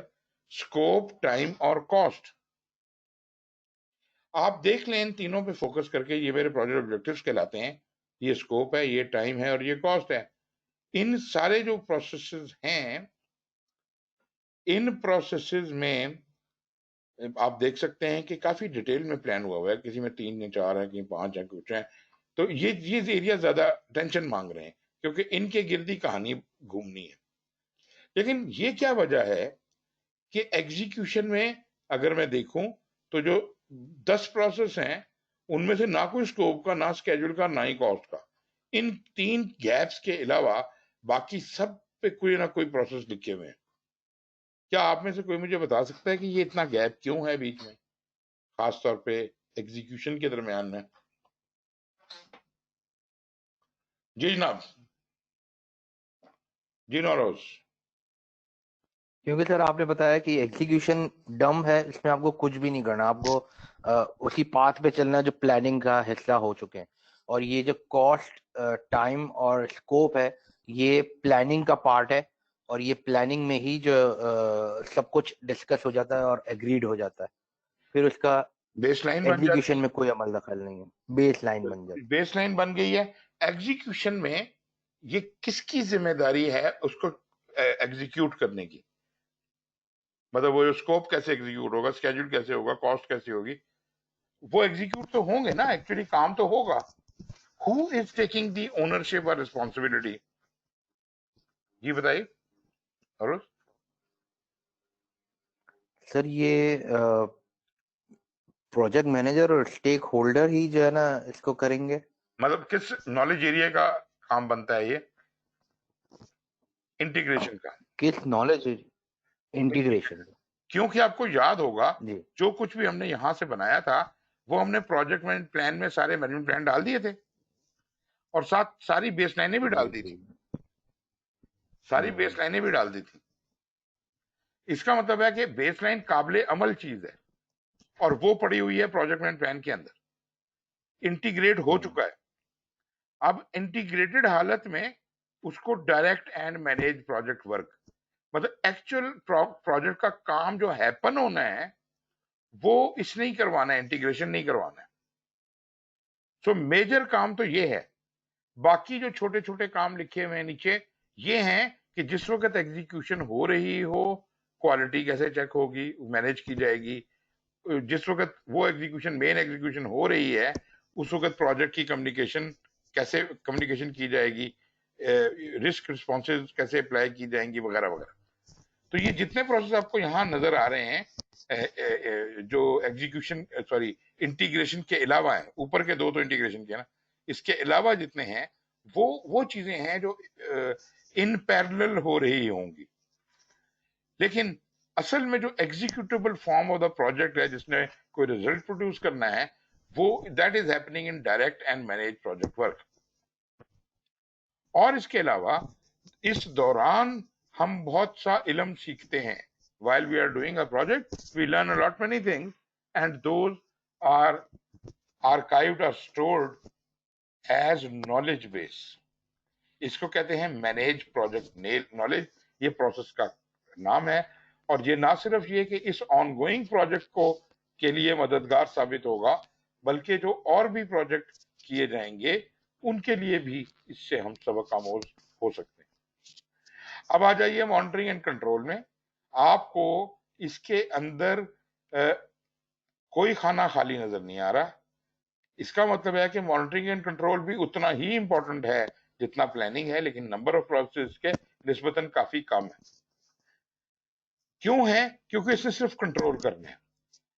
Speaker 1: स्कोप, टाइम और कॉस्ट, आप देख लें इन तीनों पे फोकस करके, ये मेरे प्रोजेक्ट ऑब्जेक्टिव्स कहलाते हैं, ये स्कोप है, ये टाइम है और ये कॉस्ट है। इन सारे जो प्रोसेसेस हैं, इन प्रोसेसेस में आप देख सकते हैं कि काफी डिटेल में प्लान हुआ है, किसी में 3 है, 4 है, कहीं 5 है, कुछ है। तो ये एरिया ज्यादा टेंशन मांग रहे हैं क्योंकि इनके गिर्द ही कहानी घूमनी है। लेकिन ये क्या वजह है कि एग्जीक्यूशन में अगर मैं देखूं तो जो 10 प्रोसेस हैं उनमें से ना कोई स्कोप का, ना स्केड्यूल का, ना ही कॉस्ट का। इन 3 गैप्स के अलावा बाकी सब पे कोई ना कोई प्रोसेस लिखे हुए हैं। क्या आप में से कोई मुझे बता सकता है कि ये इतना गैप क्यों है बीच में, खास तौर पे एग्जीक्यूशन के दरमियान में? जी जनाब, जी नौरोज।
Speaker 7: क्योंकि सर आपने बताया कि एग्जीक्यूशन डम है, इसमें आपको कुछ भी नहीं करना, आपको उसी पाथ पे चलना है जो प्लानिंग का हिस्सा हो चुके हैं। और ये जो कॉस्ट, टाइम और स्कोप है, ये प्लानिंग का पार्ट है, और ये प्लानिंग में ही जो सब कुछ डिस्कस हो जाता है और एग्रीड हो जाता है, फिर उसका
Speaker 1: बेसलाइन बन जाती
Speaker 7: एग्जीक्यूशन
Speaker 1: है,
Speaker 7: में कोई अमल दखल नहीं है, बेस लाइन बन जाती
Speaker 1: बेसलाइन बन गई है। एग्जीक्यूशन में ये किसकी जिम्मेदारी है उसको एग्जीक्यूट करने की? मतलब वो स्कोप कैसे एग्जीक्यूट होगा, स्केड्यूल कैसे होगा, कॉस्ट कैसे होगी, वो एग्जीक्यूट तो होंगे ना, एक्चुअली काम तो होगा। Who is taking the ownership और रिस्पॉन्सिबिलिटी? जी बताइए अरुण।
Speaker 7: सर ये प्रोजेक्ट मैनेजर और स्टेक होल्डर ही जो है ना इसको करेंगे।
Speaker 1: मतलब किस नॉलेज एरिया का काम बनता है ये इंटीग्रेशन का?
Speaker 7: किस नॉलेज इंटीग्रेशन?
Speaker 1: क्योंकि आपको याद होगा
Speaker 7: जी
Speaker 1: जो कुछ भी हमने यहां से बनाया था वो हमने प्रोजेक्ट मैनेजमेंट प्लान में सारे मैनेजमेंट प्लान डाल दिए थे, और साथ सारी बेसलाइनें भी डाल
Speaker 7: जी
Speaker 1: दी
Speaker 7: जी
Speaker 1: थी, सारी बेसलाइनें भी डाल दी थी। इसका मतलब है कि बेसलाइन काबिले अमल चीज है, और वो पड़ी हुई है प्रोजेक्ट मैनेजमेंट प्लान के अंदर, इंटीग्रेट हो चुका है। अब इंटीग्रेटेड हालत में उसको direct and manage project work, मतलब एक्चुअल प्रोजेक्ट का काम जो हैपन होना है वो इसने ही करवाना है, इंटीग्रेशन नहीं करवाना है। सो मेजर काम तो ये है। बाकी जो छोटे छोटे काम लिखे हुए हैं नीचे, ये हैं कि जिस वक्त एग्जीक्यूशन हो रही हो, क्वालिटी कैसे चेक होगी, मैनेज की जाएगी। जिस वक्त वो एग्जीक्यूशन, मेन एग्जीक्यूशन हो रही है, उस वक्त प्रोजेक्ट की कम्युनिकेशन कैसे कम्युनिकेशन की जाएगी, रिस्क रिस्पॉन्सेज कैसे अप्लाई की जाएंगी, वगैरह वगैरह। तो ये जितने प्रोसेस आपको यहाँ नजर आ रहे हैं जो एग्जीक्यूशन सॉरी इंटीग्रेशन के अलावा है, ऊपर के दो तो इंटीग्रेशन के ना, इसके अलावा जितने हैं वो चीजें हैं जो इन पैरेलल हो रही होंगी। लेकिन असल में जो executable form of the project है जिसने कोई रिजल्ट प्रोड्यूस करना है, वो that is happening in direct and manage project work. और इसके अलावा इस दौरान हम बहुत सा इल्म सीखते हैं। while we are doing a project, we learn a lot many things, and those are archived or stored as knowledge base. इसको कहते हैं मैनेज प्रोजेक्ट नॉलेज, ये प्रोसेस का नाम है। और ये ना सिर्फ ये कि इस ऑनगोइंग प्रोजेक्ट को के लिए मददगार साबित होगा, बल्कि जो और भी प्रोजेक्ट किए जाएंगे उनके लिए भी इससे हम सबक आमोज हो सकते हैं। अब आ जाइए मॉनिटरिंग एंड कंट्रोल में। आपको इसके अंदर कोई खाना खाली नजर नहीं आ रहा। इसका मतलब है कि मॉनिटरिंग एंड कंट्रोल भी उतना ही इंपॉर्टेंट है जितना प्लानिंग है, लेकिन नंबर ऑफ प्रोसेस के निस्बतन काफी कम है। क्यों है? क्योंकि इसे सिर्फ कंट्रोल करने हैं।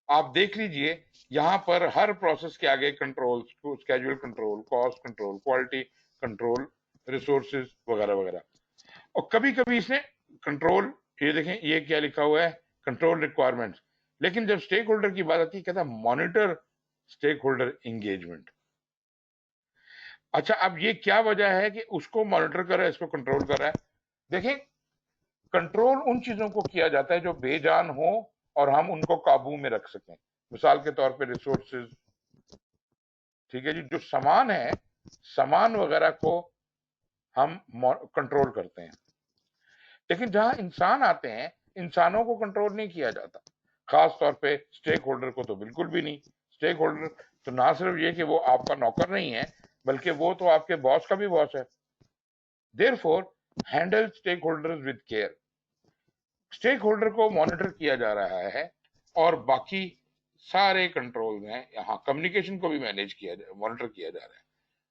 Speaker 1: आप देख लीजिए यहाँ पर हर प्रोसेस के आगे control, schedule control, cost control, quality control, resources वगैरह वगैरह। और कभी कभी इसने कंट्रोल, ये देखें ये क्या लिखा हुआ है, कंट्रोल रिक्वायरमेंट्स। लेकिन जब स्टेक होल्डर की बात आती है कहता है मॉनिटर स्टेक होल्डर एंगेजमेंट। अच्छा, अब ये क्या वजह है कि उसको मॉनिटर कर रहा है, इसको कंट्रोल कर रहा है? देखें, कंट्रोल उन चीजों को किया जाता है जो बेजान हो और हम उनको काबू में रख सकें। मिसाल के तौर पे रिसोर्सेज, ठीक है जी, जो सामान है, सामान वगैरह को हम कंट्रोल करते हैं। लेकिन जहां इंसान आते हैं, इंसानों को कंट्रोल नहीं किया जाता, खास तौर पे स्टेक होल्डर को तो बिल्कुल भी नहीं। स्टेक होल्डर तो ना सिर्फ ये कि वो आपका नौकर नहीं है, बल्कि वो तो आपके बॉस का भी बॉस है। Therefore handle stakeholders with care. Stakeholder को मॉनिटर किया जा रहा है और बाकी सारे कंट्रोल में यहाँ कम्युनिकेशन को भी मैनेज किया मॉनिटर किया जा रहा है।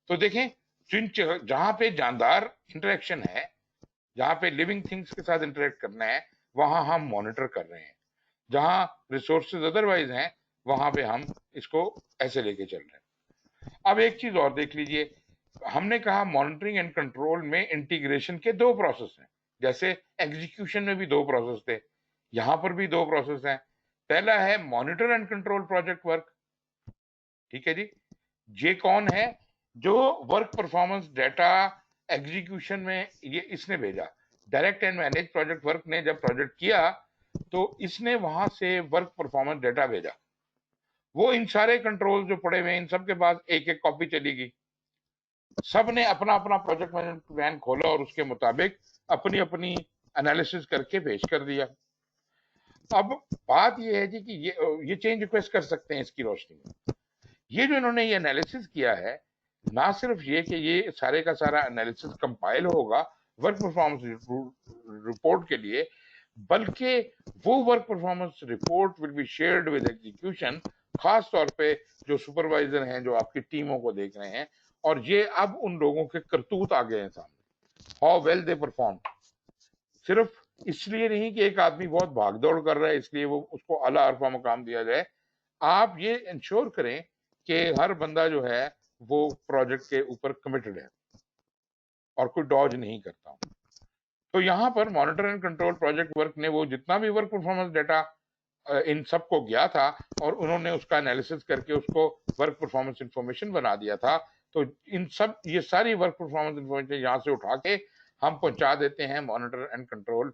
Speaker 1: तो देखें, जहां पे जानदार इंटरेक्शन है, जहां पे लिविंग थिंग्स के साथ इंटरेक्ट करना है, वहां हम मॉनिटर कर रहे हैं। जहां रिसोर्सेज अदरवाइज हैं, वहां पे हम इसको ऐसे लेके चल रहे हैं। अब एक चीज और देख लीजिए, हमने कहा मॉनिटरिंग एंड कंट्रोल में इंटीग्रेशन के दो प्रोसेस हैं। जैसे एग्जीक्यूशन में भी दो प्रोसेस थे, यहां पर भी दो प्रोसेस हैं। पहला है monitor and control project work, ठीक है जी। ये कौन है? जो वर्क परफॉर्मेंस डाटा एग्जीक्यूशन में ये इसने भेजा। Direct and manage project work ने जब प्रोजेक्ट किया तो इसने वहां से वर्क परफॉर्मेंस डाटा भेजा। वो इन सारे कंट्रोल जो पड़े हुए हैं, इन सब के पास एक एक कॉपी चली गई। सब ने अपना अपना प्रोजेक्ट मैनेजमेंट प्लान खोला और उसके मुताबिक अपनी अपनी एनालिसिस करके पेश कर दिया। अब बात यह है जी कि ये चेंज रिक्वेस्ट कर सकते हैं इसकी रोशनी में। ये जो इन्होंने ये एनालिसिस किया है, ना सिर्फ ये कि ये सारे का सारा एनालिसिस कंपाइल होगा वर्क परफॉर्मेंस रिपोर्ट के लिए, बल्कि वो work performance report will be shared with execution, खास तौर पे जो सुपरवाइजर हैं, जो आपकी टीमों को देख रहे हैं। और ये अब उन लोगों के करतूत आ गए हैं सामने, हाउ वेल दे परफॉर्म। सिर्फ इसलिए नहीं कि एक आदमी बहुत भागदौड़ कर रहा है इसलिए वो उसको आला अरफा मकाम दिया जाए। आप ये इंश्योर करें कि हर बंदा जो है वो प्रोजेक्ट के ऊपर कमिटेड है और कोई डॉज नहीं करता। तो यहाँ पर monitor and control project work ने वो जितना भी वर्क परफॉर्मेंस डाटा इन सबको गया था और उन्होंने उसका एनालिसिस करके उसको वर्क परफॉर्मेंस इंफॉर्मेशन बना दिया था। तो इन सब ये सारी वर्क परफॉर्मेंस इंफॉर्मेशन यहाँ से उठा के हम पहुंचा देते हैं monitor and control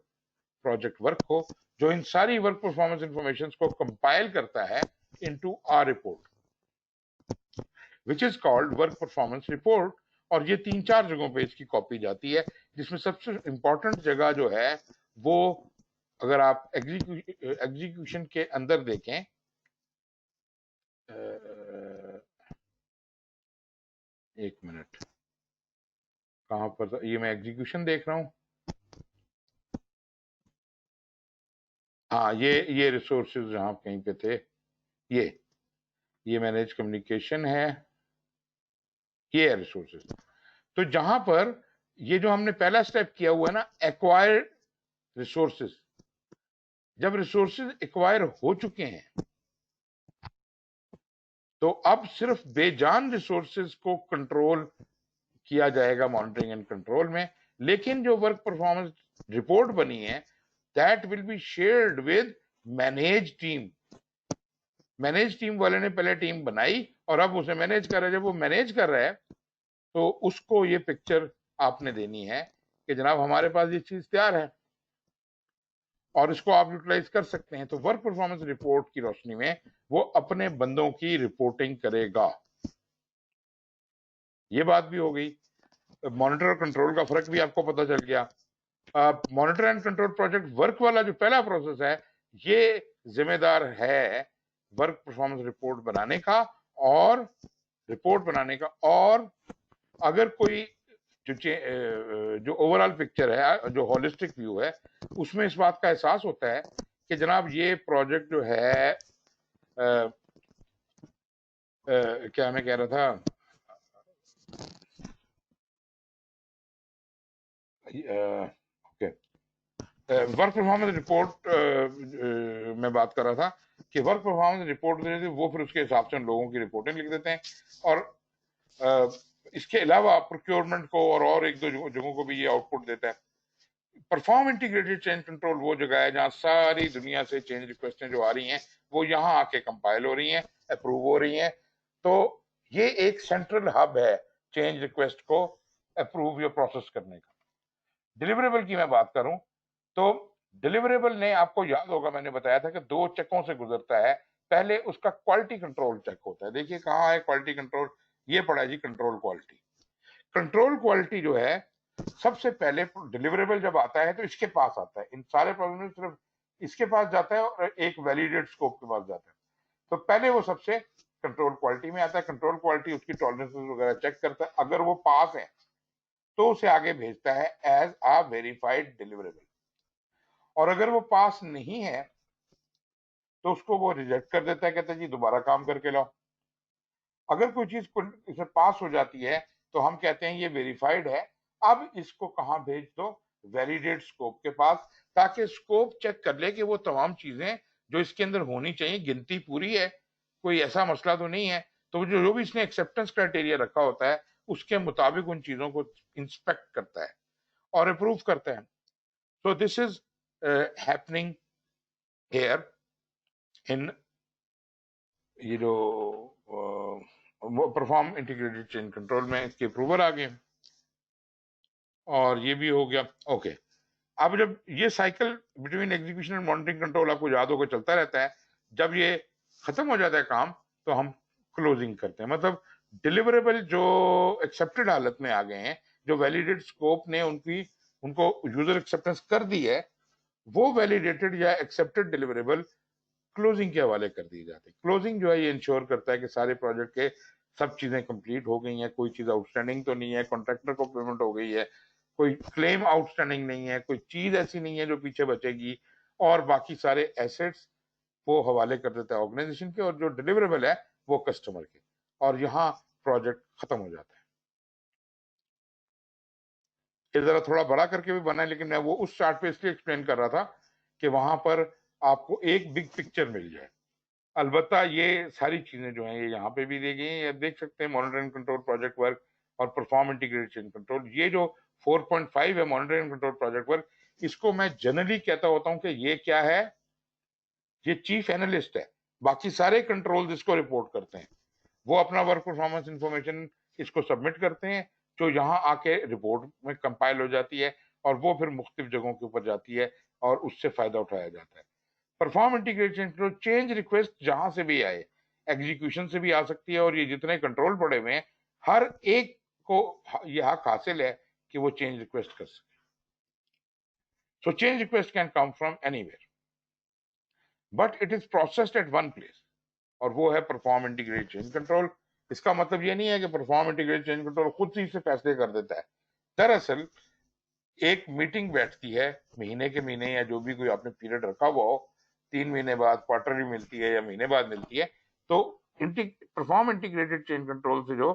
Speaker 1: project work को, जो इन सारी वर्क परफॉर्मेंस इंफॉर्मेशन को कंपाइल करता है into R report which is called work performance report. और ये 3-4 जगहों पे इसकी कॉपी जाती है, जिसमें सबसे इंपॉर्टेंट जगह जो है वो, अगर आप एग्जीक्यूशन के अंदर देखें, एक मिनट, कहां पर ये मैं एग्जीक्यूशन देख रहा हूं। हाँ, ये रिसोर्सेज जहां कहीं पे थे, ये मैनेज कम्युनिकेशन है, ये है रिसोर्सेज। तो जहां पर ये जो हमने पहला स्टेप किया हुआ है ना, एक्वायर्ड रिसोर्सेज, जब रिसोर्सेज एक्वायर हो चुके हैं तो अब सिर्फ बेजान रिसोर्सेज को कंट्रोल किया जाएगा मॉनिटरिंग एंड कंट्रोल में, लेकिन जो वर्क परफॉर्मेंस रिपोर्ट बनी है that will be shared with manage team. Manage team वाले ने पहले टीम बनाई और अब उसे मैनेज कर रहा है। जब वो मैनेज कर रहा है तो उसको ये पिक्चर आपने देनी है कि जनाब हमारे पास ये चीज तैयार है और इसको आप यूटिलाइज कर सकते हैं। तो वर्क परफॉर्मेंस रिपोर्ट की रोशनी में वो अपने बंदों की रिपोर्टिंग करेगा। ये बात भी हो गई। मॉनिटर और कंट्रोल का फर्क भी आपको पता चल गया। Monitor and control project work वाला जो पहला प्रोसेस है ये जिम्मेदार है वर्क परफॉर्मेंस रिपोर्ट बनाने का और अगर कोई जो ओवरऑल पिक्चर है, जो होलिस्टिक व्यू है, उसमें इस बात का एहसास होता है कि जनाब ये प्रोजेक्ट जो है क्या मैं कह रहा था, ओके, वर्क परफॉर्मेंस रिपोर्ट मैं बात कर रहा था कि वर्क परफॉर्मेंस रिपोर्ट वो फिर उसके हिसाब से उन लोगों की रिपोर्टिंग लिख देते हैं। और इसके अलावा प्रोक्योरमेंट को और एक दो जगहों को भी ये आउटपुट देता है। परफॉर्म इंटीग्रेटेड चेंज कंट्रोल वो जगह है जहां सारी दुनिया से चेंज रिक्वेस्टें जो आ रही हैं वो यहाँ आके कंपाइल हो रही हैं, अप्रूव हो रही हैं। तो ये एक सेंट्रल हब है चेंज रिक्वेस्ट को अप्रूव या प्रोसेस करने का। डिलीवरेबल की मैं बात करूं तो डिलीवरेबल ने, आपको याद होगा मैंने बताया था कि 2 चेकों से गुजरता है। पहले उसका क्वालिटी कंट्रोल चेक होता है। देखिए कहाँ है क्वालिटी कंट्रोल, ये पड़ा है जी कंट्रोल क्वालिटी। कंट्रोल क्वालिटी जो है सबसे पहले डिलीवरेबल जब आता है तो इसके पास आता है। इन सारे प्रॉब्लम में सिर्फ इसके पास जाता है और एक वैलिडेट स्कोप के पास जाता है। तो पहले वो सबसे कंट्रोल क्वालिटी में आता है। कंट्रोल क्वालिटी उसकी टॉलरेंसेस वगैरह चेक करता है। अगर वो पास है तो उसे आगे भेजता है एज अ वेरीफाइड डिलीवरेबल, और अगर वो पास नहीं है तो उसको वो रिजेक्ट कर देता है, कहता है जी दोबारा काम करके लाओ। अगर कोई चीज इसमें पास हो जाती है तो हम कहते हैं ये वेरीफाइड है, अब इसको कहां भेज दो, वैलिडेट स्कोप के पास, ताकि स्कोप चेक कर ले कि वो तमाम चीजें जो इसके अंदर होनी चाहिए गिनती पूरी है, कोई ऐसा मसला तो नहीं है। तो जो भी इसने एक्सेप्टेंस क्राइटेरिया रखा होता है उसके मुताबिक उन चीजों को इंस्पेक्ट करता है और अप्रूव करता है। So this is happening here in ये जो परफॉर्म इंटीग्रेटेड चेंज कंट्रोल में इसके अप्रूवल आ गए और ये भी हो गया। ओके, अब जब ये cycle between execution and monitoring control आपको याद होकर चलता रहता है, जब ये खत्म हो जाता है काम तो हम क्लोजिंग करते हैं। मतलब डिलीवरेबल जो एक्सेप्टेड हालत में आ गए हैं, जो वैलिडेट स्कोप ने उनको यूजर एक्सेप्टेंस कर दी है, वो वैलिडेटेड या एक्सेप्टेड डिलीवरेबल क्लोजिंग के हवाले कर दिए जाते हैं। क्लोजिंग जो है ये इंश्योर करता है कि सारे प्रोजेक्ट के सब चीजें कंप्लीट हो गई हैं, कोई चीज आउटस्टैंडिंग तो नहीं है, कॉन्ट्रैक्टर को पेमेंट हो गई है, कोई क्लेम आउटस्टैंडिंग नहीं है, कोई चीज ऐसी नहीं है जो पीछे बचेगी, और बाकी सारे एसेट्स वो हवाले कर देता है ऑर्गेनाइजेशन के, और जो डिलीवरेबल है वो कस्टमर के, और यहाँ प्रोजेक्ट खत्म हो जाता है। ये जरा थोड़ा बड़ा करके भी बना है, लेकिन मैं वो उस चार्ट पे इसलिए एक्सप्लेन कर रहा था कि वहां पर आपको एक बिग पिक्चर मिल जाए। अलबत्ता ये सारी चीजें जो हैं ये यहाँ पे भी दी गई हैं, देख सकते हैं मॉनिटरिंग कंट्रोल प्रोजेक्ट वर्क और परफॉर्म इंटीग्रेटेड कंट्रोल। ये जो 4.5 है मॉनिटरिंग कंट्रोल प्रोजेक्ट वर्क, इसको मैं जनरली कहता होता हूँ कि ये क्या है, ये चीफ एनालिस्ट है। बाकी सारे कंट्रोल इसको रिपोर्ट करते हैं, वो अपना वर्क परफॉर्मेंस इंफॉर्मेशन इसको सबमिट करते हैं, जो यहाँ आके रिपोर्ट में कंपाइल हो जाती है और वो फिर मुख्तलिफ जगहों के ऊपर जाती है और उससे फायदा उठाया जाता है। परफॉर्म इंटीग्रेशन चेंज रिक्वेस्ट जहां से भी आए, एग्जीक्यूशन से भी आ सकती है, और ये जितने कंट्रोल पड़े हुए हैं हर एक को यह हक हासिल है कि वो चेंज रिक्वेस्ट कर सके। So change request can come from anywhere but it is processed at one place, और वो है परफॉर्म इंटीग्रेटेड चेंज कंट्रोल। इसका मतलब ये नहीं है कि परफॉर्म इंटीग्रेटेड चेंज कंट्रोल खुद ही से फैसले कर देता है। दरअसल एक मीटिंग बैठती है महीने के महीने, या जो भी कोई आपने पीरियड रखा हुआ हो, 3 महीने बाद क्वार्टरली मिलती है या महीने बाद मिलती है, तो परफॉर्म इंटीग्रेटेड चेंज कंट्रोल से जो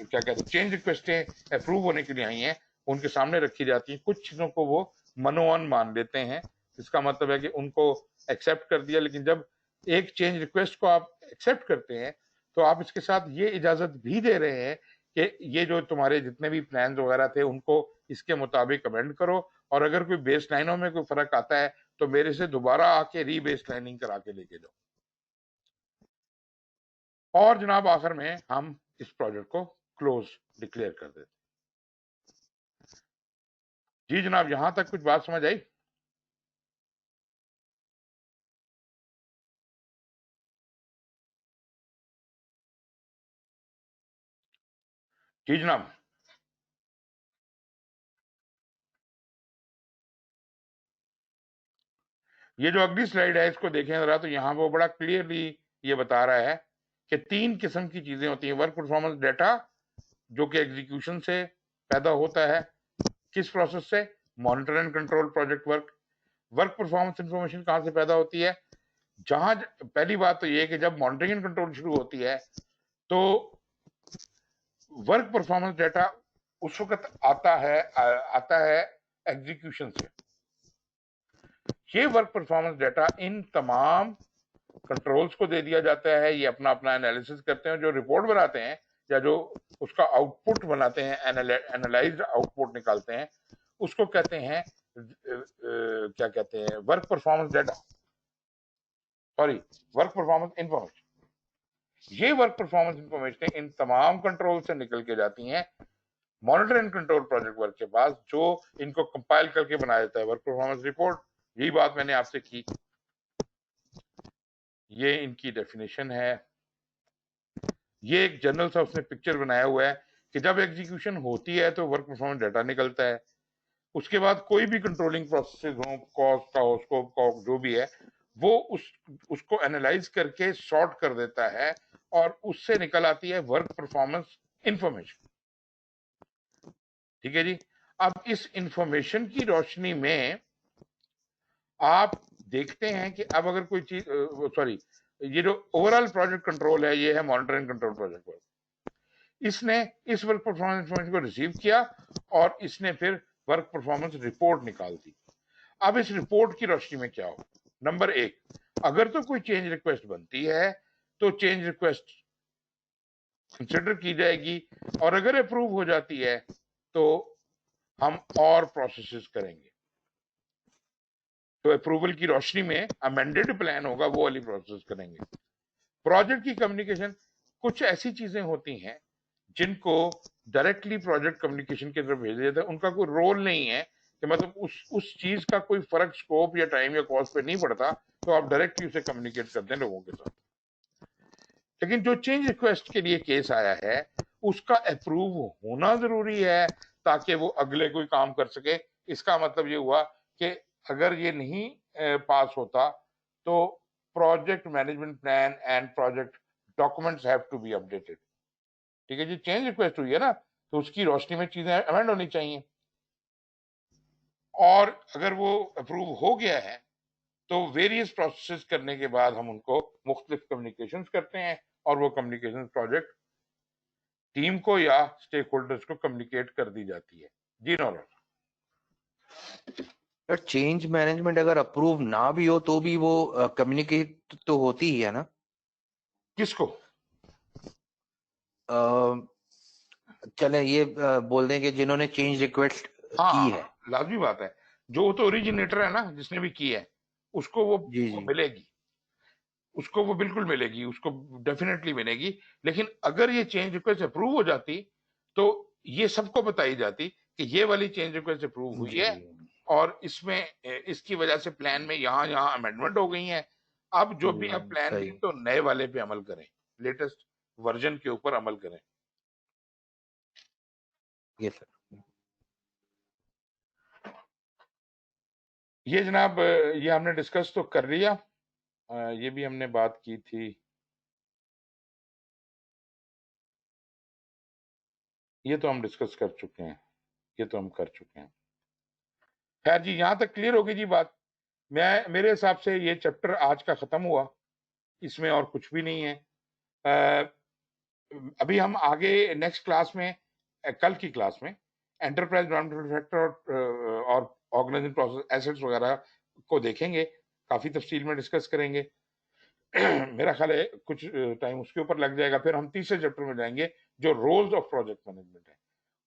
Speaker 1: क्या कहते हैं चेंज रिक्वेस्टें अप्रूव होने के लिए आई हैं, उनके सामने रखी जाती हैं। कुछ चीजों को वो मनोअन मान लेते हैं। इसका मतलब है कि उनको एक्सेप्ट कर दिया, लेकिन जब एक चेंज रिक्वेस्ट को आप एक्सेप्ट करते हैं तो आप इसके साथ ये इजाजत भी दे रहे हैं कि ये जो तुम्हारे जितने भी प्लान वगैरह थे उनको इसके मुताबिक अमेंड करो, और अगर कोई बेस लाइनों में कोई फर्क आता है तो मेरे से दोबारा आके री बेस लाइनिंग करा के लेके जाओ। और जनाब आखिर में हम इस प्रोजेक्ट को क्लोज डिक्लेयर कर देते। जी जनाब, यहां तक कुछ बात समझ आई? जी जनाब। ये जो अगली स्लाइड है इसको देखें जरा, तो यहाँ वो बड़ा क्लियरली ये बता रहा है कि 3 किस्म की चीजें होती हैं। वर्क परफॉर्मेंस डेटा जो कि एग्जीक्यूशन से पैदा होता है, किस प्रोसेस से? Monitor and control project work. Work performance information कहां से पैदा होती है? जहां पहली बात तो ये है कि जब मॉनिटरिंग एंड कंट्रोल शुरू होती है तो वर्क परफॉर्मेंस डेटा उस वक्त आता है एग्जीक्यूशन से। ये वर्क परफॉर्मेंस डेटा इन तमाम कंट्रोल्स को दे दिया जाता है, ये अपना अपना एनालिसिस करते हैं, जो रिपोर्ट बनाते हैं या जो उसका आउटपुट बनाते हैं, एनालाइज्ड आउटपुट निकालते हैं, उसको कहते हैं क्या कहते हैं, work performance data, sorry work performance information. ये वर्क परफॉर्मेंस इंफॉर्मेशन इन तमाम कंट्रोल से निकल के जाती हैं monitor and control project work के पास, जो इनको कंपाइल करके बनाया जाता है वर्क परफॉर्मेंस रिपोर्ट। यही बात मैंने आपसे की। ये इनकी डेफिनेशन है। ये एक जनरल सा उसने पिक्चर बनाया हुआ है कि जब एग्जीक्यूशन होती है तो वर्क परफॉर्मेंस डाटा निकलता है। उसके बाद कोई भी कंट्रोलिंग प्रोसेस हो, कॉस्ट का हो, स्कोप का हो, जो भी है, वो उसको एनालाइज करके सॉर्ट कर देता है और उससे निकल आती है वर्क परफॉर्मेंस इंफॉर्मेशन। ठीक है जी। अब इस इंफॉर्मेशन की रोशनी में आप देखते हैं कि अब अगर कोई चीज, सॉरी, ये जो ओवरऑल प्रोजेक्ट कंट्रोल है, ये है monitor and control project work. इसने इस वर्क परफॉर्मेंस इंफॉर्मेशन को रिसीव किया और इसने फिर वर्क परफॉर्मेंस रिपोर्ट निकाल दी। अब इस रिपोर्ट की रोशनी में क्या हो? नंबर 1, अगर तो कोई चेंज रिक्वेस्ट बनती है तो चेंज रिक्वेस्ट कंसिडर की जाएगी, और अगर अप्रूव हो जाती है तो हम और प्रोसेसेस करेंगे। तो अप्रूवल की रोशनी में अमेंडेड प्लान होगा, वो वाली प्रोसेस करेंगे। प्रोजेक्ट की कम्युनिकेशन, कुछ ऐसी चीजें होती हैं जिनको डायरेक्टली प्रोजेक्ट कम्युनिकेशन की तरफ भेज दिया जाता है, उनका कोई रोल नहीं है कि मतलब उस चीज का कोई फर्क स्कोप या टाइम या कॉस्ट पे नहीं पड़ता, तो आप डायरेक्टली उसे कम्युनिकेट करते हैं लोगों के साथ। लेकिन जो चेंज रिक्वेस्ट के लिए केस आया है उसका अप्रूव होना जरूरी है ताकि वो अगले कोई काम कर सके। इसका मतलब ये हुआ कि अगर ये नहीं पास होता तो project management plan and project documents have to be updated. ठीक है जी। चेंज रिक्वेस्ट हुई है ना, तो उसकी रोशनी में चीजें अमेंड होनी चाहिए, और अगर वो अप्रूव हो गया है तो वेरियस प्रोसेस करने के बाद हम उनको मुख्तलिफ कम्युनिकेशंस करते हैं, और वो कम्युनिकेशन प्रोजेक्ट टीम को या स्टेक होल्डर्स को कम्युनिकेट कर दी जाती है। जी नौलर।
Speaker 7: चेंज मैनेजमेंट अगर अप्रूव ना भी हो तो भी वो कम्युनिकेट तो होती ही है ना?
Speaker 1: किसको?
Speaker 7: चले ये बोल दें कि जिन्होंने चेंज रिक्वेस्ट की है।
Speaker 1: लाजमी बात है, जो तो ओरिजिनेटर है ना, जिसने भी की है उसको वो मिलेगी, उसको वो बिल्कुल मिलेगी, उसको डेफिनेटली मिलेगी। लेकिन अगर ये चेंज रिक्वेस्ट अप्रूव हो जाती तो ये सबको बताई जाती कि ये वाली चेंज रिक्वेस्ट अप्रूव हुई है और इसमें इसकी वजह से प्लान में यहाँ यहाँ अमेंडमेंट हो गई है। अब जो भी आप प्लान दें तो नए वाले पे अमल करें, लेटेस्ट वर्जन के ऊपर अमल करें।
Speaker 7: ये सर,
Speaker 1: ये जनाब ये हमने डिस्कस तो कर लिया, ये भी हमने बात की थी। ये तो हम डिस्कस कर चुके हैं, ये तो हम कर चुके हैं। खैर जी, यहां तक क्लियर होगी जी बात। मेरे हिसाब से ये चैप्टर आज का खत्म हुआ, इसमें और कुछ भी नहीं है। अभी हम आगे नेक्स्ट क्लास में, कल की क्लास में एंटरप्राइज फैक्टर और ऑर्गेनाइजिंग प्रोसेस, एसेट्स वगैरह को देखेंगे, काफी तफसील में डिस्कस करेंगे। मेरा ख्याल है कुछ टाइम उसके ऊपर लग जाएगा। फिर हम तीसरे चैप्टर में जाएंगे जो रोल्स ऑफ प्रोजेक्ट मैनेजमेंट है।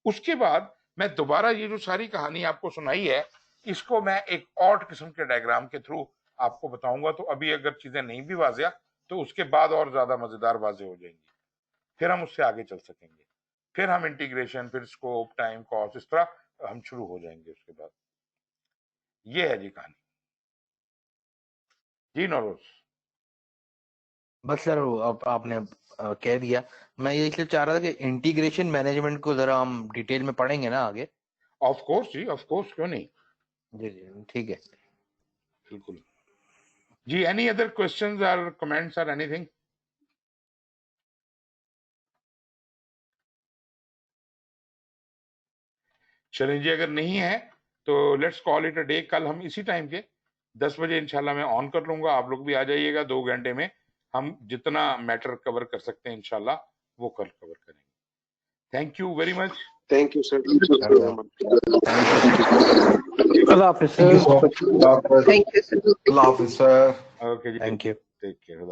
Speaker 1: उसके बाद मैं दोबारा ये जो सारी कहानी आपको सुनाई है, इसको मैं एक और किस्म के डायग्राम के थ्रू आपको बताऊंगा। तो अभी अगर चीजें नहीं भी वाजिया तो उसके बाद और ज्यादा मजेदार वाजे हो जाएंगी, फिर हम उससे आगे चल सकेंगे। फिर हम इंटीग्रेशन, फिर स्कोप, टाइम, कॉस्ट, इस तरह हम शुरू हो जाएंगे उसके बाद। ये है जी कहानी। जी नौरोज।
Speaker 7: बस सर अब आपने कह दिया। मैं ये इसलिए चाह रहा था कि इंटीग्रेशन मैनेजमेंट को जरा हम डिटेल में पढ़ेंगे ना आगे।
Speaker 1: ऑफ कोर्स जी, ऑफ कोर्स, क्यों नहीं।
Speaker 7: जी जी ठीक है,
Speaker 1: बिल्कुल जी। एनी अदर क्वेश्चंस और कमेंट्स और एनीथिंग? चलें जी, अगर नहीं है तो let's call it a day. कल हम इसी टाइम के 10 बजे इंशाल्लाह मैं ऑन कर लूंगा, आप लोग भी आ जाइएगा। 2 घंटे में हम जितना मैटर कवर कर सकते हैं इंशाल्लाह वो कल कवर करेंगे। Thank you very much.
Speaker 2: Thank you sir.
Speaker 5: अल्लाह हाफिज़ सर।
Speaker 3: Thank you sir.
Speaker 6: अल्लाह हाफिज़ सर।
Speaker 1: ओके जी,
Speaker 7: थैंक यू।
Speaker 1: Take care.